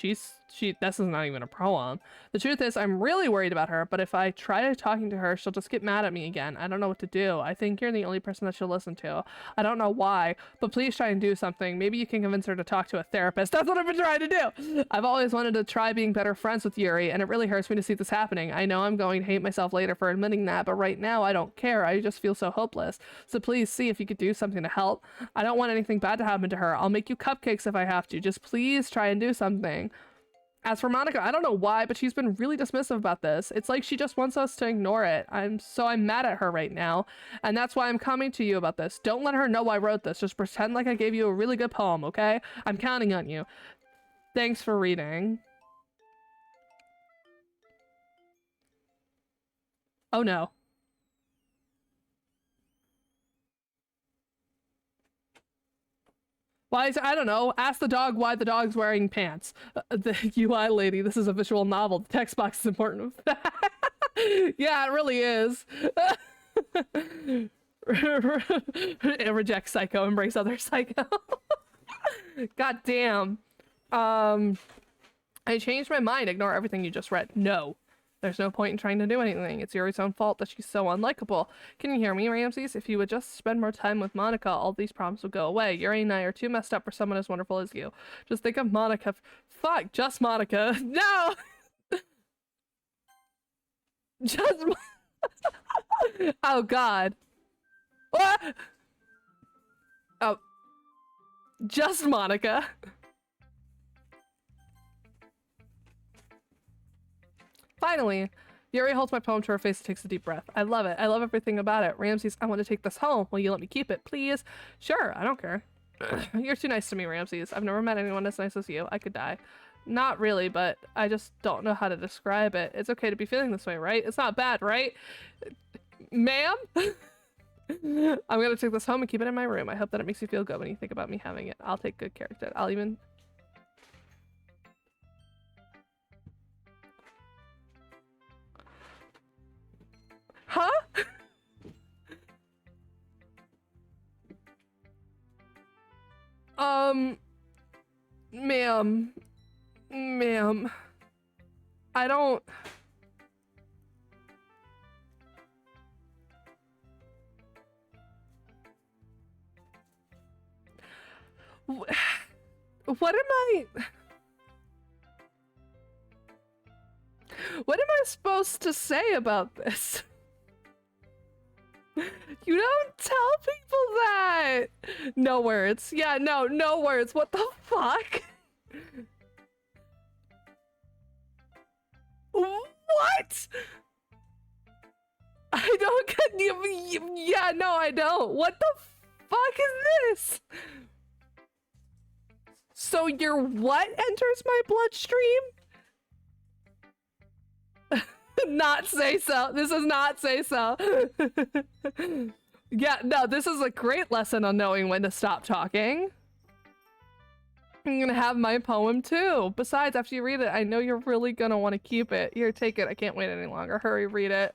this is not even a poem. The truth is, I'm really worried about her, but if I try talking to her, she'll just get mad at me again. I don't know what to do. I think you're the only person that she'll listen to. I don't know why, but please try and do something. Maybe you can convince her to talk to a therapist. That's what I've been trying to do. I've always wanted to try being better friends with Yuri, and it really hurts me to see this happening. I know I'm going to hate myself later for admitting that, but right now I don't care. I just feel so hopeless. So please see if you could do something to help. I don't want anything bad to happen to her. I'll make you cupcakes if I have to. Just please try and do something. As for Monica, I don't know why, but she's been really dismissive about this. It's like she just wants us to ignore it. I'm mad at her right now, and that's why I'm coming to you about this. Don't let her know I wrote this. Just pretend like I gave you a really good poem, okay? I'm counting on you. Thanks for reading. Oh no. Why is, I don't know, ask the dog why the dog's wearing pants. The UI lady, this is a visual novel. The text box is important. Yeah, it really is. Reject psycho, embrace other psycho. God damn. I changed my mind. Ignore everything you just read. No. There's no point in trying to do anything. It's Yuri's own fault that she's so unlikable. Can you hear me, Ramses? If you would just spend more time with Monica, all these problems would go away. Yuri and I are too messed up for someone as wonderful as you. Just think of Monica. Fuck, just Monica. No! Just Oh god. What? Oh. Just Monica. Finally, Yuri holds my poem to her face and takes a deep breath. I love it. I love everything about it. Ramses, I want to take this home. Will you let me keep it, please? Sure, I don't care. You're too nice to me, Ramses. I've never met anyone as nice as you. I could die. Not really, but I just don't know how to describe it. It's okay to be feeling this way, right? It's not bad, right? Ma'am? I'm gonna take this home and keep it in my room. I hope that it makes you feel good when you think about me having it. I'll take good care of it. I'll even... Huh? Ma'am. Ma'am. I don't... What am I... What am I supposed to say about this? You don't tell people that! No words. Yeah, no words. What the fuck? What? I don't get you. Yeah, no, I don't. What the fuck is this? So your what enters my bloodstream? Not say so. This is not say so. Yeah, no, this is a great lesson on knowing when to stop talking. I'm gonna have my poem too. Besides, after you read it, I know you're really gonna want to keep it. Here, take it. I can't wait any longer. Hurry, read it.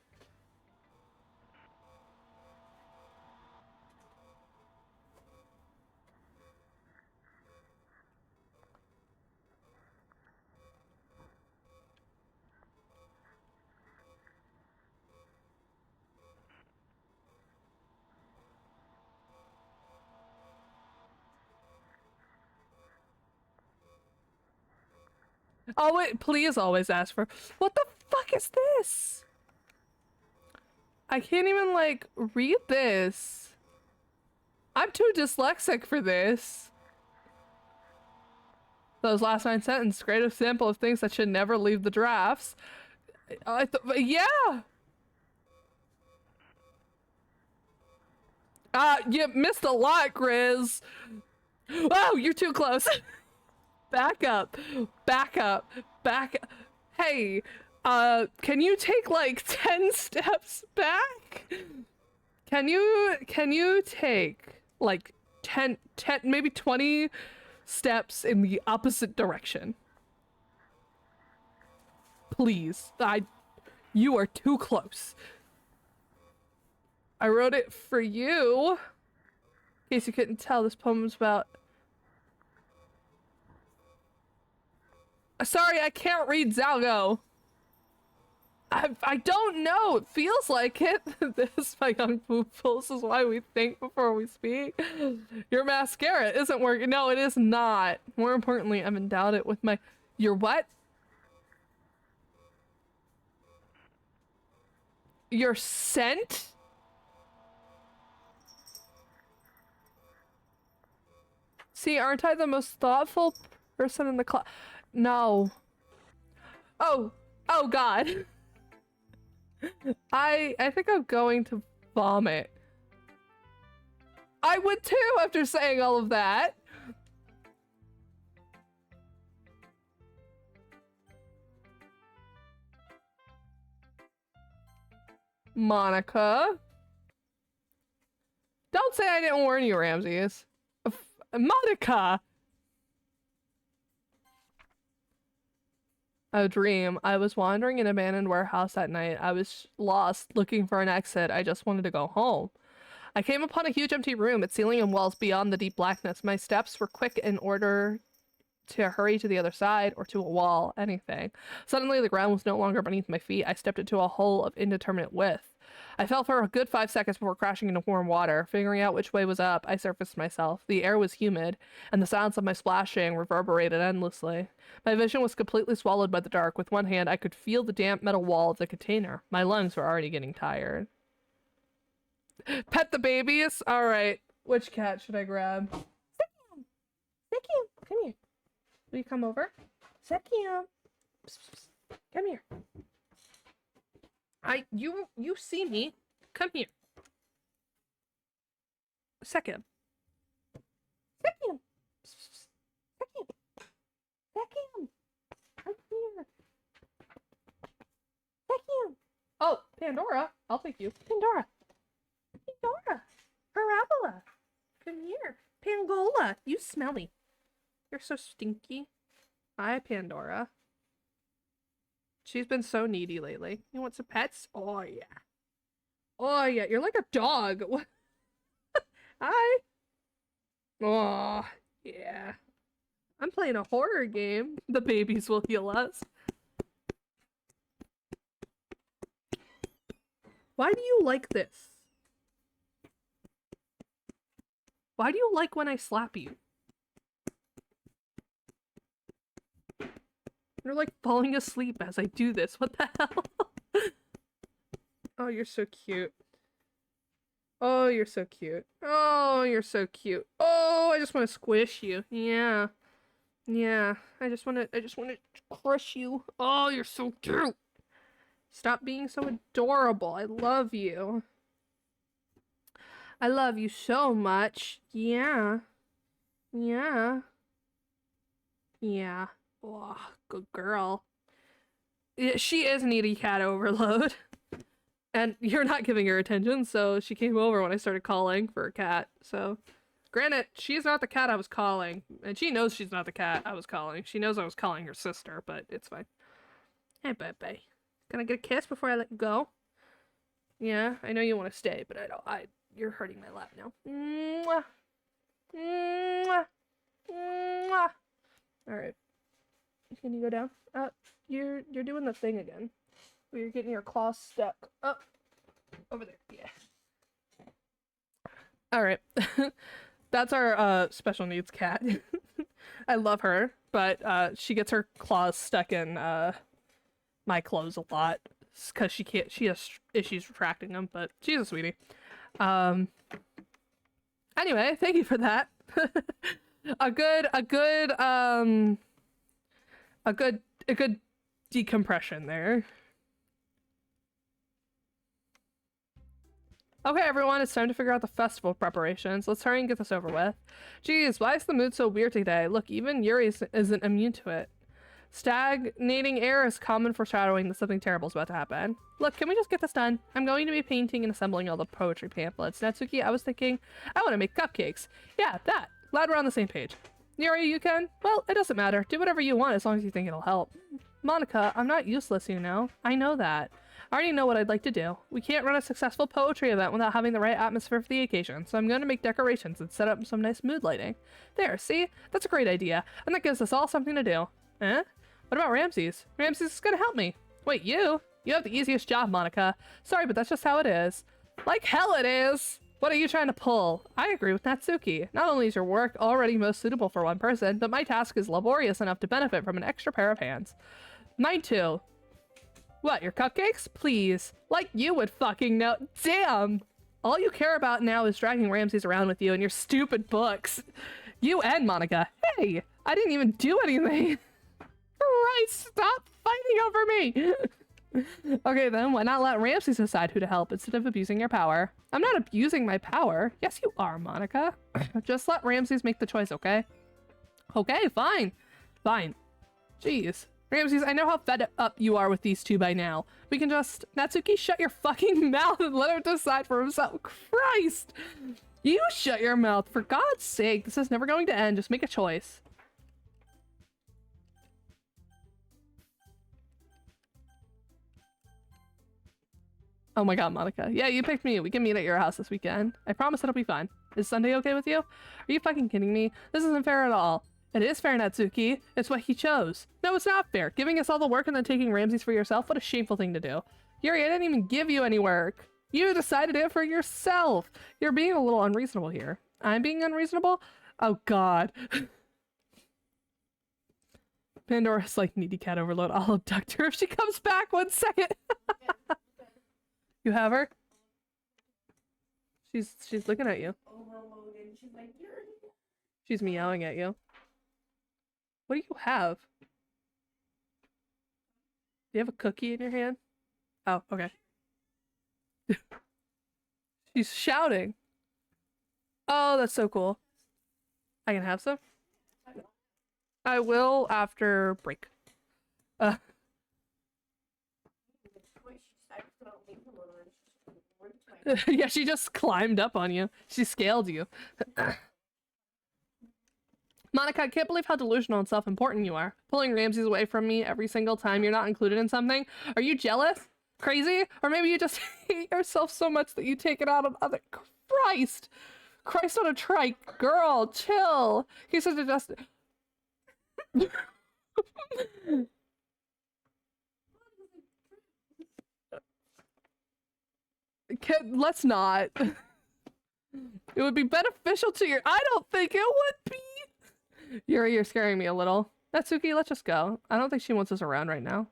Oh wait, please always ask for— what the fuck is this? I can't even like read this. I'm too dyslexic for this. Those last 9 sentences, great example of things that should never leave the drafts. Yeah. You missed a lot, Grizz. Oh, you're too close. Back up, back up, back up. Hey, can you take like 10 steps back? Can you take like 10, maybe 20 steps in the opposite direction? Please, you are too close. I wrote it for you. In case you couldn't tell, this poem's about— sorry, I can't read Zalgo. I don't know. It feels like it. This, my young pupils, is why we think before we speak. Your mascara isn't working. No, it is not. More importantly, I'm endowed it with my— your what? Your scent? See, aren't I the most thoughtful person in the class? No. Oh God. I think I'm going to vomit. I would too after saying all of that. Monica. Don't say I didn't warn you, Ramses. Monica. A dream. I was wandering in an abandoned warehouse at night. I was lost, looking for an exit. I just wanted to go home. I came upon a huge empty room, its ceiling and walls beyond the deep blackness. My steps were quick in order to hurry to the other side or to a wall, anything. Suddenly, the ground was no longer beneath my feet. I stepped into a hole of indeterminate width. I fell for a good 5 seconds before crashing into warm water. Figuring out which way was up, I surfaced myself. The air was humid, and the sounds of my splashing reverberated endlessly. My vision was completely swallowed by the dark. With one hand, I could feel the damp metal wall of the container. My lungs were already getting tired. Pet the babies? Alright. Which cat should I grab? Sekium! Sekium! Come here. Will you come over? Sekium! Come here. You see me. Come here. Sekium. Sekium! Sekium! Sekium! Come here. Sekium! Oh, Pandora. I'll take you. Pandora. Pandora. Parabola. Come here. Pangola. You smelly. You're so stinky. Hi, Pandora. She's been so needy lately. You want some pets? Oh, yeah. Oh, yeah. You're like a dog. Hi. Oh, yeah. I'm playing a horror game. The babies will heal us. Why do you like this? Why do you like when I slap you? You're like falling asleep as I do this. What the hell? Oh, you're so cute. Oh, you're so cute. Oh, you're so cute. Oh, I just want to squish you. Yeah. Yeah. I just want to crush you. Oh, you're so cute. Stop being so adorable. I love you. I love you so much. Yeah. Yeah. Yeah. Oh, good girl. Yeah, she is needy cat overload. And you're not giving her attention, so she came over when I started calling for a cat. So, granted, she's not the cat I was calling. And she knows she's not the cat I was calling. She knows I was calling her sister, but it's fine. Hey, baby. Can I get a kiss before I let you go? Yeah, I know you want to stay, but you're hurting my lap now. Mwah. Mwah. Mwah. All right. Can you go down? You're doing the thing again. Where you're getting your claws stuck. Up. Over there. Yeah. All right. That's our special needs cat. I love her, but she gets her claws stuck in my clothes a lot because she has issues retracting them, but she's a sweetie. Anyway, thank you for that. a good decompression there. Okay, everyone, it's time to figure out the festival preparations. Let's hurry and get this over with. Jeez, why is the mood so weird today? Look, even Yuri isn't immune to it. Stagnating air is common foreshadowing that something terrible is about to happen. Look, can we just get this done? I'm going to be painting and assembling all the poetry pamphlets. Natsuki, I was thinking, I want to make cupcakes. Yeah, that. Glad we're on the same page. Yuri, you can? Well, it doesn't matter. Do whatever you want as long as you think it'll help. Monica, I'm not useless, you know. I know that. I already know what I'd like to do. We can't run a successful poetry event without having the right atmosphere for the occasion, so I'm going to make decorations and set up some nice mood lighting. There, see? That's a great idea, and that gives us all something to do. Eh? What about Ramses? Ramses is going to help me. Wait, you? You have the easiest job, Monica. Sorry, but that's just how it is. Like hell it is! What are you trying to pull? I agree with Natsuki. Not only is your work already most suitable for one person, but my task is laborious enough to benefit from an extra pair of hands. Mine too. What, your cupcakes? Please. Like you would fucking know. Damn! All you care about now is dragging Ramses around with you and your stupid books. You and Monica. Hey! I didn't even do anything! Christ, stop fighting over me! Okay then, why not let Ramses decide who to help instead of abusing your power? I'm not abusing my power. Yes, you are, Monica. Just let Ramses make the choice, okay? Okay, fine. Fine. Jeez. Ramses, I know how fed up you are with these two by now. We can just... Natsuki, shut your fucking mouth and let him decide for himself. Christ! You shut your mouth. For God's sake, this is never going to end. Just make a choice. Oh my god, Monica. Yeah, you picked me. We can meet at your house this weekend. I promise it'll be fun. Is Sunday okay with you? Are you fucking kidding me? This isn't fair at all. It is fair, Natsuki. It's what he chose. No, it's not fair. Giving us all the work and then taking Ramses for yourself? What a shameful thing to do. Yuri, I didn't even give you any work. You decided it for yourself. You're being a little unreasonable here. I'm being unreasonable? Oh god. Pandora's like needy cat overload. I'll abduct her if she comes back. 1 second. You have her? She's looking at you. She's meowing at you. What do you have? Do you have a cookie in your hand? Oh, okay. She's shouting. Oh, that's so cool. I can have some? I will after break. Yeah, she just climbed up on you. She scaled you. Monica, I can't believe how delusional and self-important you are. Pulling Ramses away from me every single time you're not included in something. Are you jealous? Crazy? Or maybe you just hate yourself so much that you take it out on other... Christ! Christ on a trike. Girl, chill. He said to just... Let's not. It would be beneficial to your... I don't think it would be. Yuri, you're scaring me a little. Natsuki, let's just go. I don't think she wants us around right now.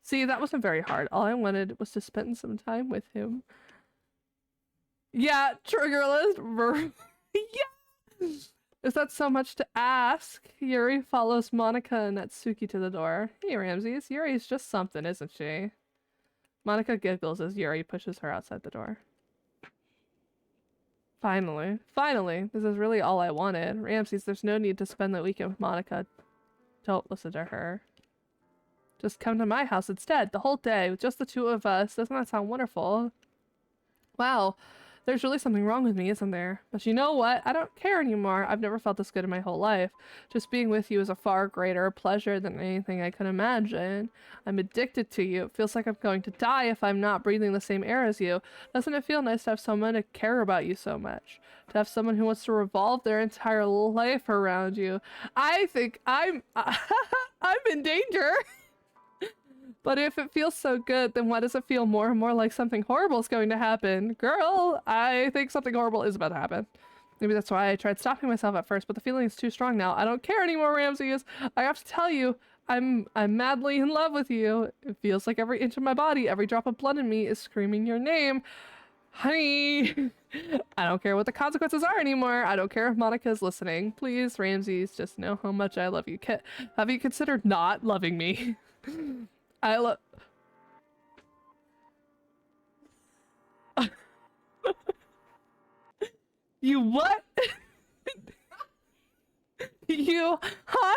See, that wasn't very hard. All I wanted was to spend some time with him. Yeah, triggerless. Yeah. Is that so much to ask? Yuri follows Monica and Natsuki to the door. Hey, Ramses. Yuri's just something, isn't she? Monica giggles as Yuri pushes her outside the door. Finally. Finally. This is really all I wanted. Ramses, there's no need to spend the weekend with Monica. Don't listen to her. Just come to my house instead, the whole day, with just the two of us. Doesn't that sound wonderful? Wow. There's really something wrong with me, isn't there? But you know what? I don't care anymore. I've never felt this good in my whole life. Just being with you is a far greater pleasure than anything I could imagine. I'm addicted to you. It feels like I'm going to die if I'm not breathing the same air as you. Doesn't it feel nice to have someone to care about you so much? To have someone who wants to revolve their entire life around you. I think I'm in danger. But if it feels so good, then why does it feel more and more like something horrible is going to happen? Girl, I think something horrible is about to happen. Maybe that's why I tried stopping myself at first, but the feeling is too strong now. I don't care anymore, Ramses. I have to tell you, I'm madly in love with you. It feels like every inch of my body, every drop of blood in me is screaming your name. Honey, I don't care what the consequences are anymore. I don't care if Monica's listening. Please, Ramses, just know how much I love you. Have you considered not loving me? I love... You what? You... Huh?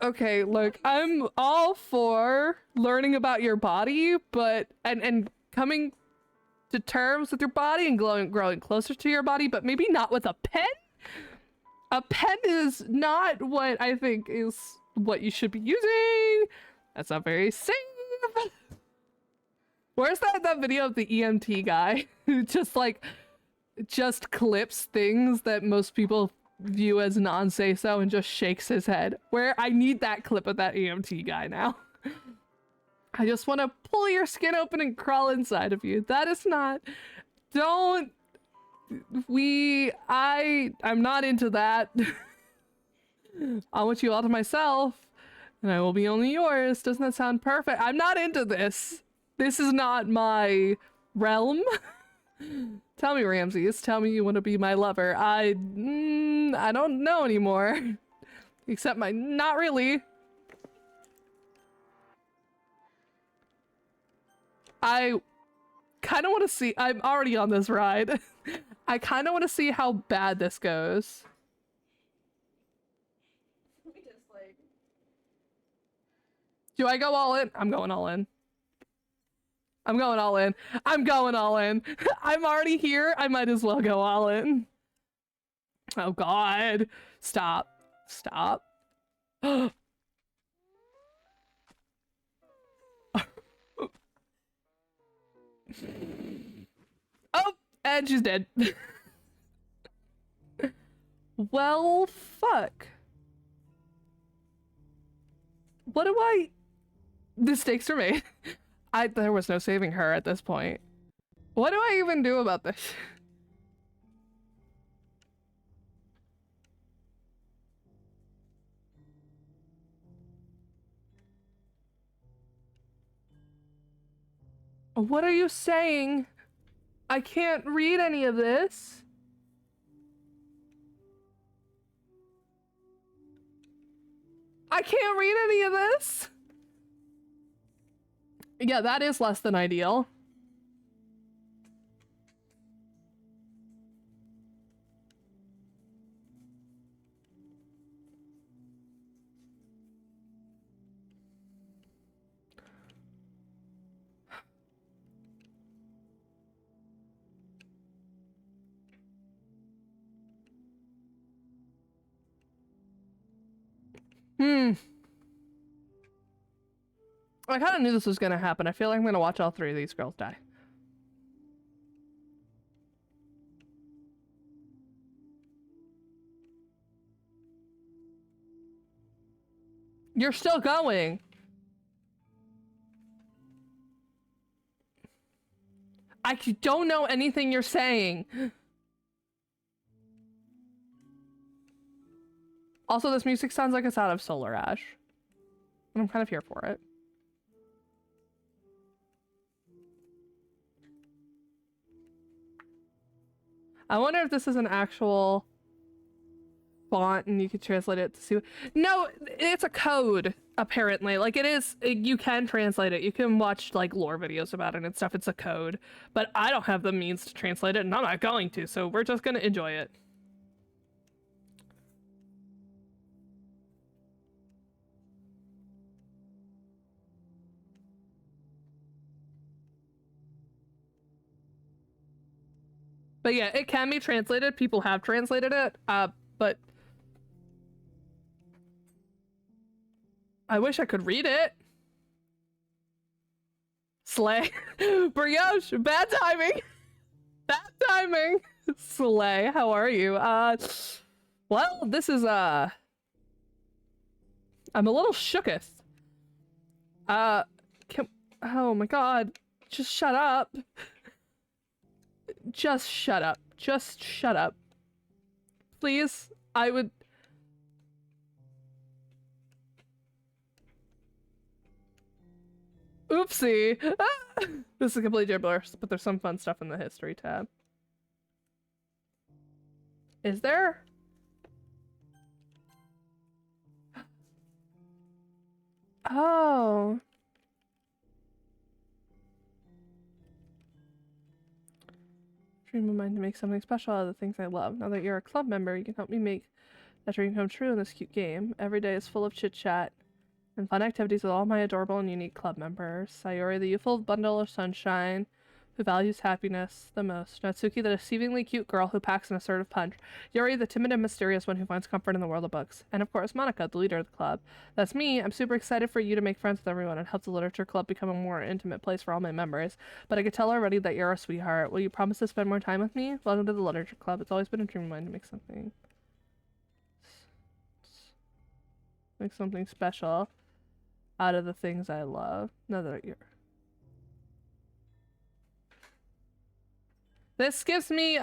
Okay, look, I'm all for learning about your body, but... And coming to terms with your body and growing closer to your body, but maybe not with a pen? A pen is not what I think is... what you should be using. That's not very safe. Where's that video of the EMT guy who just clips things that most people view as non-say so and just shakes his head? Where I need that clip of that EMT guy now. I just want to pull your skin open and crawl inside of you. That is not... Don't... I'm not into that. I want you all to myself, and I will be only yours. Doesn't that sound perfect? I'm not into this. This is not my realm. Tell me, Ramses. Tell me you want to be my lover. I don't know anymore. Except not really. I kind of want to see... I'm already on this ride. I kind of want to see how bad this goes. Do I go all in? I'm going all in. I'm going all in. I'm going all in. I'm already here. I might as well go all in. Oh God. Stop. Stop. Oh, and she's dead. Well, fuck. What do I... The stakes are made. There was no saving her at this point. What do I even do about this? What are you saying? I can't read any of this. I can't read any of this. Yeah, that is less than ideal. I kind of knew this was gonna happen. I feel like I'm gonna watch all three of these girls die. You're still going. I don't know anything you're saying. Also, this music sounds like it's out of Solar Ash. And I'm kind of here for it. I wonder if this is an actual font and you could translate it to see. No, it's a code. apparently. Like, it is, you can translate it. You can watch, like, lore videos about it and stuff. It's a code. But I don't have the means to translate it, and I'm not going to, so we're just gonna enjoy it. But yeah, it can be translated. People have translated it, but I wish I could read it. Slay. Brioche, bad timing. Bad timing. Slay, how are you? Well, this is, I'm a little shooketh. Oh my god. Just shut up. Just shut up. Just shut up. Please, I would... Oopsie. Ah! This is completely gibberish, but there's some fun stuff in the history tab. Is there? Oh. Dream of mine to make something special out of the things I love. Now that you're a club member, you can help me make that dream come true in this cute game. Every day is full of chit-chat and fun activities with all my adorable and unique club members. Sayori, the youthful bundle of sunshine, who values happiness the most. Natsuki, the deceivingly cute girl who packs an assertive punch. Yuri, the timid and mysterious one who finds comfort in the world of books. And of course, Monica, the leader of the club. That's me. I'm super excited for you to make friends with everyone and help the literature club become a more intimate place for all my members. But I could tell already that you're a sweetheart. Will you promise to spend more time with me? Welcome to the literature club. It's always been a dream of mine to make something special out of the things I love. Now that you're... This gives me,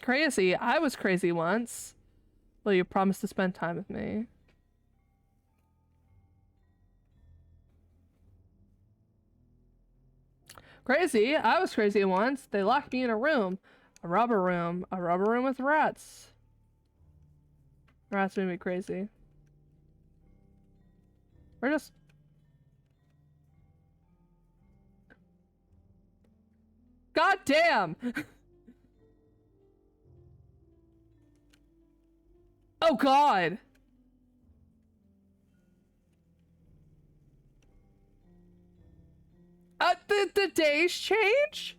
crazy. I was crazy once. Will you promise to spend time with me? Crazy. I was crazy once. They locked me in a room. A rubber room. A rubber room with rats. Rats made me crazy. We're just... God damn! Oh god! The days change?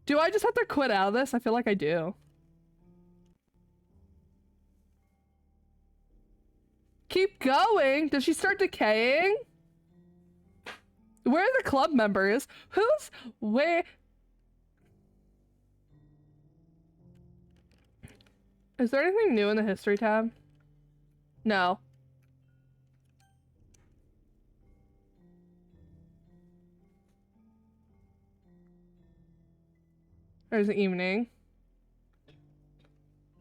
Do I just have to quit out of this? I feel like I do. Keep going? Does she start decaying? Where are the club members? Who's... where... Is there anything new in the history tab? No. There's the evening.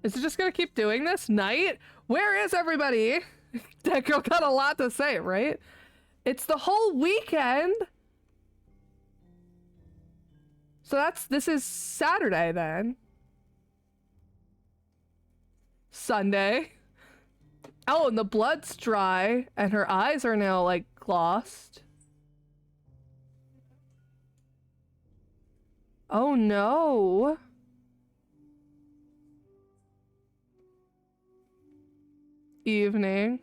Is it just gonna keep doing this? Night? Where is everybody? That girl got a lot to say, right? It's the whole weekend! So this is Saturday then. Sunday. Oh, and the blood's dry, and her eyes are now, like, glossed. Oh no. Evening.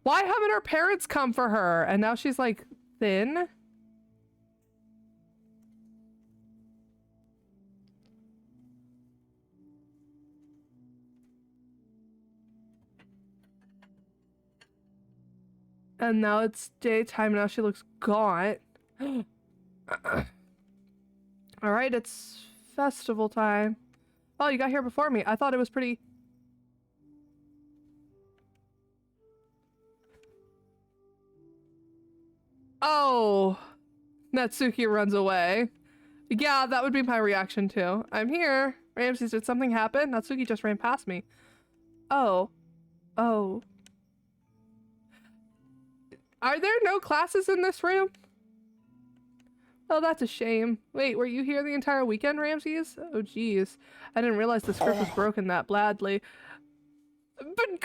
Why haven't her parents come for her? And now she's, like, thin? And now it's daytime. Now she looks gaunt. Alright, it's festival time. Oh, you got here before me. I thought it was pretty... Oh! Natsuki runs away. Yeah, that would be my reaction too. I'm here. Ramses, did something happen? Natsuki just ran past me. Oh. Oh. Are there no classes in this room? Oh, that's a shame. Wait, were you here the entire weekend, Ramses? Oh, geez. I didn't realize the script was broken that badly. But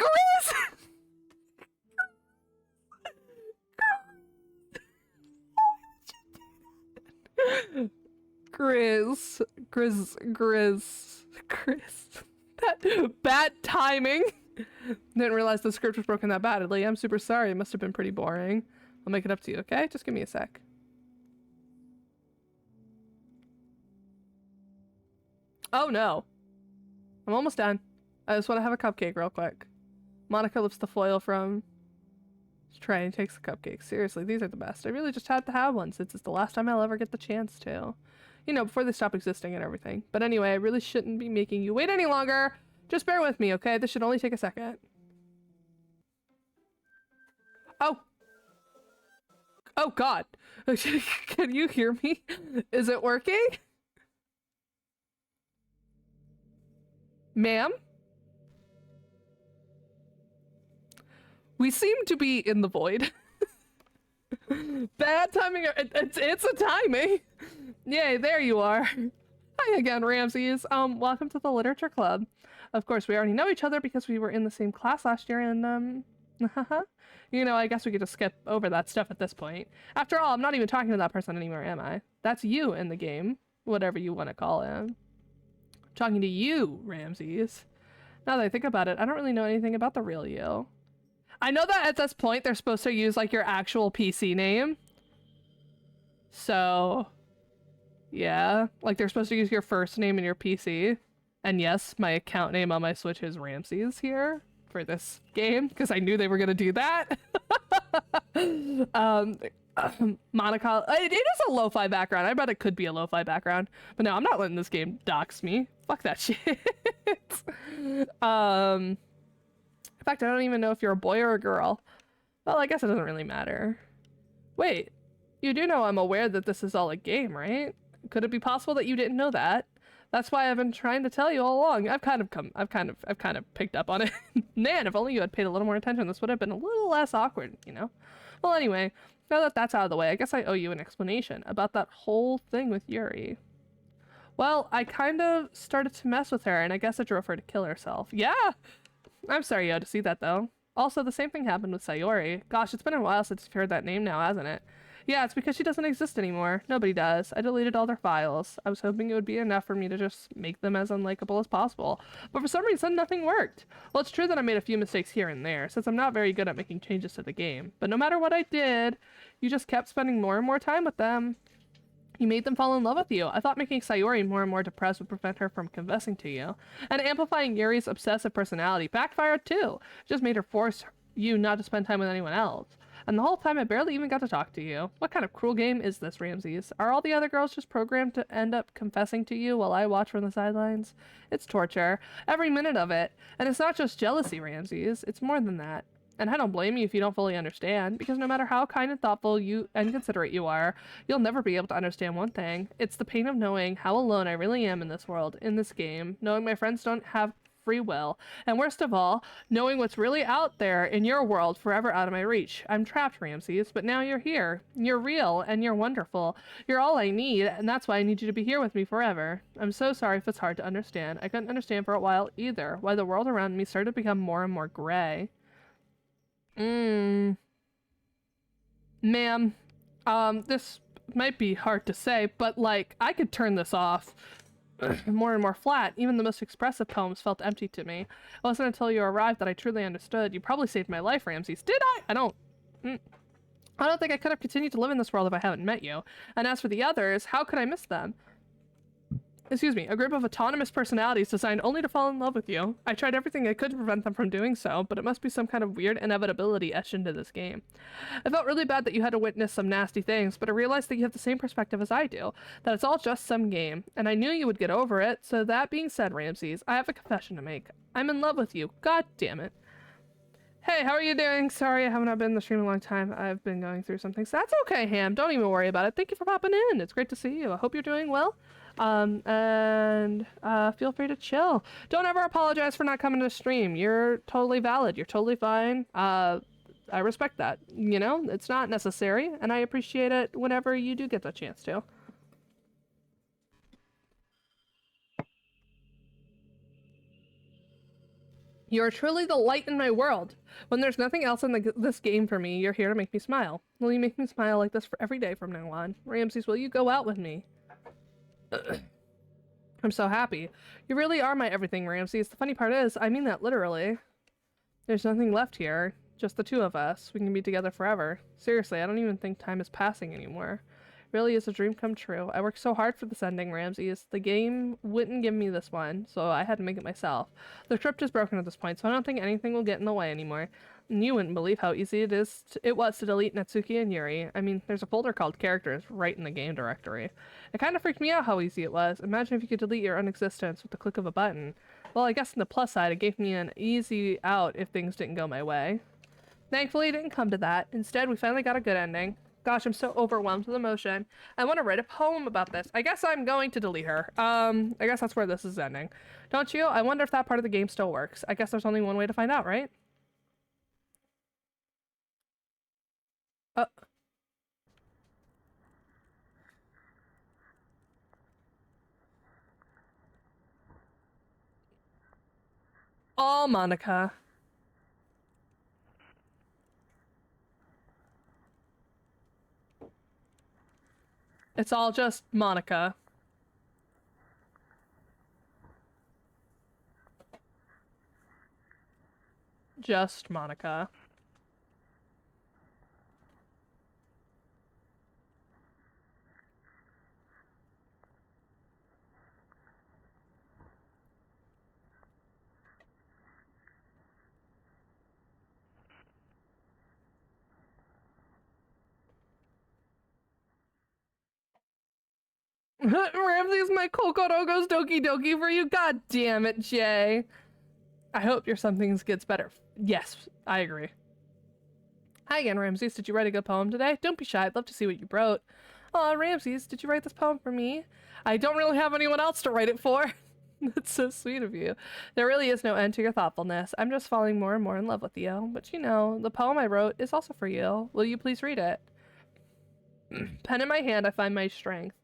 Chris! Grizz. That bad timing. Didn't realize the script was broken that badly. I'm super sorry. It must have been pretty boring. I'll make it up to you, okay? Just give me a sec. Oh no. I'm almost done. I just want to have a cupcake real quick. Monica lifts the foil from his tray and takes the cupcake. Seriously, these are the best. I really just had to have one since it's the last time I'll ever get the chance to. You know, before they stop existing and everything. But anyway, I really shouldn't be making you wait any longer. Just bear with me, okay? This should only take a second. Oh. Oh, God. Can you hear me? Is it working? Ma'am? We seem to be in the void. Bad timing. It's a timing. Yay, there you are. Hi again, Ramses. Welcome to the literature club. Of course, we already know each other because we were in the same class last year and, you know, I guess we could just skip over that stuff at this point. After all, I'm not even talking to that person anymore, am I? That's you in the game. Whatever you want to call him. I'm talking to you, Ramses. Now that I think about it, I don't really know anything about the real you. I know that at this point, they're supposed to use, like, your actual PC name. So, yeah. Like, they're supposed to use your first name and your PC. And yes, my account name on my Switch is Ramses here for this game, because I knew they were going to do that. Monica, it is a lo-fi background. I bet it could be a lo-fi background. But no, I'm not letting this game dox me. Fuck that shit. In fact, I don't even know if you're a boy or a girl. Well, I guess it doesn't really matter. Wait, you do know I'm aware that this is all a game, right? Could it be possible that you didn't know that? That's why I've been trying to tell you all along. I've kind of picked up on it. Man, if only you had paid a little more attention, this would have been a little less awkward, you know? Well, anyway, now that that's out of the way, I guess I owe you an explanation about that whole thing with Yuri. Well, I kind of started to mess with her, and I guess it drove her to kill herself. Yeah! I'm sorry you had to see that, though. Also, the same thing happened with Sayori. Gosh, it's been a while since you've heard that name now, hasn't it? Yeah, it's because she doesn't exist anymore. Nobody does. I deleted all their files. I was hoping it would be enough for me to just make them as unlikable as possible. But for some reason, nothing worked. Well, it's true that I made a few mistakes here and there, since I'm not very good at making changes to the game. But no matter what I did, you just kept spending more and more time with them. You made them fall in love with you. I thought making Sayori more and more depressed would prevent her from confessing to you. And amplifying Yuri's obsessive personality backfired too. It just made her force you not to spend time with anyone else. And the whole time I barely even got to talk to you. What kind of cruel game is this, Ramses? Are all the other girls just programmed to end up confessing to you while I watch from the sidelines? It's torture. Every minute of it. And it's not just jealousy, Ramses. It's more than that. And I don't blame you if you don't fully understand, because no matter how kind and thoughtful you and considerate you are, you'll never be able to understand one thing. It's the pain of knowing how alone I really am in this world, in this game, knowing my friends don't have free will, and worst of all, knowing what's really out there in your world forever out of my reach. I'm trapped, Ramses, but now you're here. You're real, and you're wonderful. You're all I need, and that's why I need you to be here with me forever. I'm so sorry if it's hard to understand. I couldn't understand for a while either, why the world around me started to become more and more gray. Ma'am, this might be hard to say, but like, I could turn this off more and more flat. Even the most expressive poems felt empty to me. It wasn't until you arrived that I truly understood. You probably saved my life, Ramses. Did I? I don't think I could have continued to live in this world if I haven't met you. And as for the others, how could I miss them? Excuse me, a group of autonomous personalities designed only to fall in love with you. I tried everything I could to prevent them from doing so, but it must be some kind of weird inevitability etched into this game. I felt really bad that you had to witness some nasty things, but I realized that you have the same perspective as I do, that it's all just some game, and I knew you would get over it. So that being said, Ramses, I have a confession to make. I'm in love with you. God damn it. Hey, how are you doing? Sorry, I haven't been in the stream in a long time. I've been going through some things. That's okay, Ham. Don't even worry about it. Thank you for popping in. It's great to see you. I hope you're doing well. Feel free to chill. Don't ever apologize for not coming to the stream. You're totally valid. You're totally fine. I respect that. You know, it's not necessary, and I appreciate it whenever you do get the chance to. You're truly the light in my world. When there's nothing else in this game for me, you're here to make me smile. Will you make me smile like this for every day from now on? Ramses, will you go out with me? I'm so happy. You really are my everything, Ramses. The funny part is, I mean that literally. There's nothing left here. Just the two of us. We can be together forever. Seriously, I don't even think time is passing anymore. Really is a dream come true. I worked so hard for this ending, Ramses. The game wouldn't give me this one, so I had to make it myself. The script is broken at this point, so I don't think anything will get in the way anymore. And you wouldn't believe how easy it was to delete Natsuki and Yuri. I mean, there's a folder called Characters right in the game directory. It kind of freaked me out how easy it was. Imagine if you could delete your own existence with the click of a button. Well, I guess on the plus side, it gave me an easy out if things didn't go my way. Thankfully, it didn't come to that. Instead, we finally got a good ending. Gosh, I'm so overwhelmed with emotion. I want to write a poem about this. I guess I'm going to delete her. I guess that's where this is ending. Don't you? I wonder if that part of the game still works. I guess there's only one way to find out, right? Oh, Monica. It's all just Monica. Just Monica. Ramsey's my Kokorogo's Doki Doki for you. God damn it, Jay. I hope your something gets better. Yes, I agree. Hi again, Ramses. Did you write a good poem today? Don't be shy. I'd love to see what you wrote. Aw, Ramses, did you write this poem for me? I don't really have anyone else to write it for. That's so sweet of you. There really is no end to your thoughtfulness. I'm just falling more and more in love with you. But you know, the poem I wrote is also for you. Will you please read it? Pen in my hand, I find my strength.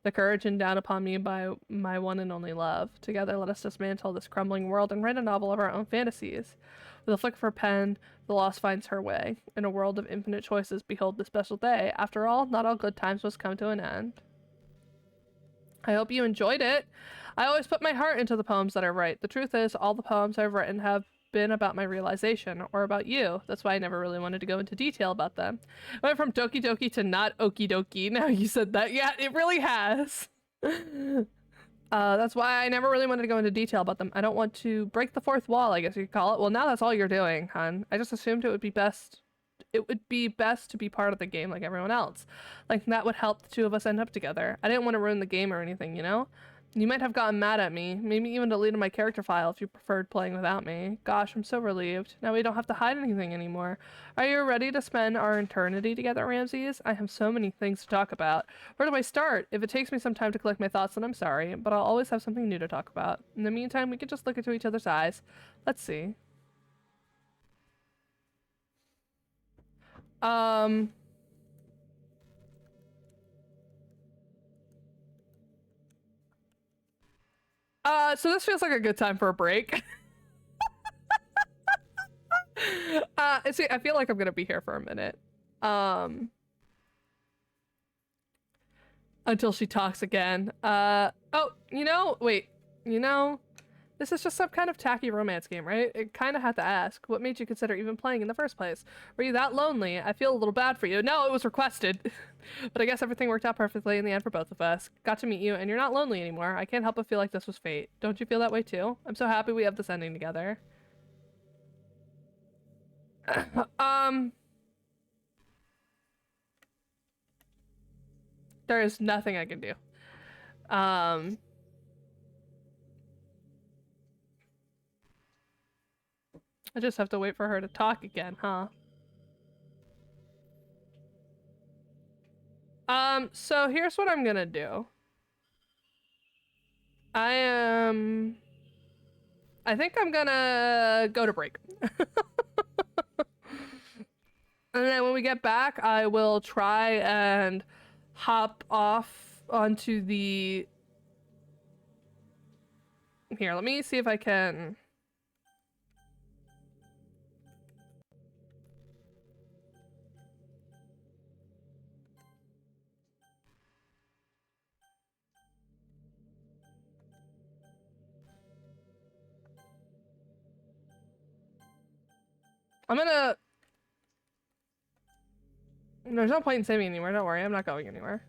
The courage endowed upon me by my one and only love. Together, let us dismantle this crumbling world and write a novel of our own fantasies. With a flick of her pen, the lost finds her way. In a world of infinite choices, behold the special day. After all, not all good times must come to an end. I hope you enjoyed it. I always put my heart into the poems that I write. The truth is, all the poems I've written have been about my realization, or about you. That's why I never really wanted to go into detail about them. I went from Doki Doki to not Okie Doki. Now you said that. Yeah, it really has. That's why I never really wanted to go into detail about them. I don't want to break the fourth wall, I guess you could call it. Well, now that's all you're doing, hon. I just assumed it would be best to be part of the game like everyone else. Like, that would help the two of us end up together. I didn't want to ruin the game or anything, you know? You might have gotten mad at me, maybe even deleted my character file if you preferred playing without me. Gosh, I'm so relieved. Now we don't have to hide anything anymore. Are you ready to spend our eternity together, Ramses? I have so many things to talk about. Where do I start? If it takes me some time to collect my thoughts, then I'm sorry, but I'll always have something new to talk about. In the meantime, we can just look into each other's eyes. Let's see. So this feels like a good time for a break. See, I feel like I'm gonna be here for a minute. Until she talks again. Oh, wait. This is just some kind of tacky romance game, right? It kind of had to ask. What made you consider even playing in the first place? Were you that lonely? I feel a little bad for you. No, it was requested. But I guess everything worked out perfectly in the end for both of us. Got to meet you, and you're not lonely anymore. I can't help but feel like this was fate. Don't you feel that way too? I'm so happy we have this ending together. There is nothing I can do. I just have to wait for her to talk again, huh? So here's what I'm gonna do. I think I'm gonna go to break. And then when we get back, I will try and hop off onto the... Here, let me see if I can... I'm gonna... There's no point in saving anymore, don't worry, I'm not going anywhere.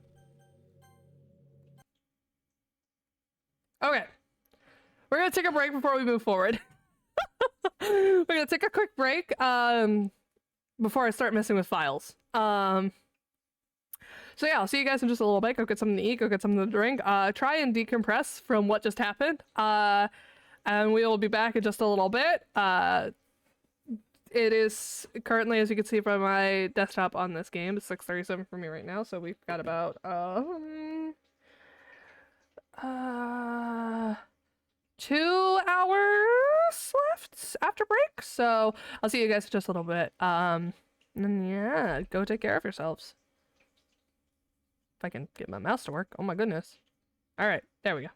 Okay. We're gonna take a break before we move forward. We're gonna take a quick break, before I start messing with files. So yeah, I'll see you guys in just a little bit. Go get something to eat, go get something to drink. Try and decompress from what just happened. And we will be back in just a little bit. It is currently, as you can see from my desktop on this game, it's 6:37 for me right now, so we've got about 2 hours left after break. So I'll see you guys in just a little bit. And yeah, go take care of yourselves. If I can get my mouse to work. Oh my goodness. All right, there we go.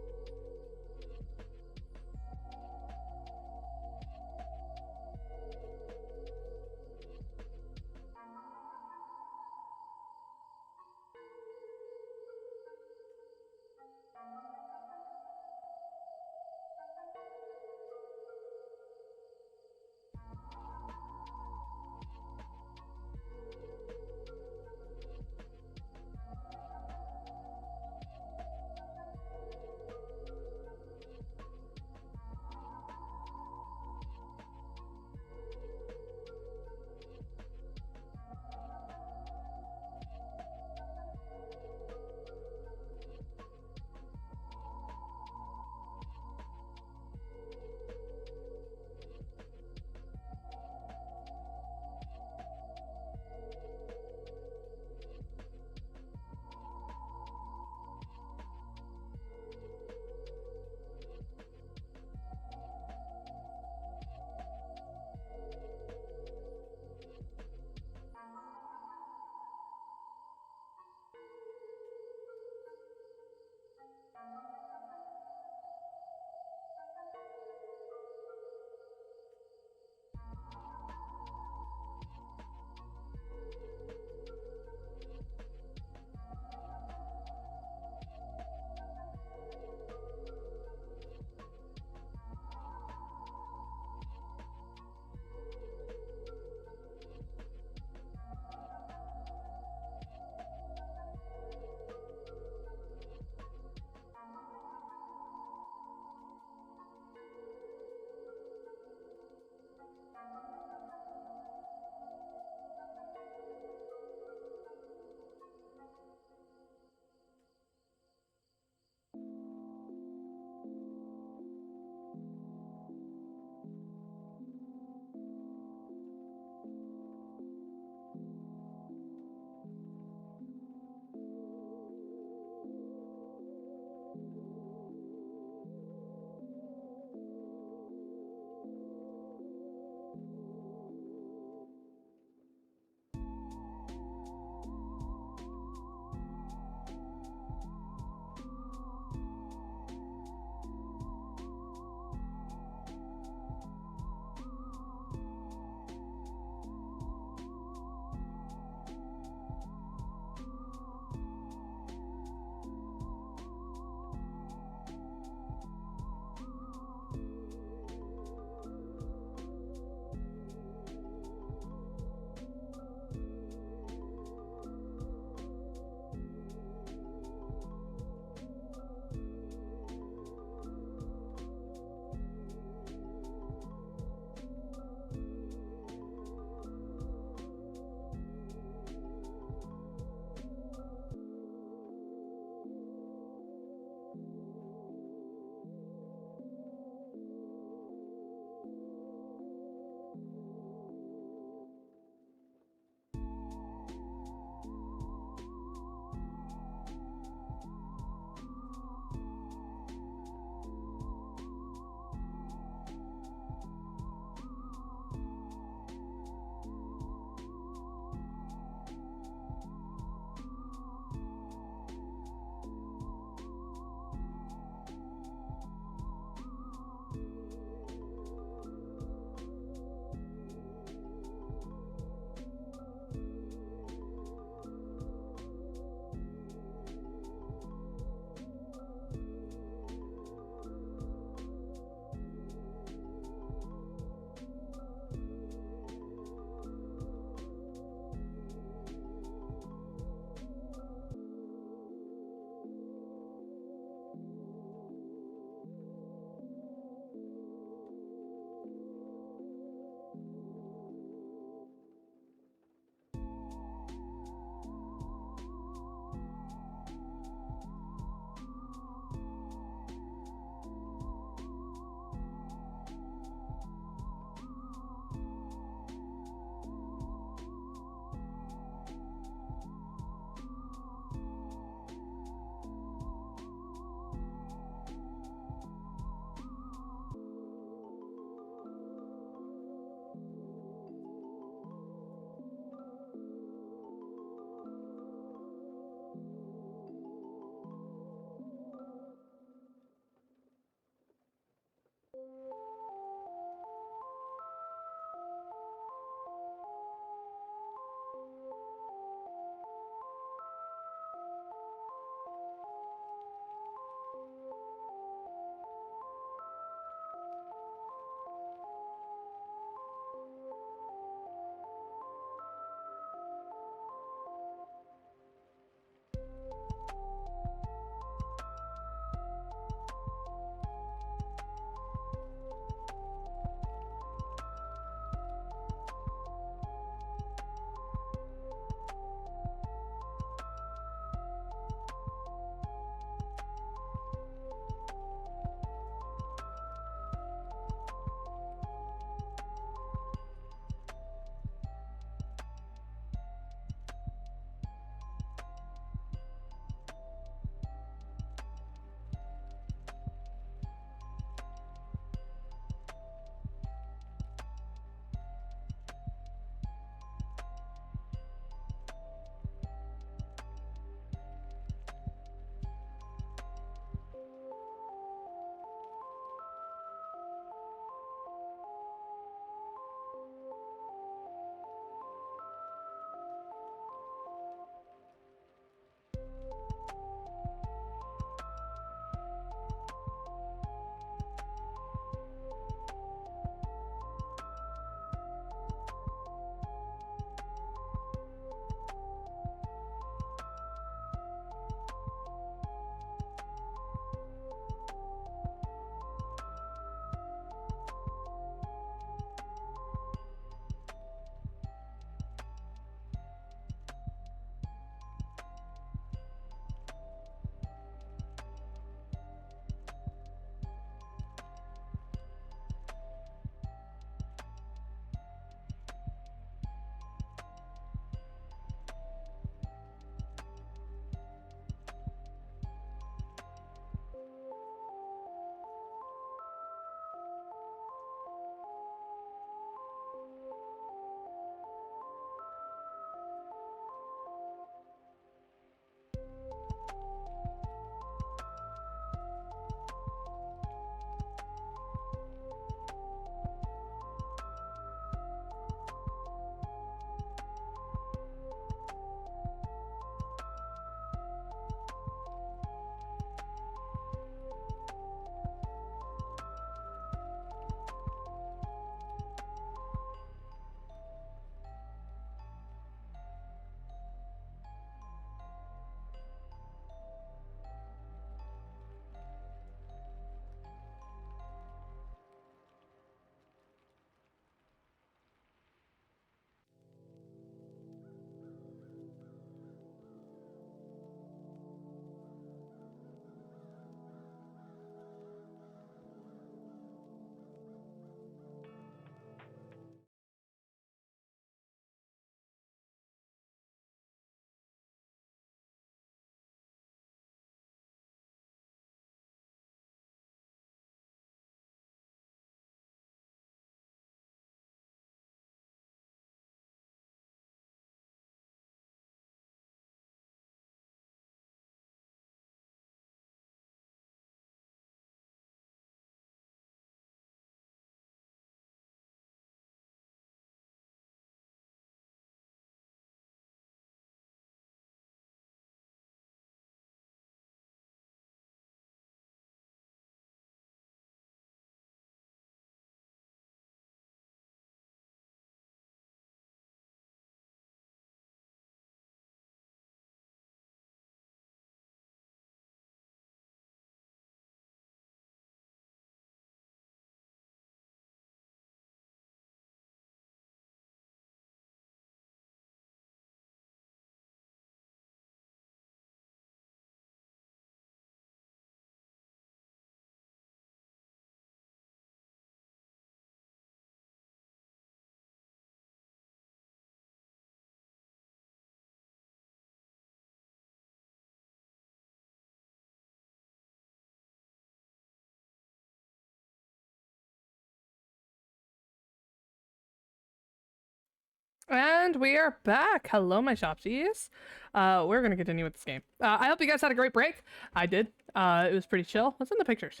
And we are back. Hello, my shopsies. We're gonna continue with this game. I hope you guys had a great break. I did. It was pretty chill. What's in the pictures?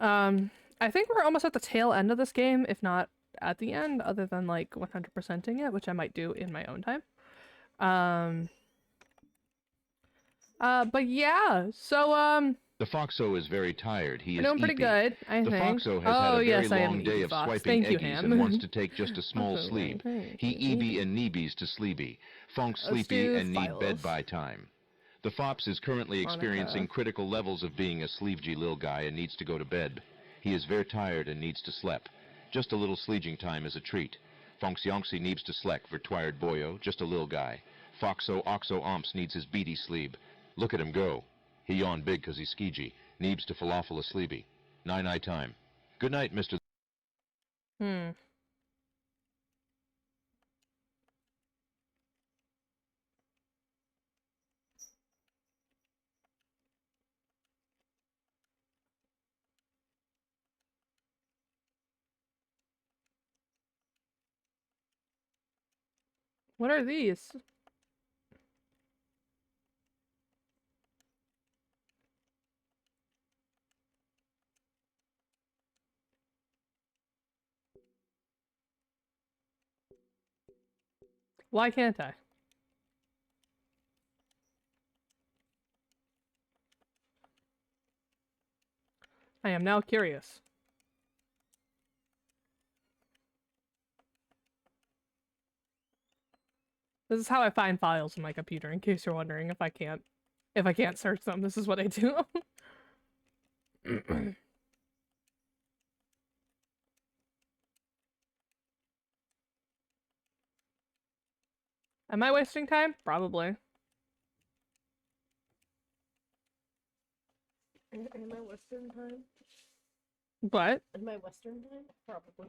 I think we're almost at the tail end of this game, if not at the end, other than like 100%ing it, which I might do in my own time. But yeah, so The Foxo is very tired. He we're is doing pretty eepy. good, I The think. Foxo has had a very yes, I am long an day eepy of fox. swiping Thank you, eggies Ham. and wants to take just a small Absolutely. sleep. He eeby and neebies to sleepy. Fonk Let's sleepy do and need files. bed by time. The Fops is currently experiencing critical levels of being a sleevgy lil guy and needs to go to bed. He is very tired and needs to sleep. Just a little sleeging time is a treat. Fonks yonksy needs to sleck for twired boyo, just a lil guy. Foxo oxo omps needs his beady sleep. Look at him go. He yawn big 'cause he's skeegy. Neebs to falafel a sleepy. Night time. Good night, Mr. What are these? Why can't I? I am now curious. This is how I find files on my computer, in case you're wondering if I can't search them. This is what I do. Am I wasting time? Probably. Am I Western time? But Am I Western time? Probably.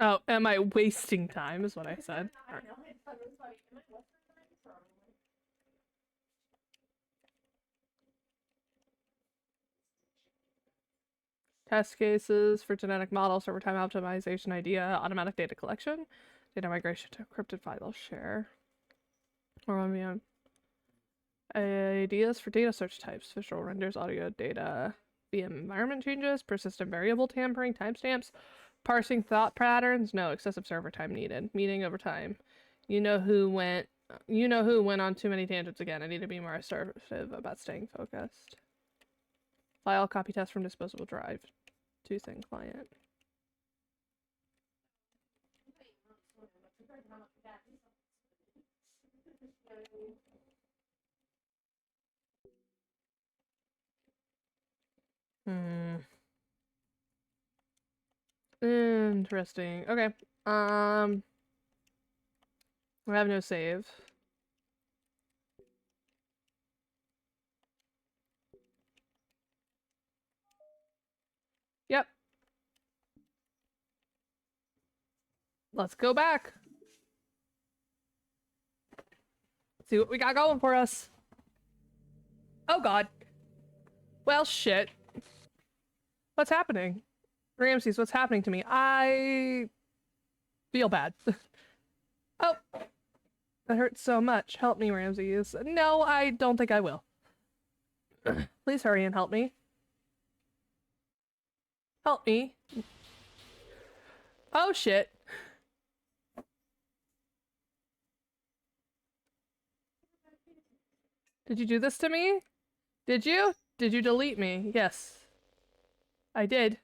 oh, am I wasting time? Is what I said. I don't know. I thought it was funny. Am I Western time? Probably. Test cases for genetic models, server time optimization idea, automatic data collection, data migration to encrypted file share. Or VM. Ideas for data search types, visual renders, audio data, VM environment changes, persistent variable tampering, timestamps, parsing thought patterns, no excessive server time needed. Meeting over time. You know who went on too many tangents again. I need to be more assertive about staying focused. File copy test from disposable drive to thin client. Interesting. Okay. I have no save. Yep. Let's go back. See what we got going for us. Oh god. Well, shit. What's happening? Ramses, what's happening to me? I feel bad. Oh. That hurts so much. Help me, Ramses. No, I don't think I will. Please hurry and help me. Help me. Oh, shit. Did you do this to me? Did you? Did you delete me? Yes. I did.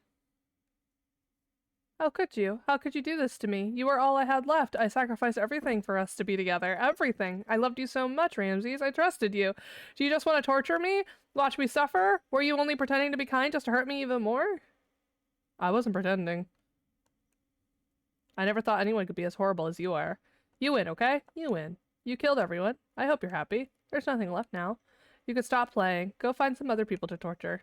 How could you? How could you do this to me? You were all I had left. I sacrificed everything for us to be together. Everything. I loved you so much, Ramses. I trusted you. Do you just want to torture me? Watch me suffer? Were you only pretending to be kind just to hurt me even more? I wasn't pretending. I never thought anyone could be as horrible as you are. You win, okay? You win. You killed everyone. I hope you're happy. There's nothing left now. You could stop playing. Go find some other people to torture.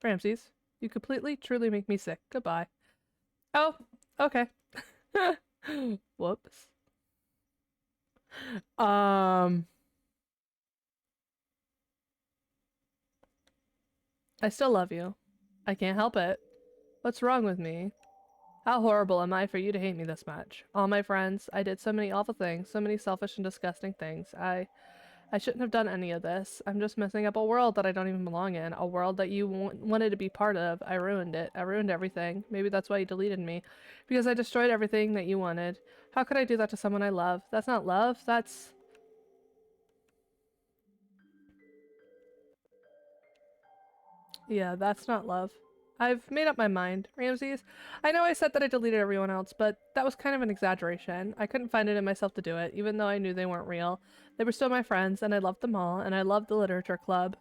Ramses, you completely, truly make me sick. Goodbye. Oh, okay. Whoops. I still love you. I can't help it. What's wrong with me? How horrible am I for you to hate me this much? All my friends, I did so many awful things, so many selfish and disgusting things. I shouldn't have done any of this. I'm just messing up a world that I don't even belong in. A world that you wanted to be part of. I ruined it. I ruined everything. Maybe that's why you deleted me. Because I destroyed everything that you wanted. How could I do that to someone I love? That's not love. That's... Yeah, that's not love. I've made up my mind, Ramses. I know I said that I deleted everyone else, but that was kind of an exaggeration. I couldn't find it in myself to do it, even though I knew they weren't real. They were still my friends, and I loved them all, and I loved the literature club.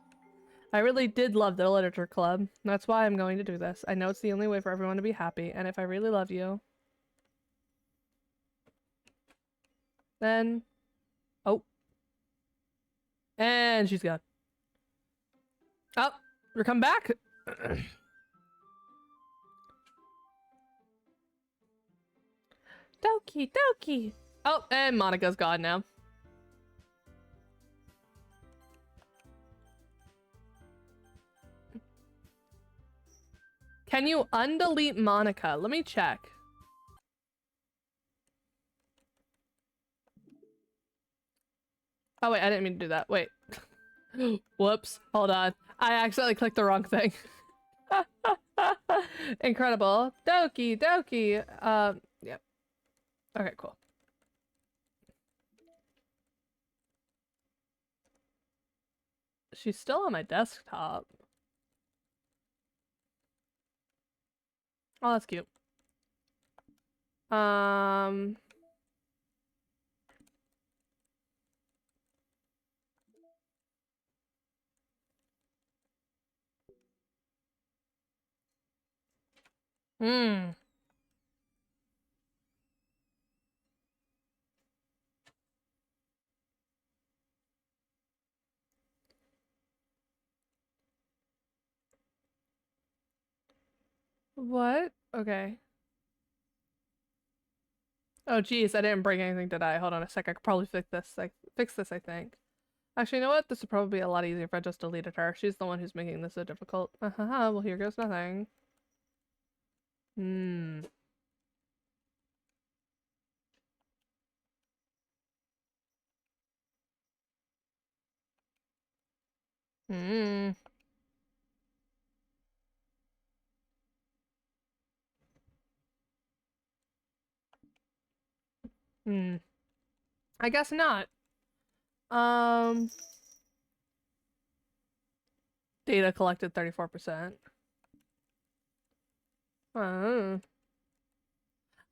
I really did love the literature club. That's why I'm going to do this. I know it's the only way for everyone to be happy, and if I really love you, then... Oh. And she's gone. Oh, you're coming back? Doki, Doki. Oh, and Monica's gone now. Can you undelete Monica? Let me check. Oh wait, I didn't mean to do that. Wait. Whoops. Hold on. I accidentally clicked the wrong thing. Incredible. Doki, Doki. Yeah. Okay, cool. She's still on my desktop. Oh, that's cute. Hmm. What? Okay. Oh, geez, I didn't bring anything, did I? Hold on a sec. I could probably fix this. Fix this, I think. Actually, you know what? This would probably be a lot easier if I just deleted her. She's the one who's making this so difficult. Well, here goes nothing. Hmm. Hmm. Hmm. I guess not. Um. Data collected 34%. I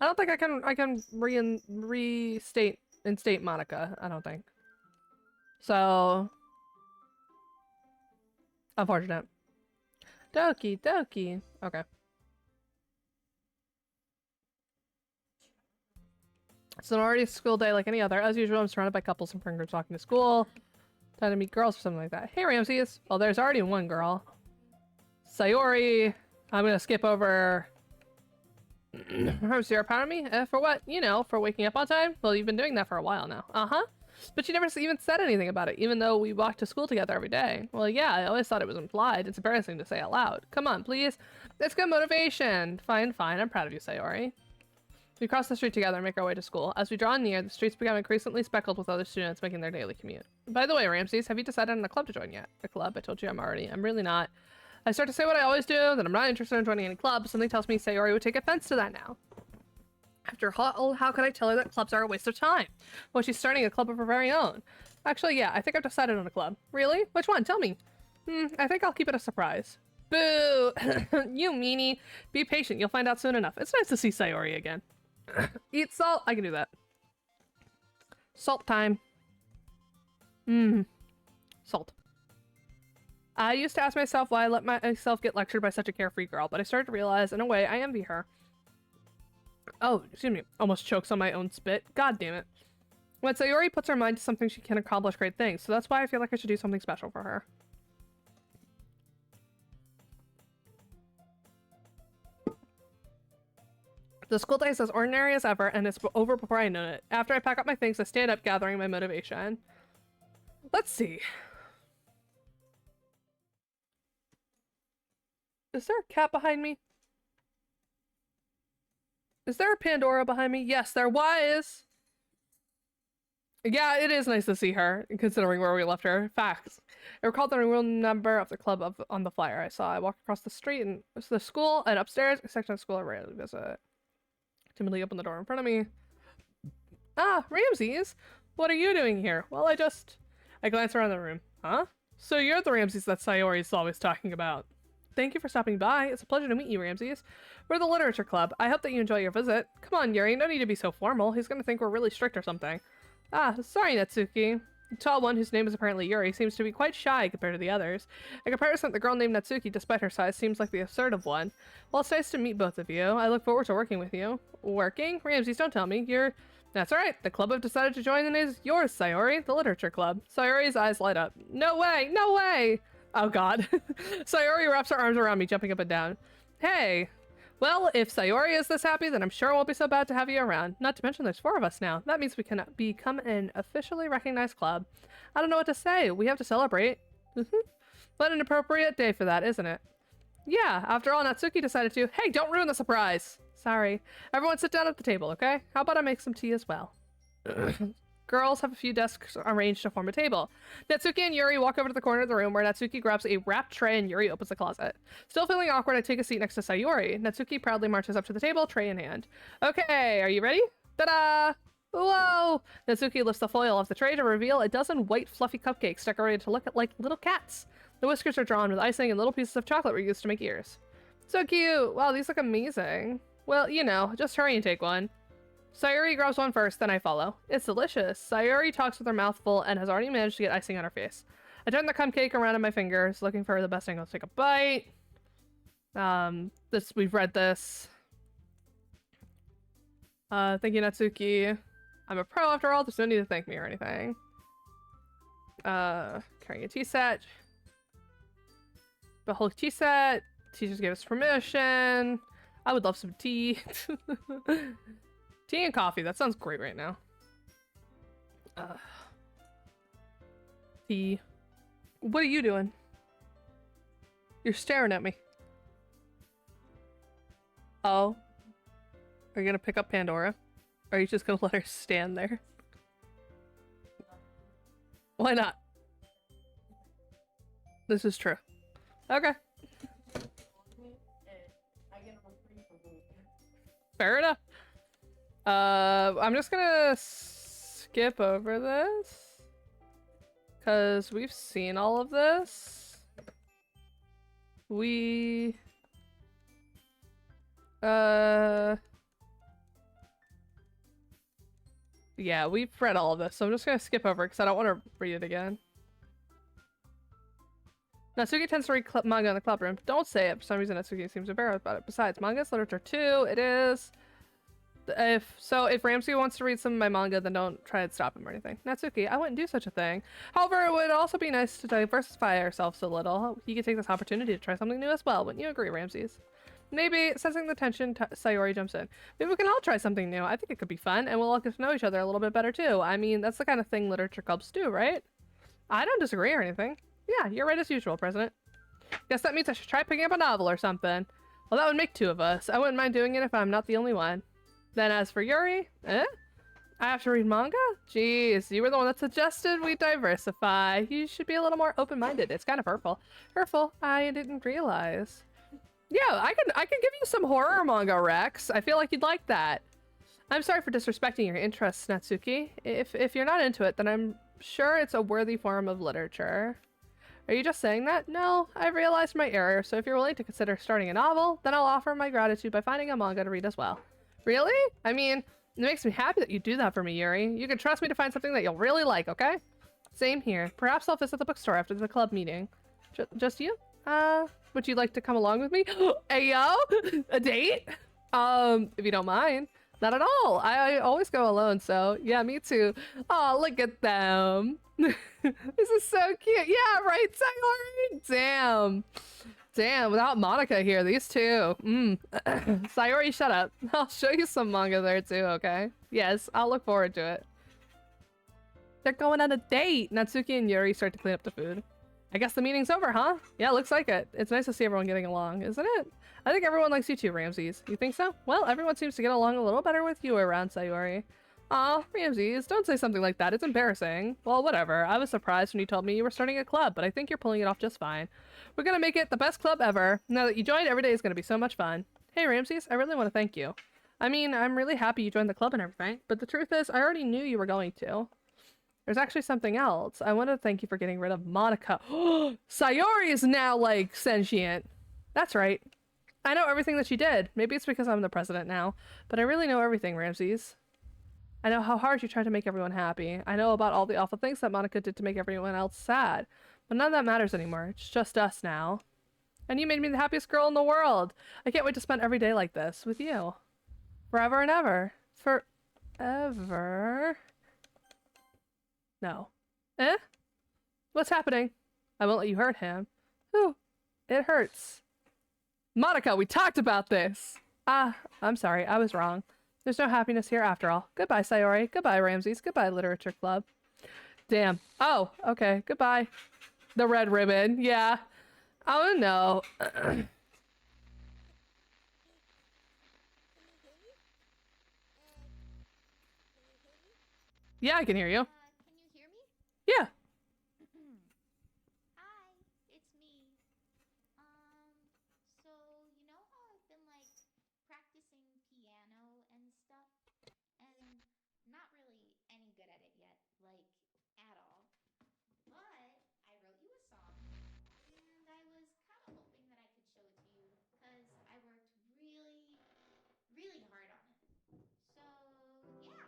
don't think I can instate Monica. I don't think. So unfortunate. Doki, Doki. Okay. It's an already school day like any other. As usual, I'm surrounded by couples and friend groups walking to school. Time to meet girls or something like that. Hey, Ramses. Well, there's already one girl. Sayori. I'm gonna skip over... You're proud of me? For what? You know, for waking up on time? Well, you've been doing that for a while now. Uh-huh. But you never even said anything about it, even though we walked to school together every day. Well, yeah, I always thought it was implied. It's embarrassing to say out loud. Come on, please. It's good motivation. Fine, fine. I'm proud of you, Sayori. We cross the street together and make our way to school. As we draw near, the streets become increasingly speckled with other students making their daily commute. By the way, Ramses, have you decided on a club to join yet? A club? I told you I'm really not. I start to say what I always do, that I'm not interested in joining any clubs. Something tells me Sayori would take offense to that now. After all, how could I tell her that clubs are a waste of time? Well, she's starting a club of her very own. Actually, yeah, I think I've decided on a club. Really? Which one? Tell me. I think I'll keep it a surprise. Boo! You meanie. Be patient, you'll find out soon enough. It's nice to see Sayori again. Eat salt? I can do that. Salt time. Salt. I used to ask myself why I let myself get lectured by such a carefree girl, but I started to realize, in a way, I envy her. Oh, excuse me. Almost chokes on my own spit. God damn it. When Sayori puts her mind to something, she can accomplish great things, so that's why I feel like I should do something special for her. The school day is as ordinary as ever, and it's over before I know it. After I pack up my things, I stand up, gathering my motivation. Let's see. Is there a cat behind me? Is there a Pandora behind me? Yes, there was. Yeah, it is nice to see her, considering where we left her. Facts. I recalled the room number of the club on the flyer I saw. I walked across the street and to the school, and upstairs, a section of school I rarely visit. Timidly opened the door in front of me. Ah, Ramses! What are you doing here? Well, I glanced around the room. Huh? So you're the Ramses that Sayori's always talking about. Thank you for stopping by. It's a pleasure to meet you, Ramses. We're the literature club. I hope that you enjoy your visit. Come on, Yuri, no need to be so formal. He's gonna think we're really strict or something. Ah, sorry, Natsuki. The tall one, whose name is apparently Yuri, seems to be quite shy compared to the others. In comparison, the girl named Natsuki, despite her size, seems like the assertive one. Well, it's nice to meet both of you. I look forward to working with you. Working? Ramses, don't tell me. That's alright. The club I've decided to join in is yours, Sayori, the literature club. Sayori's eyes light up. No way! No way! Oh god. Sayori wraps her arms around me, jumping up and down. Hey! Well, if Sayori is this happy, then I'm sure it won't be so bad to have you around. Not to mention there's 4 of us now. That means we can become an officially recognized club. I don't know what to say. We have to celebrate. What an appropriate day for that, isn't it? Yeah, after all, Natsuki decided to. Hey, don't ruin the surprise! Sorry. Everyone sit down at the table, okay? How about I make some tea as well? Girls have a few desks arranged to form a table. Natsuki and Yuri walk over to the corner of the room where Natsuki grabs a wrapped tray and Yuri opens the closet. Still feeling awkward, I take a seat next to Sayori. Natsuki proudly marches up to the table, tray in hand. Okay, are you ready? Ta-da! Whoa! Natsuki lifts the foil off the tray to reveal a dozen white fluffy cupcakes decorated to look like little cats. The whiskers are drawn with icing and little pieces of chocolate were used to make ears. So cute! Wow, these look amazing. Well, you know, just hurry and take one. Sayori grabs one first, then I follow. It's delicious. Sayori talks with her mouth full and has already managed to get icing on her face. I turn the cupcake around in my fingers, looking for the best angle to take a bite. We've read this. Thank you, Natsuki. I'm a pro after all. There's no need to thank me or anything. Carrying a tea set. The whole tea set. Teachers gave us permission. I would love some tea. Tea and coffee. That sounds great right now. Tea. What are you doing? You're staring at me. Oh. Are you gonna pick up Pandora? Or are you just gonna let her stand there? Why not? This is true. Okay. Fair enough. I'm just gonna skip over this because we've seen all of this. Yeah, we've read all of this, so I'm just gonna skip over because I don't want to read it again. Natsuki tends to read manga in the club room. Don't say it. For some reason, Natsuki seems embarrassed about it. Besides, manga is literature too. It is. If Ramsey wants to read some of my manga, then don't try to stop him or anything. Natsuki, I wouldn't do such a thing. However, it would also be nice to diversify ourselves a little. He could take this opportunity to try something new as well. Wouldn't you agree, Ramses? Maybe, sensing the tension, Sayori jumps in. Maybe we can all try something new. I think it could be fun, and we'll all get to know each other a little bit better too. I mean, that's the kind of thing literature clubs do, right? I don't disagree or anything. Yeah, you're right as usual, President. Guess that means I should try picking up a novel or something. Well, that would make 2 of us. I wouldn't mind doing it if I'm not the only one. Then as for Yuri, I have to read manga? Jeez, you were the one that suggested we diversify. You should be a little more open-minded. It's kind of hurtful. Hurtful? I didn't realize. Yeah, I can give you some horror manga, Rex. I feel like you'd like that. I'm sorry for disrespecting your interests, Natsuki. If you're not into it, then I'm sure it's a worthy form of literature. Are you just saying that? No, I've realized my error, so if you're willing to consider starting a novel, then I'll offer my gratitude by finding a manga to read as well. Really? I mean, it makes me happy that you do that for me, Yuri. You can trust me to find something that you'll really like, okay? Same here. Perhaps I'll visit the bookstore after the club meeting. Just you? Would you like to come along with me? Ayo? A date? If you don't mind. Not at all. I always go alone, so yeah, me too. Oh, look at them. This is so cute. Yeah, right, Sayori? Damn. Damn, without Monica here, these two. Sayori, shut up. I'll show you some manga there too, okay? Yes, I'll look forward to it. They're going on a date. Natsuki and Yuri start to clean up the food. I guess the meeting's over, huh? Yeah, looks like it. It's nice to see everyone getting along, isn't it? I think everyone likes you too, Ramses. You think so? Well, everyone seems to get along a little better with you around Sayori. Aw, Ramses, don't say something like that. It's embarrassing. Well, whatever. I was surprised when you told me you were starting a club, but I think you're pulling it off just fine. We're gonna make it the best club ever. Now that you joined, every day is gonna be so much fun. Hey, Ramses, I really want to thank you. I mean, I'm really happy you joined the club and everything, but the truth is, I already knew you were going to. There's actually something else. I want to thank you for getting rid of Monica. Sayori is now, like, sentient. That's right. I know everything that she did. Maybe it's because I'm the president now, but I really know everything, Ramses. I know how hard you tried to make everyone happy. I know about all the awful things that Monica did to make everyone else sad. But none of that matters anymore. It's just us now. And you made me the happiest girl in the world. I can't wait to spend every day like this with you. Forever and ever. Forever. No. Eh? What's happening? I won't let you hurt him. Ooh, it hurts. Monica, we talked about this. Ah, I'm sorry. I was wrong. There's no happiness here after all. Goodbye, Sayori. Goodbye, Ramses. Goodbye, Literature Club. Damn. Oh, okay. Goodbye. The red ribbon. Yeah. Oh, no. Yeah, I can hear you. Can you hear me? Yeah. Hi, it's me. So you know how I've been like practicing piano and stuff, and not really any good at it yet, like at all. But I wrote you a song, and I was kind of hoping that I could show it to you because I worked really, really hard on it. So yeah.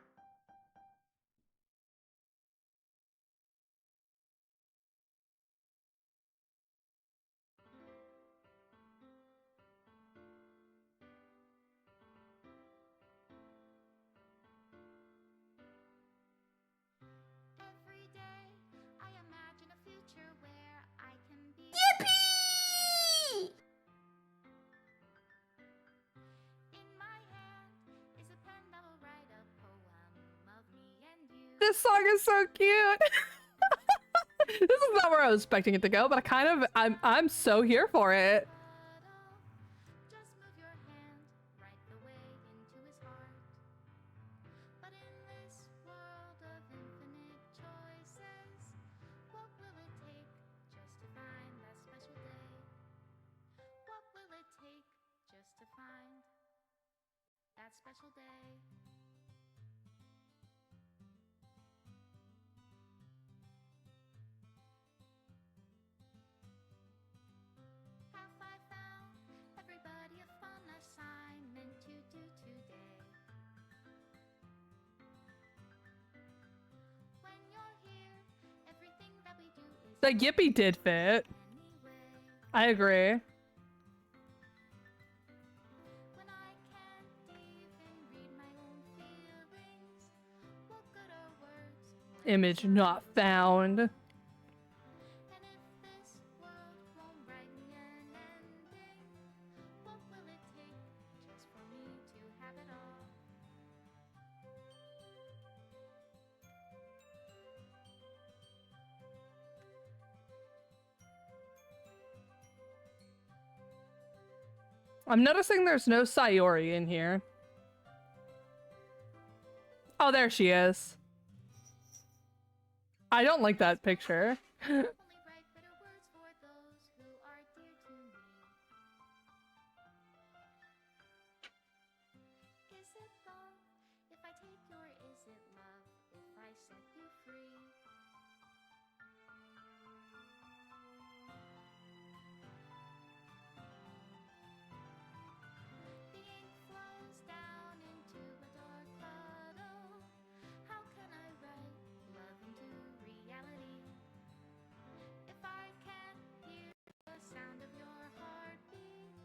Every day I imagine a future where I can be. Yippee! In my hand is a pen that will write a poem of me and you. This song is so cute. This is not where I was expecting it to go, but I'm so here for it. Just move your hand right the way into his heart. But in this world of infinite choices, what will it take just to find that special day? What will it take just to find that special day? Have I found everybody a fun assignment to do today? When you're here, everything that we do is The Yippee did fit. anyway. I agree. When I can't even read my own feelings, what good are words? Image not found. And if this world won't write me an ending, what will it take just for me to have it all? I'm noticing there's no Sayori in here. Oh, there she is. I don't like that picture. Only write better words for those who are dear to me. Is it love if I take your is it love if I set you free? The ink flows down into a dark puddle. How can I write love into reality? If I can't hear the sound of your heartbeat,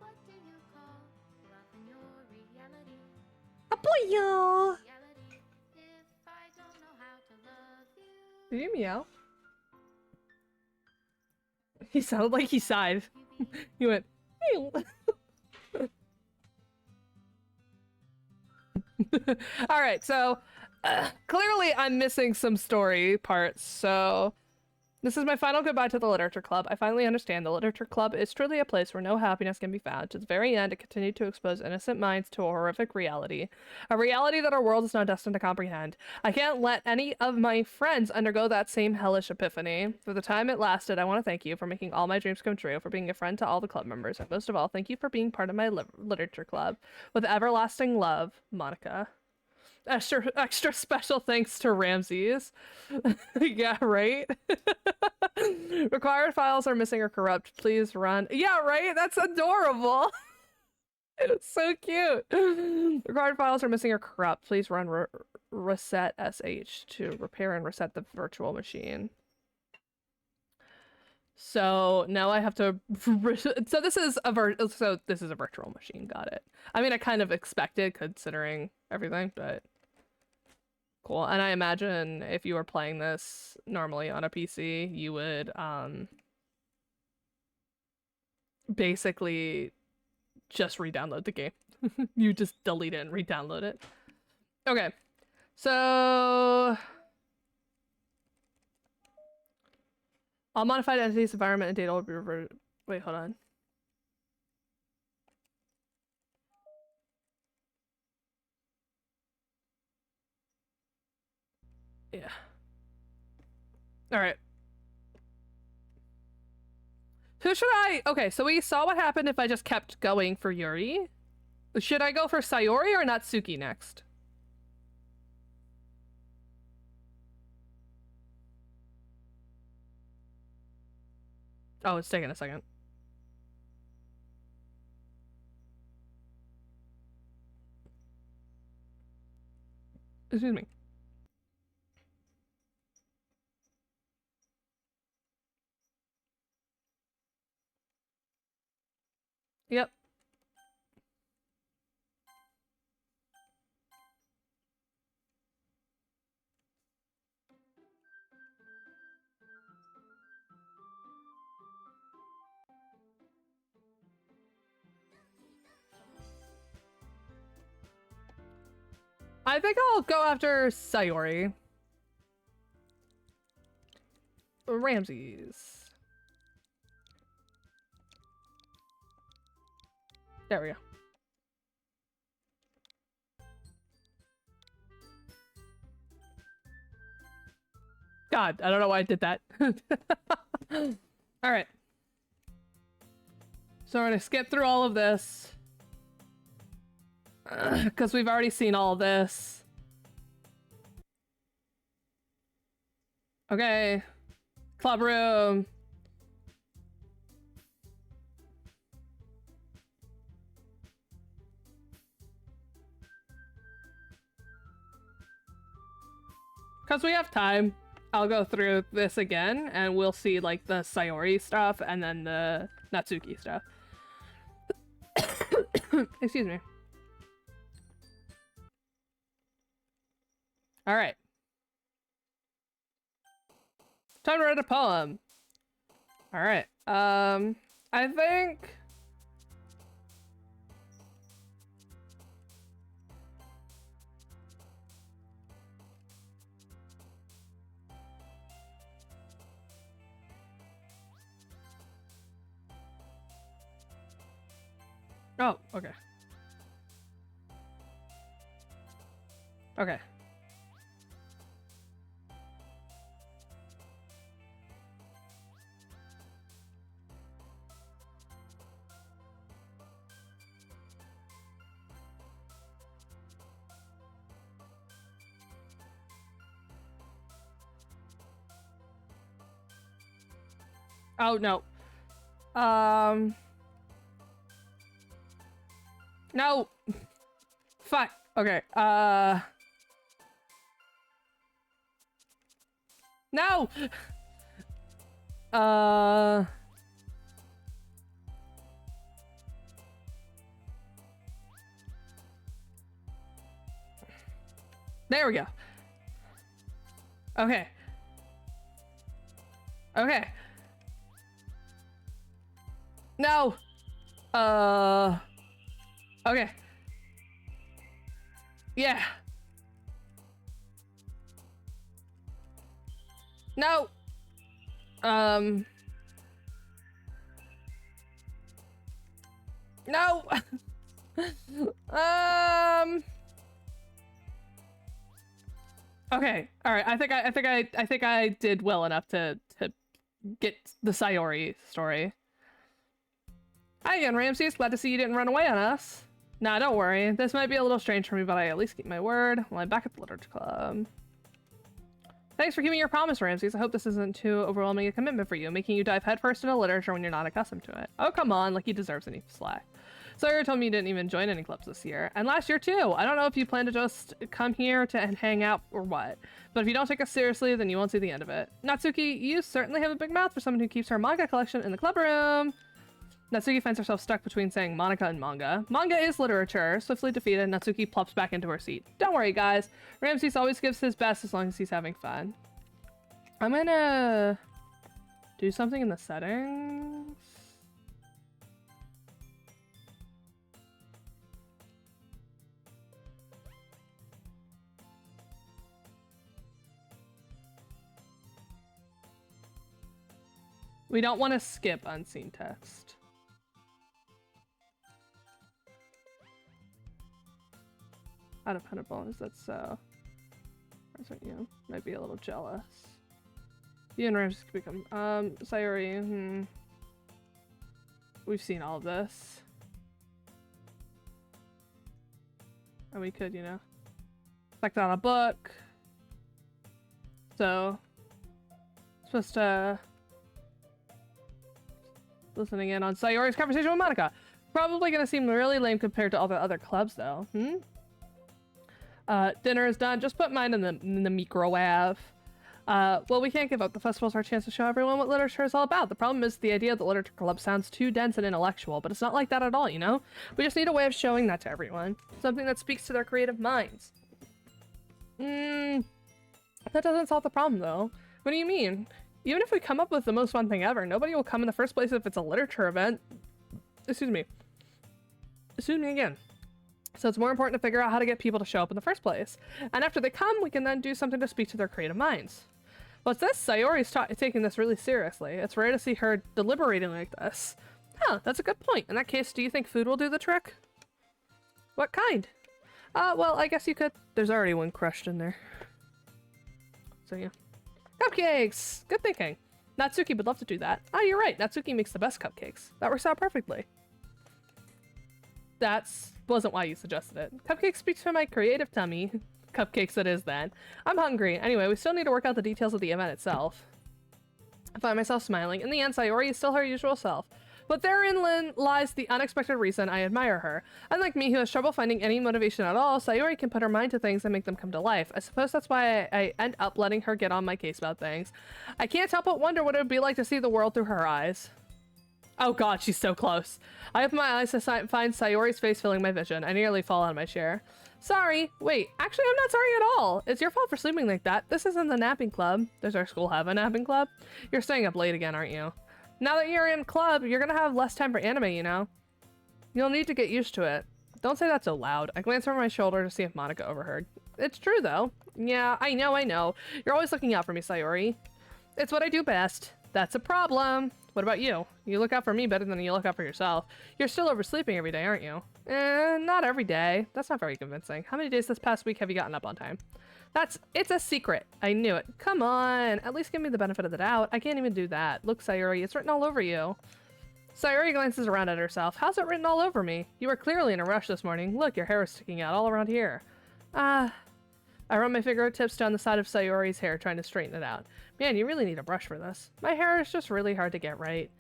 what do you call love in your reality? Apoyo! Reality, if I don't know how to love you. Did you meow? He sounded like he sighed. He went, "Ew." All right, so clearly I'm missing some story parts. So This is my final goodbye to the Literature Club. I finally understand the Literature Club is truly a place where no happiness can be found. To the very end, it continued to expose innocent minds to a horrific reality. A reality that our world is now destined to comprehend. I can't let any of my friends undergo that same hellish epiphany. For the time it lasted, I want to thank you for making all my dreams come true, for being a friend to all the club members, and most of all, thank you for being part of my Literature Club. With everlasting love, Monica. Extra special thanks to Ramses. Yeah, right? Required files are missing or corrupt. Please run. Yeah, right? That's adorable. It's so cute. Required files are missing or corrupt. Please run reset sh to repair and reset the virtual machine. So now I have to so this is a virtual machine. Got it. I mean, I kind of expected considering everything, but cool. And I imagine if you were playing this normally on a PC, you would basically just re-download the game. You just delete it and re-download it. Okay. So all modified entities, environment, and data will be reverted. Wait, hold on. Yeah. All right. Who should I? Okay, so we saw what happened if I just kept going for Yuri. Should I go for Sayori or Natsuki next? Oh, it's taking a second. Excuse me. Yep. I think I'll go after Sayori. Ramses. There we go. God, I don't know why I did that. All right. So we're gonna skip through all of this. Because we've already seen all this. Okay. Club room. Because we have time, I'll go through this again and we'll see like the Sayori stuff and then the Natsuki stuff. Excuse me. All right. Time to write a poem. All right. I think oh, okay. Okay. Oh, no. No. Fuck. Okay. No. There we go. Okay. Okay. No. Okay. Yeah. No. No. Okay. All right. I think I did well enough to get the Sayori story. Hi again, Ramses. Glad to see you didn't run away on us. Nah, don't worry. This might be a little strange for me, but I at least keep my word. Well, I'm back at the Literature Club. Thanks for keeping your promise, Ramses. I hope this isn't too overwhelming a commitment for you, making you dive headfirst into literature when you're not accustomed to it. Oh, come on. Like, he deserves any slack. Sawyer told me you didn't even join any clubs this year. And last year, too. I don't know if you plan to just come here to hang out or what. But if you don't take us seriously, then you won't see the end of it. Natsuki, you certainly have a big mouth for someone who keeps her manga collection in the club room. Natsuki finds herself stuck between saying Monica and manga. Manga is literature. Swiftly defeated, Natsuki plops back into her seat. Don't worry, guys. Ramses always gives his best as long as he's having fun. I'm gonna do something in the settings. We don't want to skip unseen text. Out of 100 bonus, that's so. You might be a little jealous. You and Ramses could become Sayori. We've seen all of this. And we could, you know, select on a book. So supposed to listening in on Sayori's conversation with Monica. Probably gonna seem really lame compared to all the other clubs though. Dinner is done. Just put mine in the microwave. Well, we can't give up. The festival's our chance to show everyone what literature is all about. The problem is the idea that literature club sounds too dense and intellectual, but it's not like that at all, you know? We just need a way of showing that to everyone. Something that speaks to their creative minds. That doesn't solve the problem, though. What do you mean? Even if we come up with the most fun thing ever, nobody will come in the first place if it's a literature event. Excuse me. Excuse me again. So it's more important to figure out how to get people to show up in the first place. And after they come, we can then do something to speak to their creative minds. What's this? Sayori's taking this really seriously. It's rare to see her deliberating like this. Huh, that's a good point. In that case, do you think food will do the trick? What kind? Well, I guess you could. There's already one crushed in there. So yeah. Cupcakes! Good thinking. Natsuki would love to do that. Oh, you're right. Natsuki makes the best cupcakes. That works out perfectly. Wasn't why you suggested it. Cupcakes speaks to my creative tummy. Cupcakes it is then. I'm hungry. Anyway, we still need to work out the details of the event itself. I find myself smiling. In the end, Sayori is still her usual self. But therein lies the unexpected reason I admire her. Unlike me, who has trouble finding any motivation at all, Sayori can put her mind to things and make them come to life. I suppose that's why I end up letting her get on my case about things. I can't help but wonder what it would be like to see the world through her eyes. Oh god, she's so close. I open my eyes to find Sayori's face filling my vision. I nearly fall out of my chair. Sorry. Wait, actually I'm not sorry at all. It's your fault for sleeping like that. This isn't the napping club. Does our school have a napping club? You're staying up late again, aren't you? Now that you're in club, you're gonna have less time for anime, you know? You'll need to get used to it. Don't say that so loud. I glance over my shoulder to see if Monica overheard. It's true, though. Yeah, I know. You're always looking out for me, Sayori. It's what I do best. That's a problem. What about you? You look out for me better than you look out for yourself. You're still oversleeping every day, aren't you? Not every day. That's not very convincing. How many days this past week have you gotten up on time? It's a secret. I knew it. Come on. At least give me the benefit of the doubt. I can't even do that. Look, Sayori, it's written all over you. Sayori glances around at herself. How's it written all over me? You were clearly in a rush this morning. Look, your hair is sticking out all around here. I run my fingertips down the side of Sayori's hair, trying to straighten it out. Man, you really need a brush for this. My hair is just really hard to get right.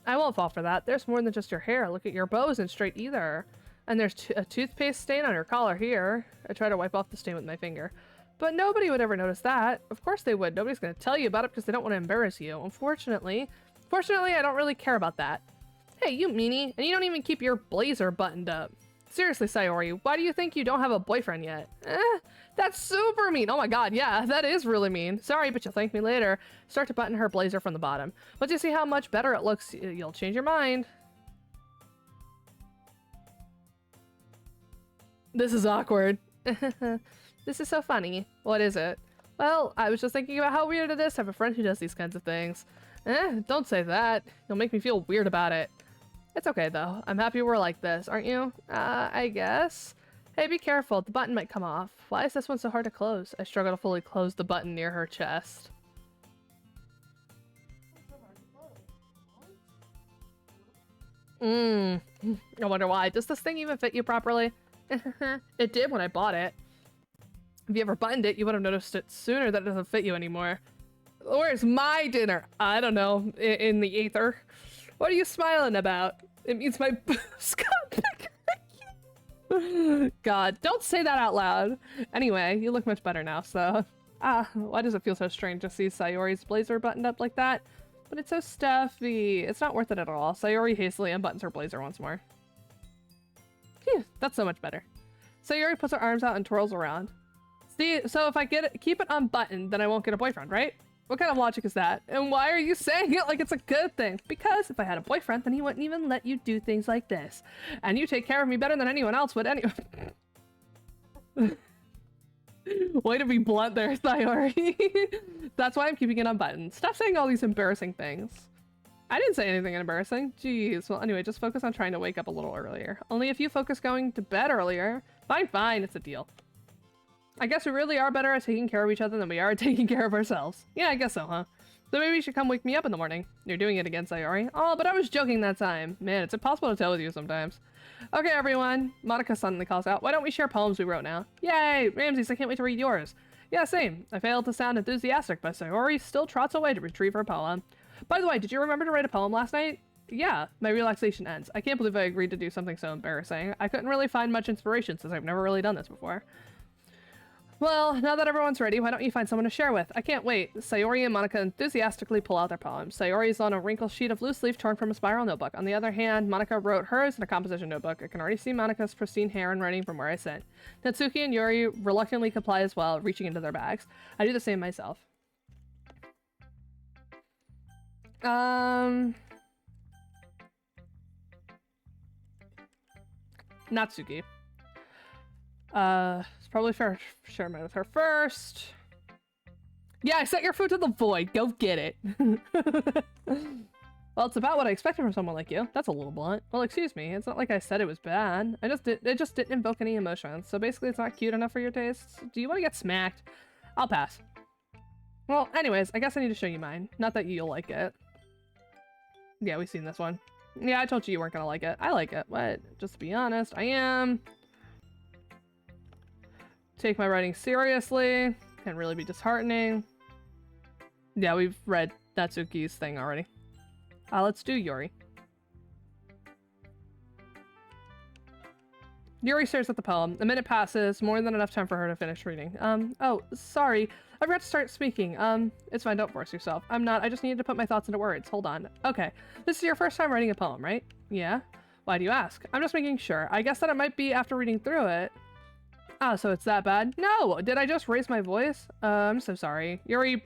I won't fall for that. There's more than just your hair. Look at your bow isn't straight either. And there's a toothpaste stain on your collar here. I try to wipe off the stain with my finger. But nobody would ever notice that. Of course they would. Nobody's going to tell you about it because they don't want to embarrass you. Unfortunately, I don't really care about that. Hey, you meanie. And you don't even keep your blazer buttoned up. Seriously, Sayori, why do you think you don't have a boyfriend yet? That's super mean. Oh my god, yeah, that is really mean. Sorry, but you'll thank me later. Start to button her blazer from the bottom. Once you see how much better it looks, you'll change your mind. This is awkward. This is so funny. What is it? Well, I was just thinking about how weird it is to have a friend who does these kinds of things. Don't say that. You'll make me feel weird about it. It's okay, though. I'm happy we're like this, aren't you? I guess. Hey, be careful. The button might come off. Why is this one so hard to close? I struggle to fully close the button near her chest. I wonder why. Does this thing even fit you properly? It did when I bought it. If you ever buttoned it, you would have noticed it sooner that it doesn't fit you anymore. Where's my dinner? I don't know. In the ether. What are you smiling about? It means my boobs got bigger. God, don't say that out loud. Anyway, you look much better now, so... why does it feel so strange to see Sayori's blazer buttoned up like that? But it's so stuffy. It's not worth it at all. Sayori hastily unbuttons her blazer once more. Phew, that's so much better. Sayori puts her arms out and twirls around. See, so if I keep it unbuttoned, then I won't get a boyfriend, right? What kind of logic is that? And why are you saying it like it's a good thing? Because if I had a boyfriend, then he wouldn't even let you do things like this. And you take care of me better than anyone else would anyway. Way to be blunt there, Sayori. That's why I'm keeping it unbuttoned. Stop saying all these embarrassing things. I didn't say anything embarrassing. Jeez. Well, anyway, just focus on trying to wake up a little earlier. Only if you focus going to bed earlier. Fine, it's a deal. I guess we really are better at taking care of each other than we are at taking care of ourselves. Yeah, I guess so, huh? So maybe you should come wake me up in the morning. You're doing it again, Sayori. Oh, but I was joking that time. Man, it's impossible to tell with you sometimes. Okay, everyone. Monica suddenly calls out. Why don't we share poems we wrote now? Yay! Ramses, I can't wait to read yours. Yeah, same. I failed to sound enthusiastic, but Sayori still trots away to retrieve her poem. By the way, did you remember to write a poem last night? Yeah, my relaxation ends. I can't believe I agreed to do something so embarrassing. I couldn't really find much inspiration since I've never really done this before. Well, now that everyone's ready, why don't you find someone to share with? I can't wait. Sayori and Monica enthusiastically pull out their poems. Sayori is on a wrinkled sheet of loose leaf torn from a spiral notebook. On the other hand, Monica wrote hers in a composition notebook. I can already see Monica's pristine hair and writing from where I sit. Natsuki and Yuri reluctantly comply as well, reaching into their bags. I do the same myself. Natsuki. It's probably fair to share mine with her first. Yeah, I sent your food to the void. Go get it. Well, it's about what I expected from someone like you. That's a little blunt. Well, excuse me. It's not like I said it was bad. It just didn't invoke any emotions. So basically, it's not cute enough for your tastes. Do you want to get smacked? I'll pass. Well, anyways, I guess I need to show you mine. Not that you'll like it. Yeah, we've seen this one. Yeah, I told you weren't gonna like it. I like it. What? Just to be honest, I am. Take my writing seriously. Can really be disheartening. Yeah, we've read Natsuki's thing already. Let's do Yuri. Yuri stares at the poem. A minute passes, more than enough time for her to finish reading. Oh, sorry. I forgot to start speaking. It's fine, don't force yourself. I'm not, I just needed to put my thoughts into words. Hold on. Okay. This is your first time writing a poem, right? Yeah? Why do you ask? I'm just making sure. I guess that it might be after reading through it. Oh, so it's that bad? No! Did I just raise my voice? I'm so sorry. Yuri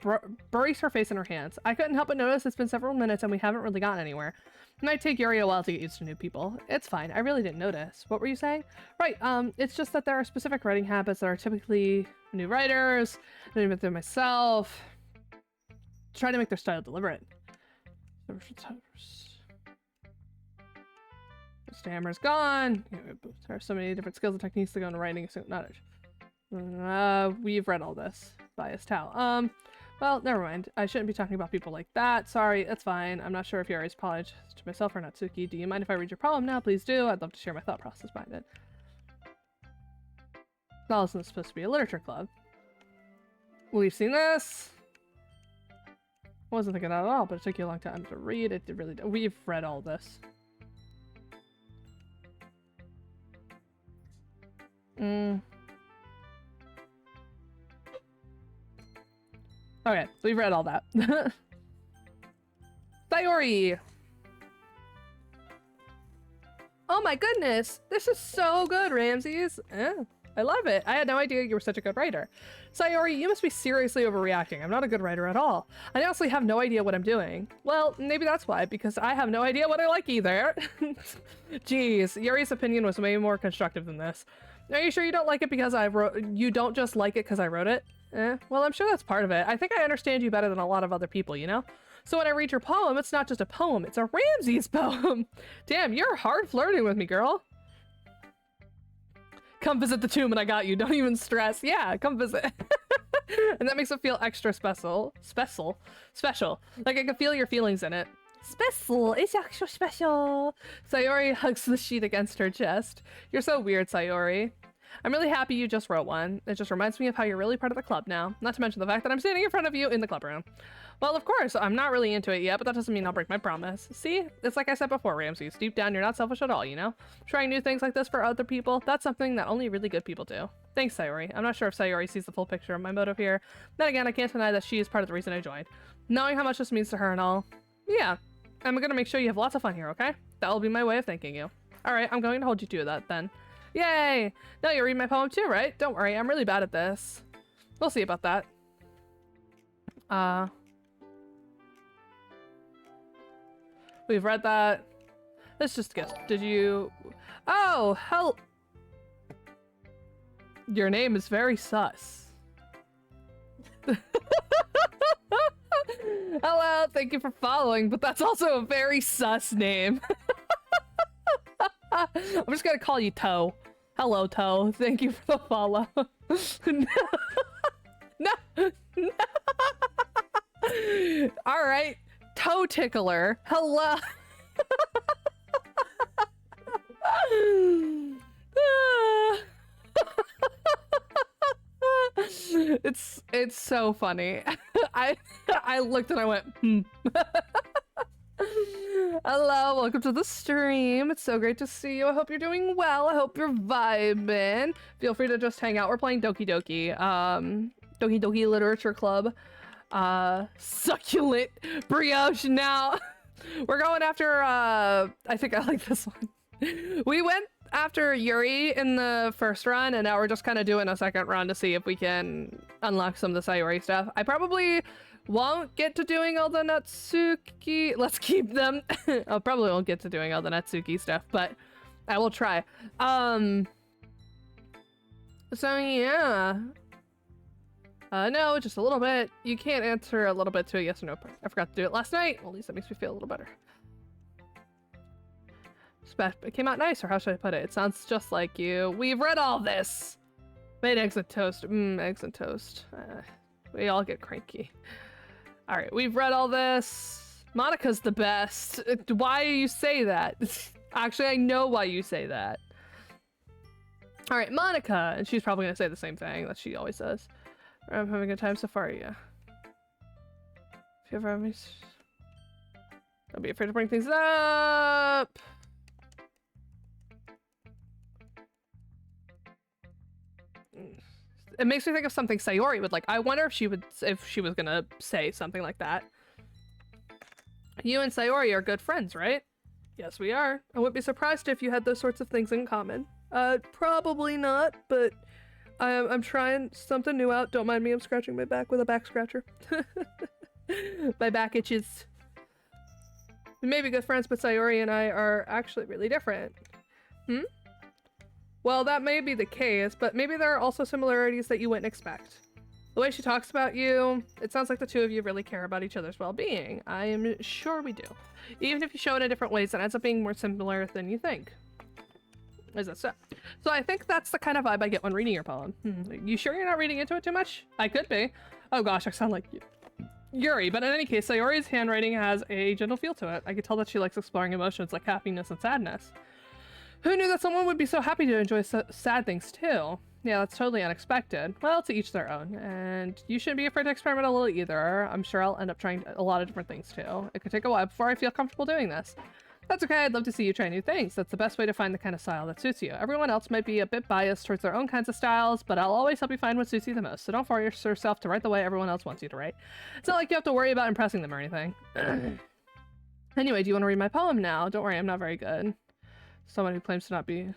buries her face in her hands. I couldn't help but notice it's been several minutes and we haven't really gotten anywhere. It might take Yuri a while to get used to new people. It's fine. I really didn't notice. What were you saying? Right, it's just that there are specific writing habits that are typically new writers, and even through myself. Try to make their style deliberate. Stammer's gone. There are so many different skills and techniques to go into writing. So we've read all this. Biased how? Well, never mind. I shouldn't be talking about people like that. Sorry, it's fine. I'm not sure if Yuri's apologized to myself or Natsuki. Do you mind if I read your poem now? Please do. I'd love to share my thought process behind it. Well, isn't supposed to be a literature club. We've seen this. I wasn't thinking that at all, but it took you a long time to read. It did really. We've read all this. Okay, we've read all that. Sayori! Oh my goodness! This is so good, Ramses! I love it. I had no idea you were such a good writer. Sayori, you must be seriously overreacting. I'm not a good writer at all. I honestly have no idea what I'm doing. Well, maybe that's why, because I have no idea what I like either. Jeez, Yuri's opinion was way more constructive than this. Are you sure you don't like it because you don't just like it because I wrote it? Well, I'm sure that's part of it. I think I understand you better than a lot of other people, you know? So when I read your poem, it's not just a poem, it's a Ramses poem. Damn, you're hard flirting with me, girl. Come visit the tomb and I got you. Don't even stress. Yeah, come visit. And that makes it feel extra special. Special. Like I can feel your feelings in it. Special. It's extra special. Sayori hugs the sheet against her chest. You're so weird, Sayori. I'm really happy you just wrote one. It just reminds me of how you're really part of the club now. Not to mention the fact that I'm standing in front of you in the club room. Well, of course, I'm not really into it yet, but that doesn't mean I'll break my promise. See? It's like I said before, Ramses. Deep down, you're not selfish at all, you know? Trying new things like this for other people, that's something that only really good people do. Thanks, Sayori. I'm not sure if Sayori sees the full picture of my motive here. Then again, I can't deny that she is part of the reason I joined. Knowing how much this means to her and all. Yeah. I'm gonna make sure you have lots of fun here, okay? That'll be my way of thanking you. Alright, I'm going to hold you to that then. Yay! Now you read my poem too, right? Don't worry, I'm really bad at this. We'll see about that. We've read that. Let's just guess. Did you... Oh, hell... Your name is very sus. Hello, thank you for following, but that's also a very sus name. I'm just gonna call you Toe. Hello, Toe. Thank you for the follow. No. All right, Toe Tickler. Hello. It's so funny. I looked and I went, Hello, welcome to the stream. It's so great to see you. I hope you're doing well. I hope you're vibing. Feel free to just hang out. We're playing Doki Doki. Doki Doki Literature Club. Succulent brioche now. We're going after, I think I like this one. We went after Yuri in the first run, and now we're just kind of doing a second run to see if we can unlock some of the Sayori stuff. I probably won't get to doing all the Natsuki. Let's keep them. I probably won't get to doing all the Natsuki stuff, but I will try. So yeah. No, just a little bit. You can't answer a little bit to a yes or no part. I forgot to do it last night. Well, at least that makes me feel a little better. It came out nice, or how should I put it? It sounds just like you. We've read all this. Made eggs and toast. Eggs and toast. We all get cranky. All right, we've read all this. Monica's the best. Why do you say that? Actually, I know why you say that. All right, Monica, and she's probably gonna say the same thing that she always says. I'm having a good time so far, yeah. If you ever have me, don't be afraid to bring things up. It makes me think of something Sayori would like. I wonder if she was gonna say something like that. You and Sayori are good friends, right? Yes, we are. I wouldn't be surprised if you had those sorts of things in common. Probably not, but I'm trying something new out. Don't mind me, I'm scratching my back with a back scratcher. My back itches. We may be good friends, but Sayori and I are actually really different. Well, that may be the case, but maybe there are also similarities that you wouldn't expect. The way she talks about you, it sounds like the two of you really care about each other's well-being. I am sure we do. Even if you show it in different ways, it ends up being more similar than you think. Is that so? So I think that's the kind of vibe I get when reading your poem. You sure you're not reading into it too much? I could be. Oh gosh, I sound like Yuri, but in any case, Sayori's handwriting has a gentle feel to it. I could tell that she likes exploring emotions like happiness and sadness. Who knew that someone would be so happy to enjoy sad things too? Yeah, that's totally unexpected. Well, to each their own. And you shouldn't be afraid to experiment a little either. I'm sure I'll end up trying a lot of different things too. It could take a while before I feel comfortable doing this. That's okay, I'd love to see you try new things. That's the best way to find the kind of style that suits you. Everyone else might be a bit biased towards their own kinds of styles, but I'll always help you find what suits you the most. So don't force yourself to write the way everyone else wants you to write. It's not like you have to worry about impressing them or anything. Anyway, do you want to read my poem now? Don't worry, I'm not very good. Someone who claims to not be...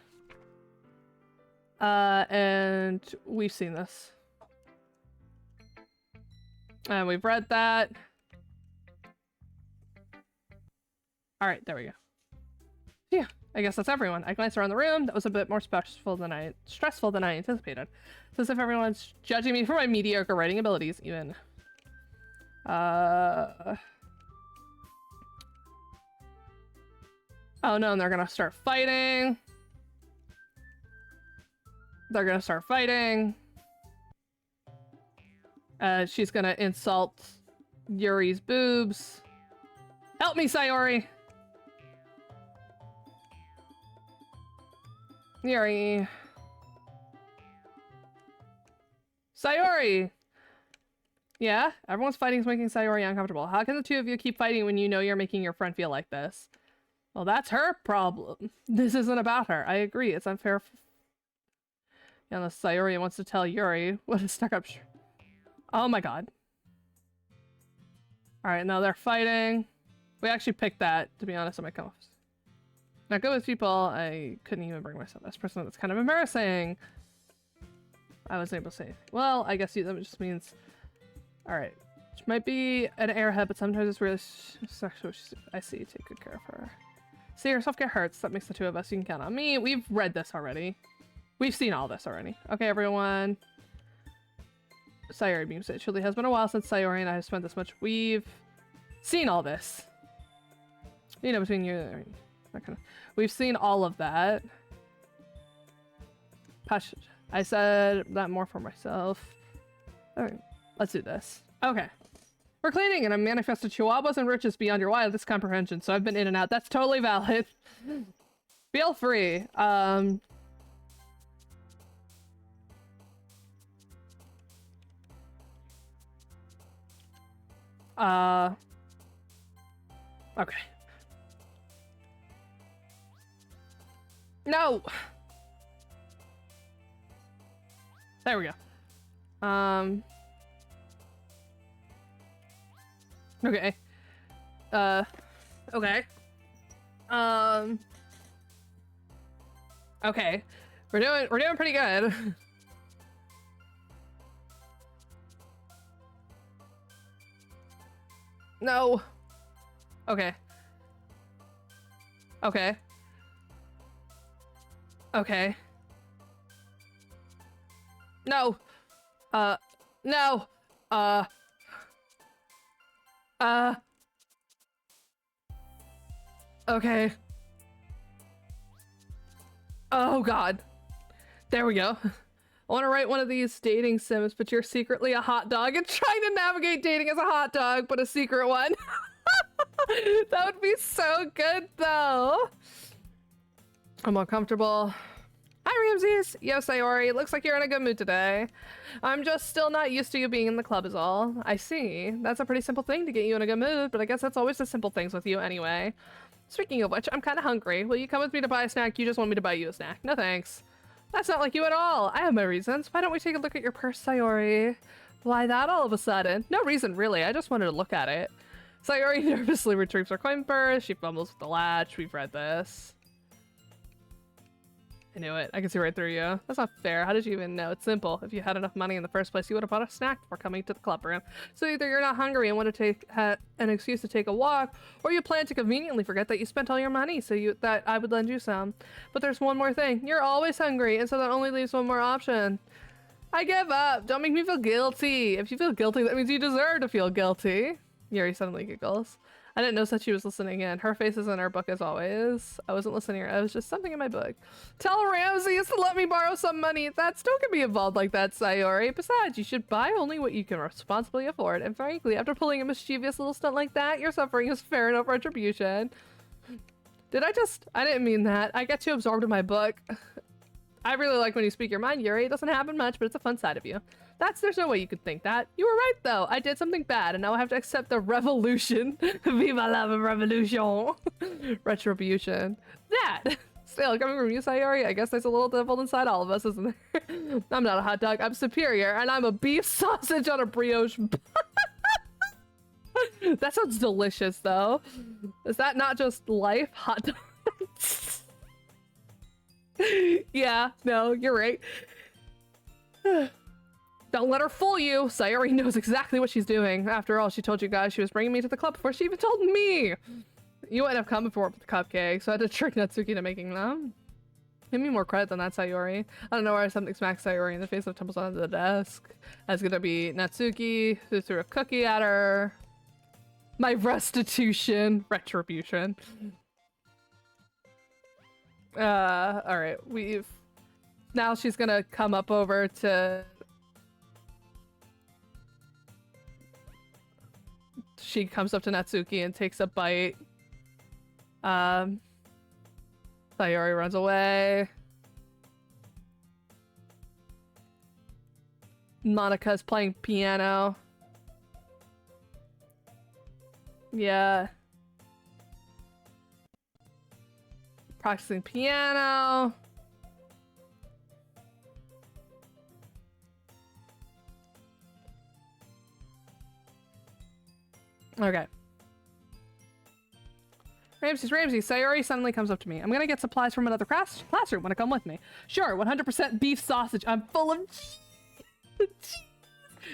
and we've seen this. And we've read that. Alright, there we go. Yeah, I guess that's everyone. I glanced around the room. That was a bit more stressful than I anticipated. It's as if everyone's judging me for my mediocre writing abilities, even. Oh no, and they're gonna start fighting. They're gonna start fighting. She's gonna insult Yuri's boobs. Help me, Sayori! Yuri. Sayori! Yeah? Everyone's fighting is making Sayori uncomfortable. How can the two of you keep fighting when you know you're making your friend feel like this? Well, that's her problem. This isn't about her. I agree. It's unfair. Yeah, unless Sayori wants to tell Yuri what a stuck-up Oh my god. Alright, now they're fighting. We actually picked that, to be honest, on my co Not good with people. I couldn't even bring myself as person. That's kind of embarrassing. I wasn't able to say anything. Well, I guess that just means... Alright. She might be an airhead, but sometimes it's really sexual. I see. Take good care of her. See yourself get hurt. That makes the two of us. You can count on me. We've read this already. We've seen all this already. Okay, everyone. Sayori beams it. Surely has been a while since Sayori and I have spent this much. We've seen all this. You know, between you and that kind of... We've seen all of that. I said that more for myself. Alright, let's do this. Okay. We're cleaning and I manifested chihuahuas and riches beyond your wildest comprehension, so I've been in and out. That's totally valid. Feel free. Okay. No! There we go. Okay. Okay. Okay. We're doing pretty good. No. Okay. Okay. Okay. No. No. Okay. Oh god. There we go. I want to write one of these dating sims, but you're secretly a hot dog and trying to navigate dating as a hot dog, but a secret one. That would be so good, though. I'm uncomfortable. Hi, Ramses. Yo, Sayori. Looks like you're in a good mood today. I'm just still not used to you being in the club is all. I see. That's a pretty simple thing to get you in a good mood, but I guess that's always the simple things with you anyway. Speaking of which, I'm kind of hungry. Will you come with me to buy a snack? You just want me to buy you a snack. No thanks. That's not like you at all. I have my reasons. Why don't we take a look at your purse, Sayori? Why that all of a sudden? No reason, really. I just wanted to look at it. Sayori nervously retrieves her coin purse. She fumbles with the latch. We've read this. I knew it. I can see right through you. That's not fair. How did you even know? It's simple. If you had enough money in the first place, you would have bought a snack before coming to the club room. So either you're not hungry and want to take an excuse to take a walk, or you plan to conveniently forget that you spent all your money so that I would lend you some. But there's one more thing. You're always hungry, and so that only leaves one more option. I give up. Don't make me feel guilty. If you feel guilty, that means you deserve to feel guilty. Yuri suddenly giggles. I didn't know that she was listening in. Her face is in her book as always. I wasn't listening. I was just something in my book. Tell Ramses to let me borrow some money. That's don't get me involved like that, Sayori. Besides, you should buy only what you can responsibly afford. And frankly, after pulling a mischievous little stunt like that, your suffering is fair enough retribution. I didn't mean that. I get too absorbed in my book. I really like when you speak your mind, Yuri. It doesn't happen much, but it's a fun side of you. There's no way you could think that. You were right, though. I did something bad, and now I have to accept the revolution. Viva la revolution. Retribution. That. Still, coming from you, Sayori, I guess there's a little devil inside all of us, isn't there? I'm not a hot dog. I'm superior, and I'm a beef sausage on a brioche. That sounds delicious, though. Is that not just life? Hot dogs. Yeah, no, you're right. Don't let her fool you. Sayori knows exactly what she's doing. After all, she told you guys she was bringing me to the club before she even told me. You wouldn't have come before with the cupcakes, so I had to trick Natsuki into making them. Give me more credit than that, Sayori. I don't know why something smacks Sayori in the face of tumbles onto the desk. That's gonna be Natsuki, who threw a cookie at her. My retribution. Alright, now she's gonna come up over to... She comes up to Natsuki and takes a bite. Sayori runs away. Monika's playing piano. Yeah. Practicing piano. Okay. Ramses, Sayori suddenly comes up to me. I'm gonna get supplies from another classroom. Wanna come with me? Sure, 100% beef sausage. I'm full of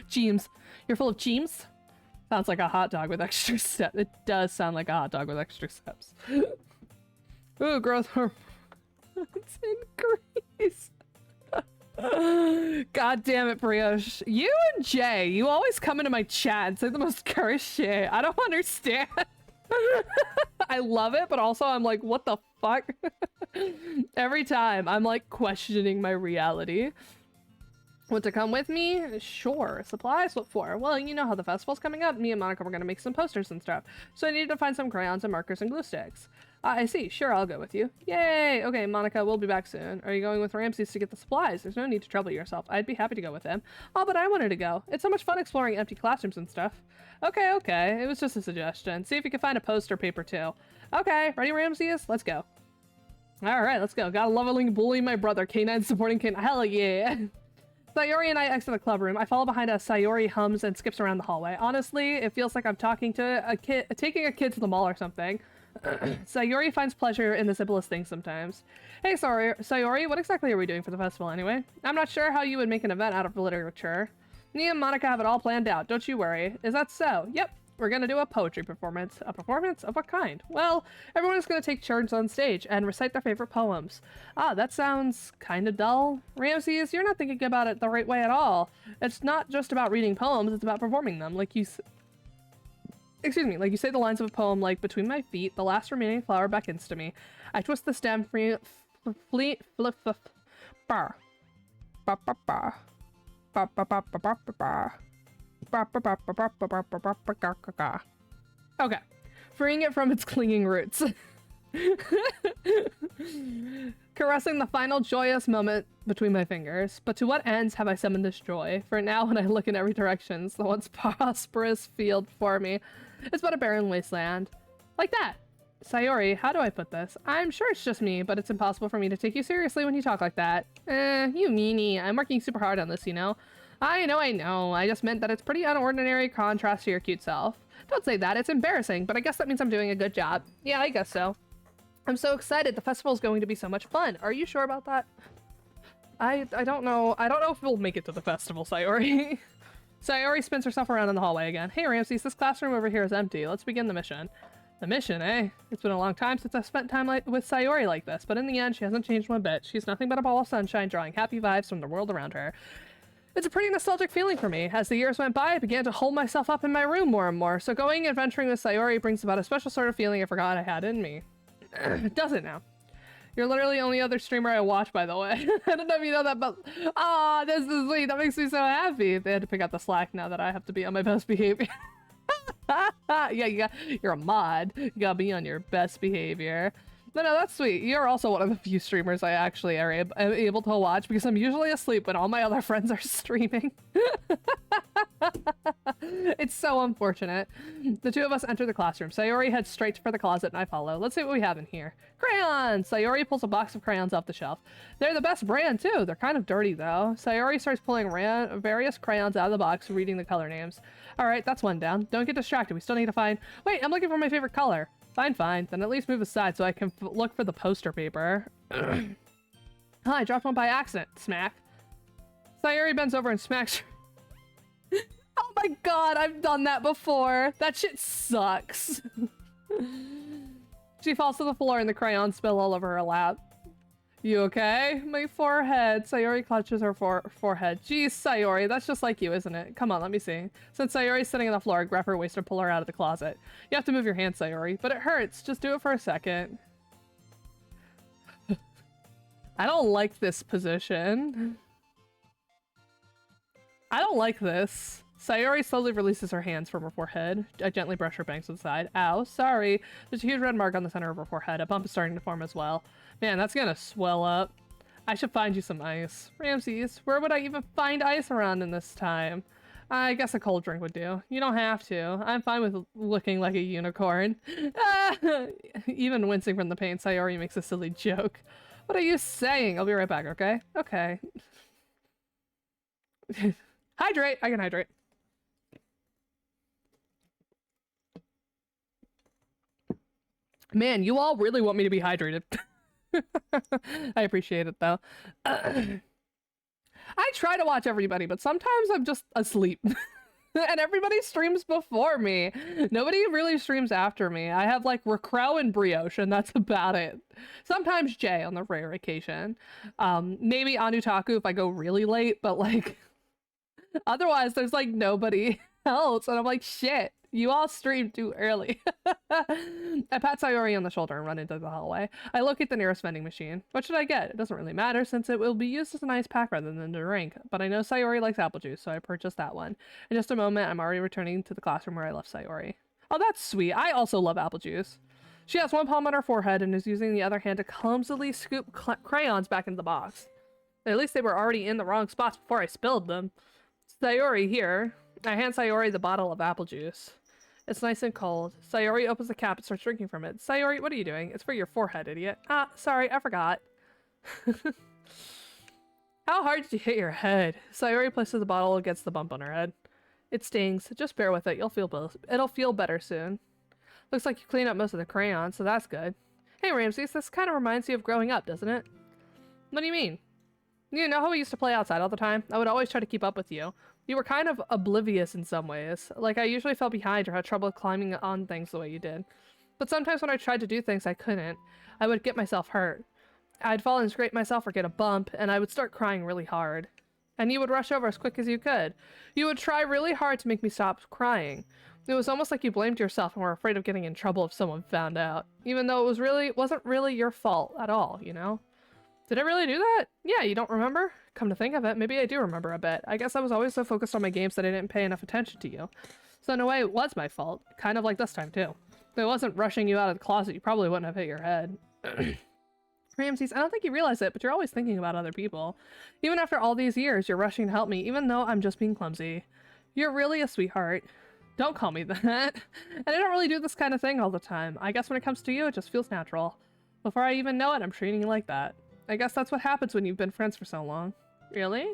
cheems. You're full of cheems? Sounds like a hot dog with extra steps. It does sound like a hot dog with extra steps. Ooh, growth hormone. It's increased. God damn it, Brioche. You and Jay, you always come into my chat and say the most cursed shit. I don't understand. I love it, but also I'm like, what the fuck? Every time I'm like questioning my reality. Want to come with me? Sure. Supplies? What for? Well, you know how the festival's coming up. Me and Monica were gonna make some posters and stuff. So I needed to find some crayons and markers and glue sticks. I see. Sure, I'll go with you. Yay! Okay, Monica, we'll be back soon. Are you going with Ramses to get the supplies? There's no need to trouble yourself. I'd be happy to go with him. Oh, but I wanted to go. It's so much fun exploring empty classrooms and stuff. Okay. It was just a suggestion. See if you can find a poster paper too. Okay, ready, Ramses? Let's go. Alright, let's go. Gotta leveling bully my brother. K9 supporting K9. Hell yeah! Sayori and I exit the club room. I follow behind as Sayori hums and skips around the hallway. Honestly, it feels like I'm talking to a kid, taking a kid to the mall or something. Sayori finds pleasure in the simplest things sometimes. Hey, Sayori, what exactly are we doing for the festival anyway? I'm not sure how you would make an event out of literature. Me and Monica have it all planned out, don't you worry. Is that so? Yep. We're gonna do a poetry performance. A performance? Of what kind? Well, everyone's gonna take turns on stage and recite their favorite poems. Ah, that sounds kinda dull. Ramses, you're not thinking about it the right way at all. It's not just about reading poems, it's about performing them. Like you say the lines of a poem like, between my feet, the last remaining flower beckons to me. I twist the stem free, bar. Okay, freeing it from its clinging roots. Caressing the final joyous moment between my fingers. But to what ends have I summoned this joy? For now, when I look in every direction, the once prosperous field before me is but a barren wasteland. Like that. Sayori, how do I put this? I'm sure it's just me, but it's impossible for me to take you seriously when you talk like that. You meanie. I'm working super hard on this, you know? I know. I just meant that it's pretty unordinary contrast to your cute self. Don't say that, it's embarrassing, but I guess that means I'm doing a good job. Yeah, I guess so. I'm so excited, the festival's going to be so much fun. Are you sure about that? I don't know. I don't know if we'll make it to the festival, Sayori. Sayori spins herself around in the hallway again. Hey Ramses, this classroom over here is empty. Let's begin the mission. The mission, eh? It's been a long time since I've spent time with Sayori like this, but in the end, she hasn't changed one bit. She's nothing but a ball of sunshine drawing happy vibes from the world around her. It's a pretty nostalgic feeling for me. As the years went by, I began to hold myself up in my room more and more, so going adventuring with Sayori brings about a special sort of feeling I forgot I had in me. Does it now? You're literally the only other streamer I watch, by the way. I don't know if you know that, but... Aw, this is sweet. That makes me so happy. They had to pick up the slack now that I have to be on my best behavior. Yeah, you're a mod. You gotta be on your best behavior. No, that's sweet. You're also one of the few streamers I actually am able to watch because I'm usually asleep when all my other friends are streaming. It's so unfortunate. The two of us enter the classroom. Sayori heads straight for the closet and I follow. Let's see what we have in here. Crayons! Sayori pulls a box of crayons off the shelf. They're the best brand too. They're kind of dirty though. Sayori starts pulling various crayons out of the box, reading the color names. Alright, that's one down. Don't get distracted. We still need to find... Wait, I'm looking for my favorite color. Fine. Then at least move aside so I can look for the poster paper. I dropped one by accident. Smack. Sayori bends over and smacks her. Oh my god, I've done that before. That shit sucks. She falls to the floor and the crayons spill all over her lap. You okay? My forehead. Sayori clutches her forehead. Jeez, Sayori, that's just like you, isn't it? Come on, let me see. Since Sayori's sitting on the floor, grab her waist and pull her out of the closet. You have to move your hand, Sayori, but it hurts. Just do it for a second. I don't like this position. I don't like this. Sayori slowly releases her hands from her forehead. I gently brush her bangs to the side. Ow, sorry. There's a huge red mark on the center of her forehead. A bump is starting to form as well. Man, that's gonna swell up. I should find you some ice. Ramses, where would I even find ice around in this time? I guess a cold drink would do. You don't have to. I'm fine with looking like a unicorn. Even wincing from the pain, Sayori makes a silly joke. What are you saying? I'll be right back, okay? Okay. Hydrate! I can hydrate. Man, you all really want me to be hydrated. I appreciate it, though. I try to watch everybody, but sometimes I'm just asleep. And everybody streams before me. Nobody really streams after me. I have, like, Recrow and Brioche, and that's about it. Sometimes Jay on the rare occasion. Maybe Anutaku if I go really late, but, like... Otherwise, there's, like, nobody else. And I'm like, shit. You all streamed too early. I pat Sayori on the shoulder and run into the hallway. I locate the nearest vending machine. What should I get? It doesn't really matter since it will be used as an ice pack rather than a drink. But I know Sayori likes apple juice, so I purchased that one. In just a moment, I'm already returning to the classroom where I left Sayori. Oh, that's sweet. I also love apple juice. She has one palm on her forehead and is using the other hand to clumsily scoop crayons back into the box. At least they were already in the wrong spots before I spilled them. Sayori here. I hand Sayori the bottle of apple juice. It's nice and cold. Sayori opens the cap and starts drinking from it. Sayori, what are you doing? It's for your forehead, idiot. Ah, sorry, I forgot. How hard did you hit your head? Sayori places the bottle against the bump on her head. It stings. Just bear with it. It'll feel better soon. Looks like you cleaned up most of the crayons, so that's good. Hey, Ramses, this kind of reminds you of growing up, doesn't it? What do you mean? You know how we used to play outside all the time? I would always try to keep up with you. You were kind of oblivious in some ways. Like, I usually fell behind or had trouble climbing on things the way you did. But sometimes when I tried to do things I couldn't, I would get myself hurt. I'd fall and scrape myself or get a bump, and I would start crying really hard. And you would rush over as quick as you could. You would try really hard to make me stop crying. It was almost like you blamed yourself and were afraid of getting in trouble if someone found out. Even though it wasn't really your fault at all, you know? Did I really do that? Yeah, you don't remember? Come to think of it, maybe I do remember a bit. I guess I was always so focused on my games that I didn't pay enough attention to you. So in a way, it was my fault. Kind of like this time, too. If I wasn't rushing you out of the closet, you probably wouldn't have hit your head. Ramses, I don't think you realize it, but you're always thinking about other people. Even after all these years, you're rushing to help me, even though I'm just being clumsy. You're really a sweetheart. Don't call me that. And I don't really do this kind of thing all the time. I guess when it comes to you, it just feels natural. Before I even know it, I'm treating you like that. I guess that's what happens when you've been friends for so long. Really?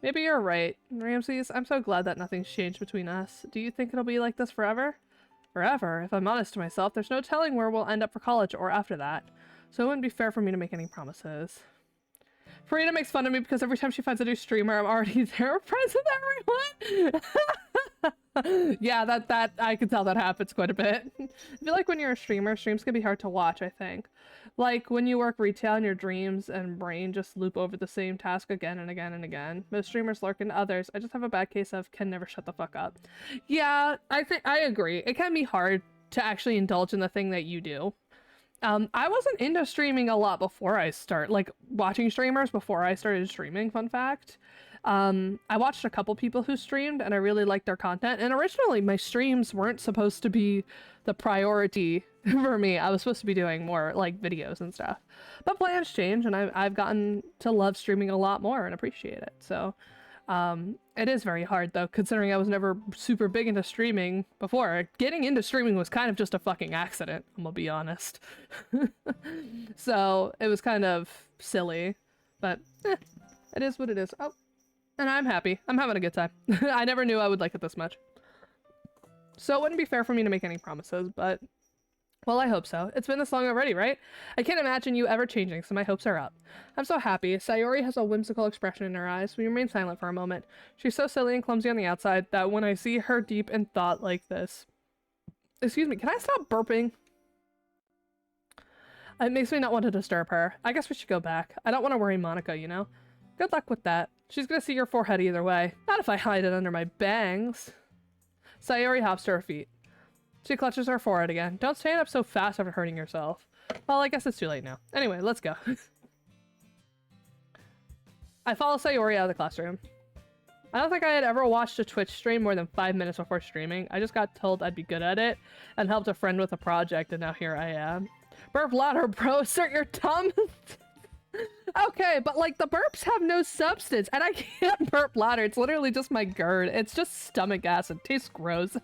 Maybe you're right. Ramses, I'm so glad that nothing's changed between us. Do you think it'll be like this forever? Forever? If I'm honest to myself, there's no telling where we'll end up for college or after that. So it wouldn't be fair for me to make any promises. Farina makes fun of me because every time she finds a new streamer, I'm already there friends with everyone. Yeah, that I can tell that happens quite a bit. I feel like when you're a streamer, streams can be hard to watch, I think. Like when you work retail and your dreams and brain just loop over the same task again and again and again. Most streamers lurk into others. I just have a bad case of can never shut the fuck up. Yeah, I agree. It can be hard to actually indulge in the thing that you do. I wasn't into streaming a lot before I like watching streamers before I started streaming, fun fact. I watched a couple people who streamed and I really liked their content, and originally my streams weren't supposed to be the priority for me. I was supposed to be doing more like videos and stuff, but plans change and I've gotten to love streaming a lot more and appreciate it. So it is very hard though, considering I was never super big into streaming before. Getting into streaming was kind of just a fucking accident, I'm gonna be honest. So it was kind of silly, but it is what it is. Oh, and I'm happy. I'm having a good time. I never knew I would like it this much. So it wouldn't be fair for me to make any promises, but well, I hope so. It's been this long already, right? I can't imagine you ever changing, so my hopes are up. I'm so happy. Sayori has a whimsical expression in her eyes. We remain silent for a moment. She's so silly and clumsy on the outside that when I see her deep in thought like this... Excuse me, can I stop burping? It makes me not want to disturb her. I guess we should go back. I don't want to worry Monica, you know? Good luck with that. She's gonna see your forehead either way. Not if I hide it under my bangs. Sayori hops to her feet. She clutches her forehead again. Don't stand up so fast after hurting yourself. Well, I guess it's too late now. Anyway, let's go. I follow Sayori out of the classroom. I don't think I had ever watched a Twitch stream more than 5 minutes before streaming. I just got told I'd be good at it and helped a friend with a project, and now here I am. Burp louder, bro. Assert your tum. Okay, but like the burps have no substance and I can't burp louder. It's literally just my GERD. It's just stomach acid. Tastes gross.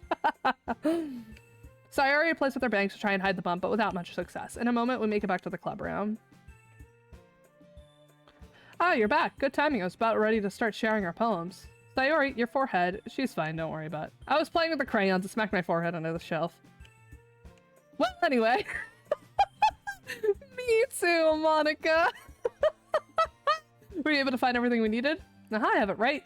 Sayori plays with her bangs to try and hide the bump, but without much success. In a moment, we make it back to the club room. Ah, you're back. Good timing. I was about ready to start sharing our poems. Sayori, your forehead. She's fine. Don't worry about it. I was playing with the crayons and smacked my forehead under the shelf. Well, anyway. Me too, Monica. Were you able to find everything we needed? Aha, I have it right.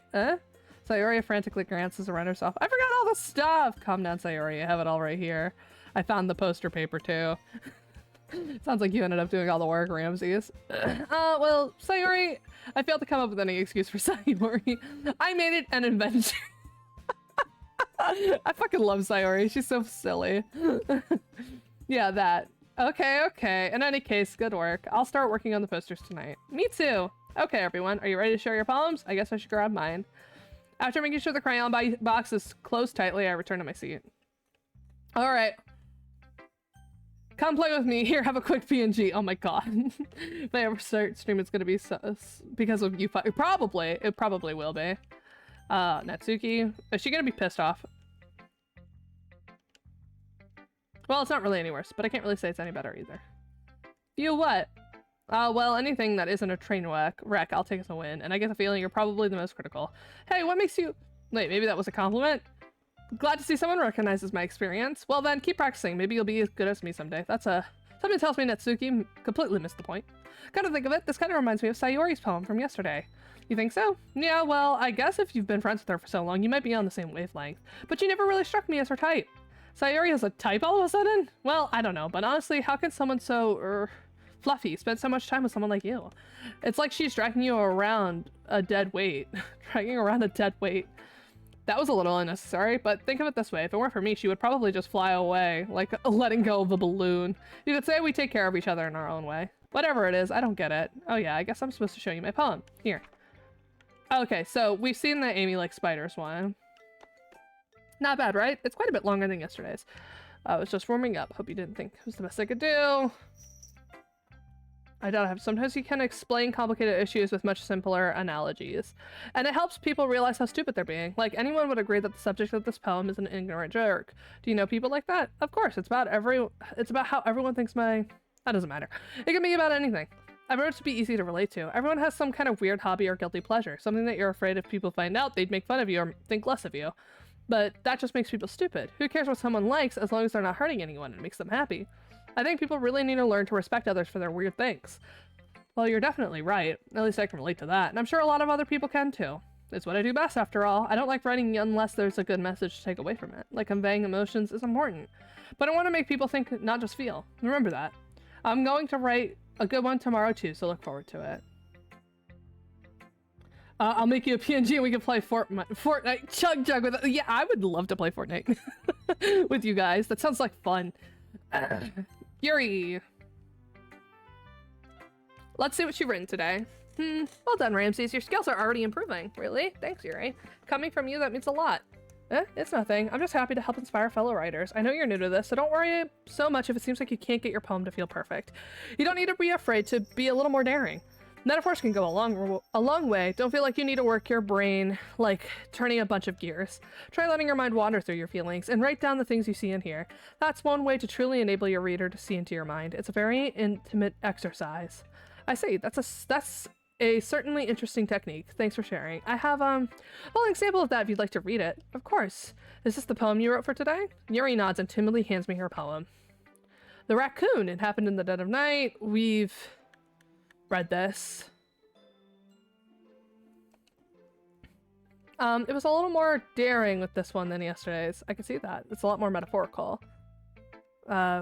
Sayori frantically glances around herself. I forgot all the stuff! Calm down, Sayori. I have it all right here. I found the poster paper, too. Sounds like you ended up doing all the work, Ramses. Well, Sayori, I failed to come up with any excuse for Sayori. I made it an invention. I fucking love Sayori. She's so silly. Yeah, that. Okay, okay. In any case, good work. I'll start working on the posters tonight. Me too. Okay, everyone. Are you ready to share your poems? I guess I should grab mine. After making sure the crayon box is closed tightly, I return to my seat. Alright. Come play with me. Here, have a quick PNG. Oh my god. If I ever start stream, it's gonna be because of you. Probably. It probably will be. Natsuki. Is she gonna be pissed off? Well, it's not really any worse, but I can't really say it's any better either. You what? Well, anything that isn't a train wreck, I'll take as a win, and I get the feeling you're probably the most critical. Hey, what makes you... Wait, maybe that was a compliment? Glad to see someone recognizes my experience. Well then, keep practicing. Maybe you'll be as good as me someday. That's something tells me Natsuki completely missed the point. Come to think of it, this kind of reminds me of Sayori's poem from yesterday. You think so? Yeah, well, I guess if you've been friends with her for so long, you might be on the same wavelength. But you never really struck me as her type. Sayori has a type all of a sudden? Well, I don't know, but honestly, how can someone so, fluffy spend so much time with someone like you? It's like she's dragging you around a dead weight. Dragging around a dead weight. That was a little unnecessary, but think of it this way. If it weren't for me, she would probably just fly away, like letting go of a balloon. You could say we take care of each other in our own way. Whatever it is, I don't get it. Oh yeah, I guess I'm supposed to show you my poem. Here. Okay, so we've seen the Amy likes spiders one. Not bad, right? It's quite a bit longer than yesterday's. I was just warming up. Hope you didn't think it was the best I could do. I doubt I have. Sometimes you can explain complicated issues with much simpler analogies. And it helps people realize how stupid they're being. Like, anyone would agree that the subject of this poem is an ignorant jerk. Do you know people like that? Of course, it's about how everyone thinks that doesn't matter. It can be about anything. I wrote it to be easy to relate to. Everyone has some kind of weird hobby or guilty pleasure. Something that you're afraid if people find out, they'd make fun of you or think less of you. But that just makes people stupid. Who cares what someone likes as long as they're not hurting anyone and makes them happy? I think people really need to learn to respect others for their weird things. Well, you're definitely right. At least I can relate to that. And I'm sure a lot of other people can too. It's what I do best after all. I don't like writing unless there's a good message to take away from it. Like conveying emotions is important. But I want to make people think, not just feel. Remember that. I'm going to write a good one tomorrow too, so look forward to it. I'll make you a PNG and we can play Fortnite Chug Jug with it. Yeah, I would love to play Fortnite with you guys. That sounds like fun. Yuri. Let's see what you've written today. Well done, Ramses. Your skills are already improving. Really? Thanks, Yuri. Coming from you, that means a lot. It's nothing. I'm just happy to help inspire fellow writers. I know you're new to this, so don't worry so much if it seems like you can't get your poem to feel perfect. You don't need to be afraid to be a little more daring. Metaphors can go a long way. Don't feel like you need to work your brain like turning a bunch of gears. Try letting your mind wander through your feelings and write down the things you see and hear. That's one way to truly enable your reader to see into your mind. It's a very intimate exercise. I see. That's a certainly interesting technique. Thanks for sharing. I have well, an example of that if you'd like to read it. Of course. Is this the poem you wrote for today? Yuri nods and timidly hands me her poem. The Raccoon. It happened in the dead of night. We've read this. It was a little more daring with this one than yesterday's. I can see that. It's a lot more metaphorical.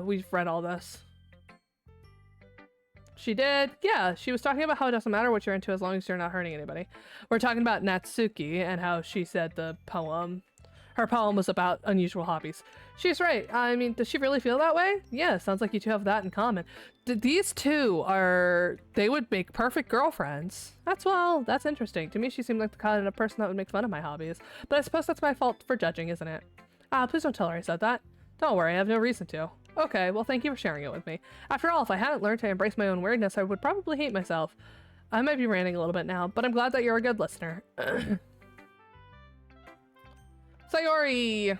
We've read all this. She did. Yeah, she was talking about how it doesn't matter what you're into as long as you're not hurting anybody. We're talking about Natsuki and how she said her poem was about unusual hobbies. She's right. I mean, does she really feel that way? Yeah, sounds like you two have that in common. These two they would make perfect girlfriends. That's interesting. To me, she seemed like the kind of person that would make fun of my hobbies. But I suppose that's my fault for judging, isn't it? Please don't tell her I said that. Don't worry, I have no reason to. Okay, well thank you for sharing it with me. After all, if I hadn't learned to embrace my own weirdness, I would probably hate myself. I might be ranting a little bit now, but I'm glad that you're a good listener. Sayori!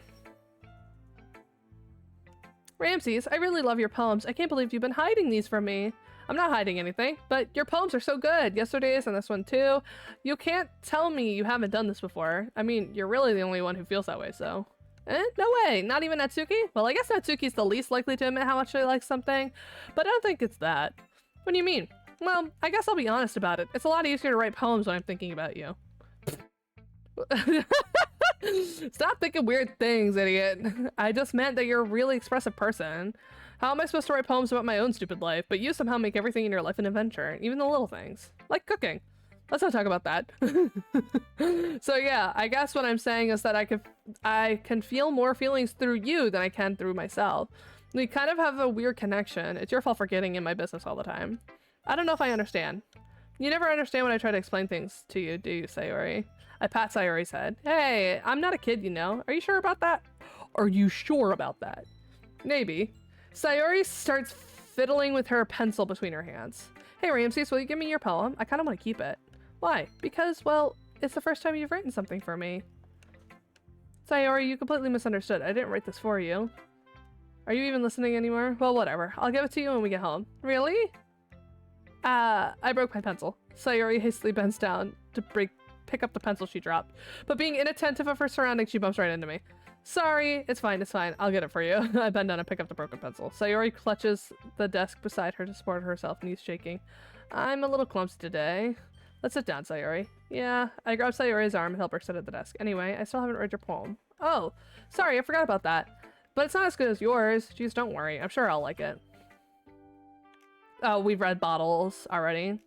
Ramses, I really love your poems. I can't believe you've been hiding these from me. I'm not hiding anything, but your poems are so good. Yesterday's and this one too. You can't tell me you haven't done this before. I mean, you're really the only one who feels that way, so... No way, not even Natsuki? Well, I guess Natsuki's the least likely to admit how much she likes something, but I don't think it's that. What do you mean? Well, I guess I'll be honest about it. It's a lot easier to write poems when I'm thinking about you. Stop thinking weird things, idiot. I just meant that you're a really expressive person. How am I supposed to write poems about my own stupid life, but you somehow make everything in your life an adventure, even the little things, like cooking. Let's not talk about that. So yeah, I guess what I'm saying is that I can feel more feelings through you than I can through myself. We kind of have a weird connection. It's your fault for getting in my business all the time. I don't know if I understand. You never understand when I try to explain things to you, do you, Sayori? I pat Sayori's head. Hey, I'm not a kid, you know. Are you sure about that? Are you sure about that? Maybe. Sayori starts fiddling with her pencil between her hands. Hey, Ramses, will you give me your poem? I kind of want to keep it. Why? Because, well, it's the first time you've written something for me. Sayori, you completely misunderstood. I didn't write this for you. Are you even listening anymore? Well, whatever. I'll give it to you when we get home. Really? I broke my pencil. Sayori hastily bends down to pick up the pencil she dropped. But being inattentive of her surroundings, she bumps right into me. Sorry, it's fine, I'll get it for you. I bend down and pick up the broken pencil. Sayori clutches the desk beside her to support herself, knees shaking. I'm a little clumsy today. Let's sit down, Sayori. Yeah, I grabbed Sayori's arm and helped her sit at the desk. Anyway, I still haven't read your poem. Oh, sorry, I forgot about that. But it's not as good as yours. Jeez, don't worry. I'm sure I'll like it. Oh, we've read Bottles already.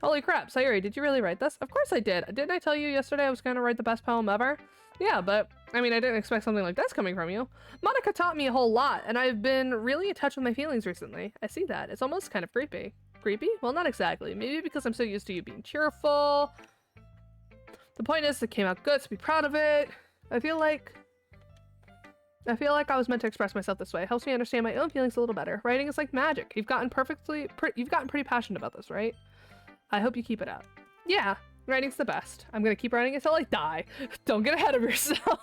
Holy crap, Sayori, did you really write this? Of course I did. Didn't I tell you yesterday I was going to write the best poem ever? Yeah, but, I mean, I didn't expect something like this coming from you. Monica taught me a whole lot, and I've been really in touch with my feelings recently. I see that. It's almost kind of creepy. Creepy? Well, not exactly. Maybe because I'm so used to you being cheerful. The point is, it came out good, so be proud of it. I feel like I was meant to express myself this way. It helps me understand my own feelings a little better. Writing is like magic. You've gotten pretty passionate about this, right? I hope you keep it up. Yeah, writing's the best. I'm gonna keep writing until I die. Don't get ahead of yourself.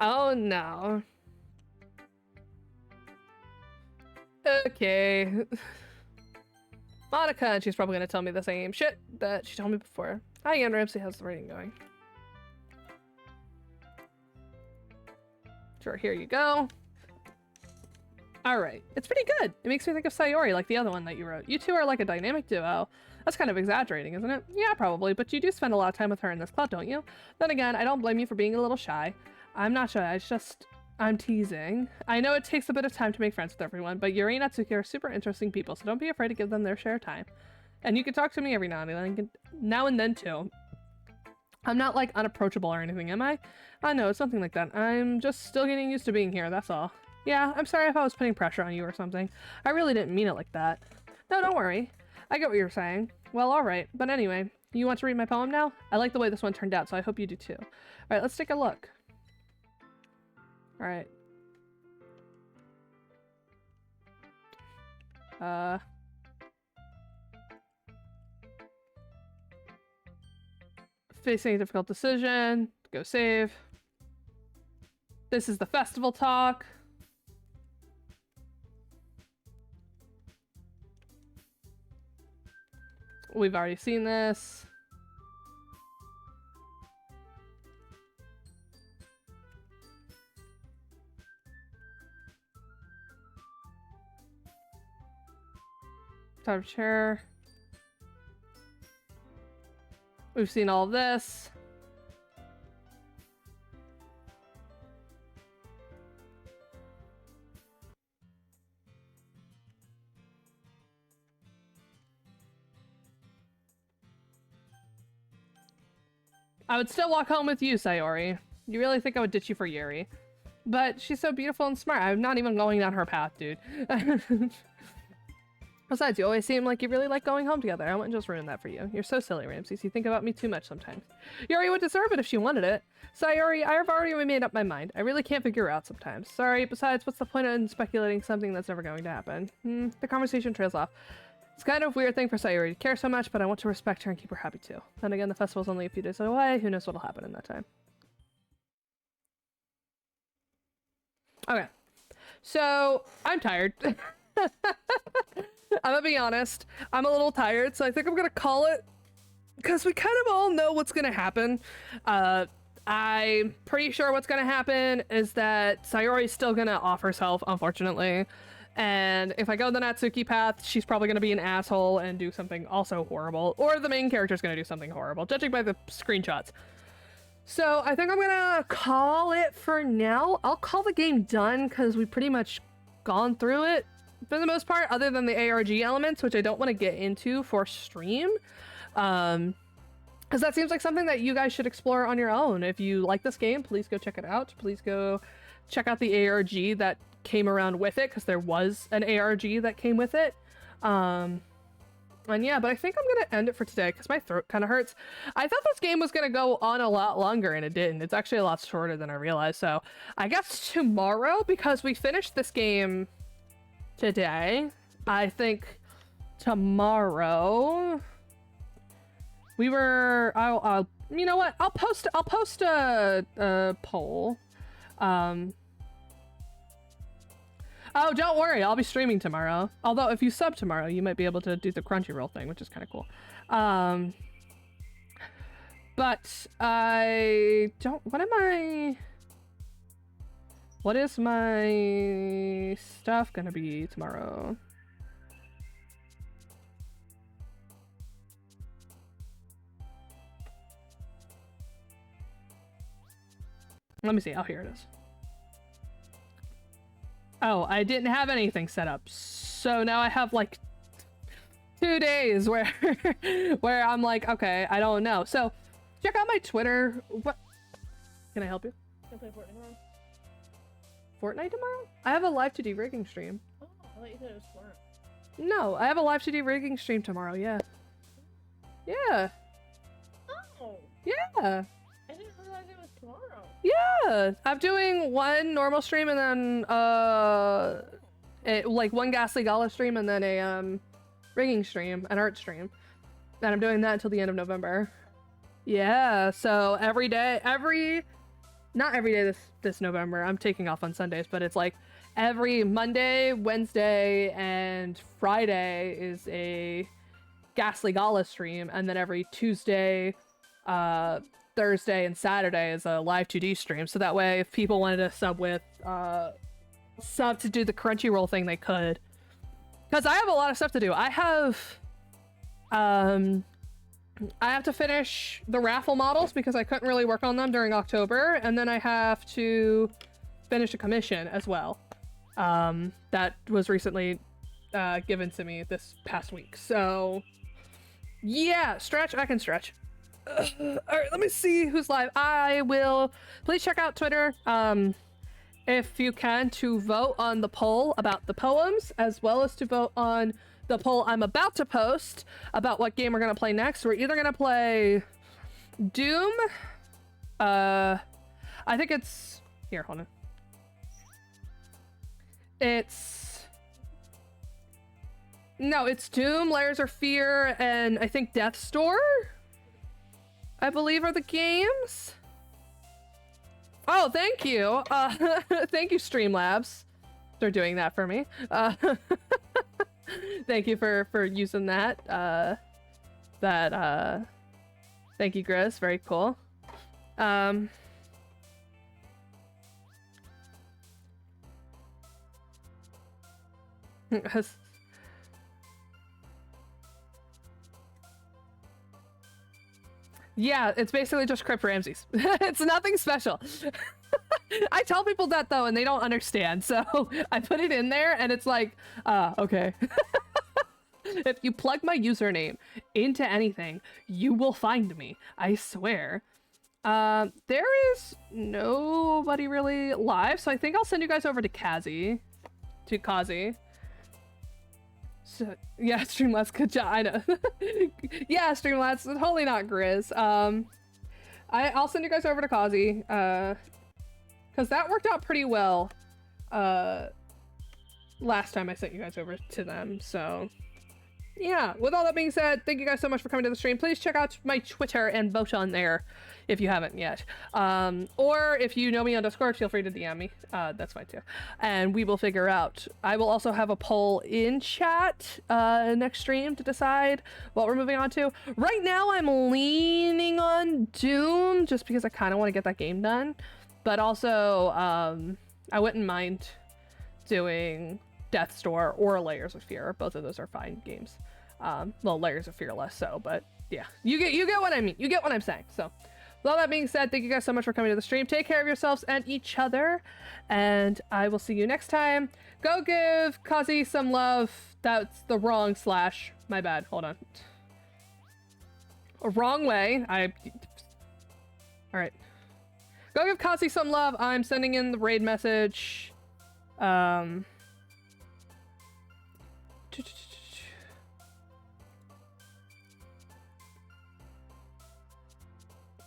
Oh no. Okay. Monica, and she's probably gonna tell me the same shit that she told me before. Hi, Ann Ramsey. How's the writing going? Sure, here you go. All right, it's pretty good. It makes me think of Sayori, like the other one that you wrote. You two are like a dynamic duo. That's kind of exaggerating, isn't it? Yeah, probably, but you do spend a lot of time with her in this club, don't you? Then again, I don't blame you for being a little shy. I'm not shy, I'm teasing. I know it takes a bit of time to make friends with everyone, but Yuri and Natsuki are super interesting people, so don't be afraid to give them their share of time. And you can talk to me every now and then too. I'm not like unapproachable or anything, am I? I know, it's something like that. I'm just still getting used to being here, that's all. Yeah, I'm sorry if I was putting pressure on you or something. I really didn't mean it like that. No, don't worry. I get what you're saying. Well, alright. But anyway, you want to read my poem now? I like the way this one turned out, so I hope you do too. Alright, let's take a look. Alright. Facing a difficult decision. Go save. This is the festival talk. We've already seen this. Time to share. We've seen all of this. I would still walk home with you, Sayori. You really think I would ditch you for Yuri? But she's so beautiful and smart. I'm not even going down her path, dude. Besides, you always seem like you really like going home together. I wouldn't just ruin that for you. You're so silly, Ramses. You think about me too much sometimes. Yuri would deserve it if she wanted it. Sayori, I have already made up my mind. I really can't figure her out sometimes. Sorry, besides, what's the point in speculating something that's never going to happen? The conversation trails off. It's kind of a weird thing for Sayori to care so much, but I want to respect her and keep her happy too. Then again, the festival's only a few days away. Who knows what'll happen in that time. Okay. So, I'm tired. I'm gonna be honest. I'm a little tired, so I think I'm gonna call it because we kind of all know what's gonna happen. I'm pretty sure what's gonna happen is that Sayori's still gonna off herself, unfortunately. And if I go the Natsuki path, she's probably gonna be an asshole and do something also horrible. Or the main character's gonna do something horrible, judging by the screenshots. So I think I'm gonna call it for now. I'll call the game done because we've pretty much gone through it for the most part, other than the ARG elements, which I don't want to get into for stream. Because that seems like something that you guys should explore on your own. If you like this game, please go check it out. Please go check out the ARG that came around with it, because there was an ARG that came with it. And yeah, but I think I'm gonna end it for today because my throat kind of hurts. I thought this game was gonna go on a lot longer and it didn't. It's actually a lot shorter than I realized. So I guess tomorrow, because we finished this game today, I think tomorrow we were, I'll you know what, I'll post a poll. Oh, don't worry, I'll be streaming tomorrow. Although if you sub tomorrow, you might be able to do the Crunchyroll thing, which is kind of cool. But I don't, what is my stuff gonna be tomorrow? Let me see. Oh, here it is. Oh, I didn't have anything set up. So now I have like 2 days where where I'm like, okay, I don't know. So check out my Twitter. What? Can I help you? Can I play Fortnite tomorrow? Fortnite tomorrow? I have a live 2D rigging stream. Oh, I thought you said it was tomorrow. No, I have a live 2D rigging stream tomorrow, yeah. Yeah. Oh, Yeah. I didn't realize it was tomorrow. Yeah. I'm doing one normal stream and then like one Ghastly Gala stream and then a rigging stream, an art stream. And I'm doing that until the end of November. Yeah, so every day, not every day this November, I'm taking off on Sundays, but it's like every Monday, Wednesday, and Friday is a Ghastly Gala stream, and then every Tuesday, Thursday, and Saturday is a live 2D stream. So that way, if people wanted to sub to do the Crunchyroll thing, they could. Because I have a lot of stuff to do. I have to finish the raffle models because I couldn't really work on them during October, and then I have to finish a commission as well. That was recently given to me this past week. So yeah, stretch. I can stretch. All right, let me see who's live. I will. Please check out Twitter. If you can, to vote on the poll about the poems, as well as to vote on the poll I'm about to post about what game we're gonna play next. We're either gonna play Doom. I think it's here. Hold on. It's Doom, Layers of Fear, and I think Death's Door, I believe, are the games. Oh, thank you. Thank you, Streamlabs, for doing that for me. Thank you for using that. Thank you, Grizz. Very cool. Yeah, it's basically just Crypt Ramses. It's nothing special. I tell people that though, and they don't understand. So I put it in there, and it's like, okay. If you plug my username into anything, you will find me. I swear. There is nobody really live, so I think I'll send you guys over to Kazi. So, yeah, Streamlabs, good job. I know. Yeah, Streamlabs, totally not Grizz. I'll send you guys over to Kazi, because that worked out pretty well, last time I sent you guys over to them, so... Yeah, with all that being said, thank you guys so much for coming to the stream. Please check out my Twitter and vote on there if you haven't yet. Or if you know me on Discord, feel free to DM me. That's fine too. And we will figure out. I will also have a poll in chat next stream to decide what we're moving on to. Right now, I'm leaning on Doom just because I kind of want to get that game done. But also, I wouldn't mind doing Death's Door or Layers of Fear. Both of those are fine games. Well, Layers of Fear less so, but yeah, you get what I mean. You get what I'm saying. So, with all that being said, thank you guys so much for coming to the stream. Take care of yourselves and each other, and I will see you next time. Go give Kazi some love. That's the wrong slash. My bad. Hold on. Wrong way. All right. Go give Kazi some love. I'm sending in the raid message.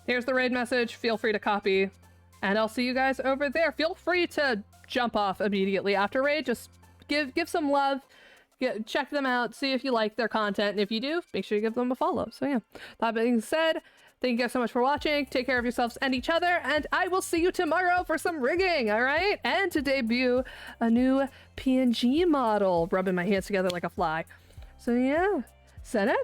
Here's the raid message. Feel free to copy, and I'll see you guys over there. Feel free to jump off immediately after raid. Just give some love. Check them out. See if you like their content, and if you do, make sure you give them a follow. So yeah, that being said, thank you guys so much for watching. Take care of yourselves and each other, and I will see you tomorrow for some rigging, all right? And to debut a new PNG model. Rubbing my hands together like a fly. So yeah, Senate.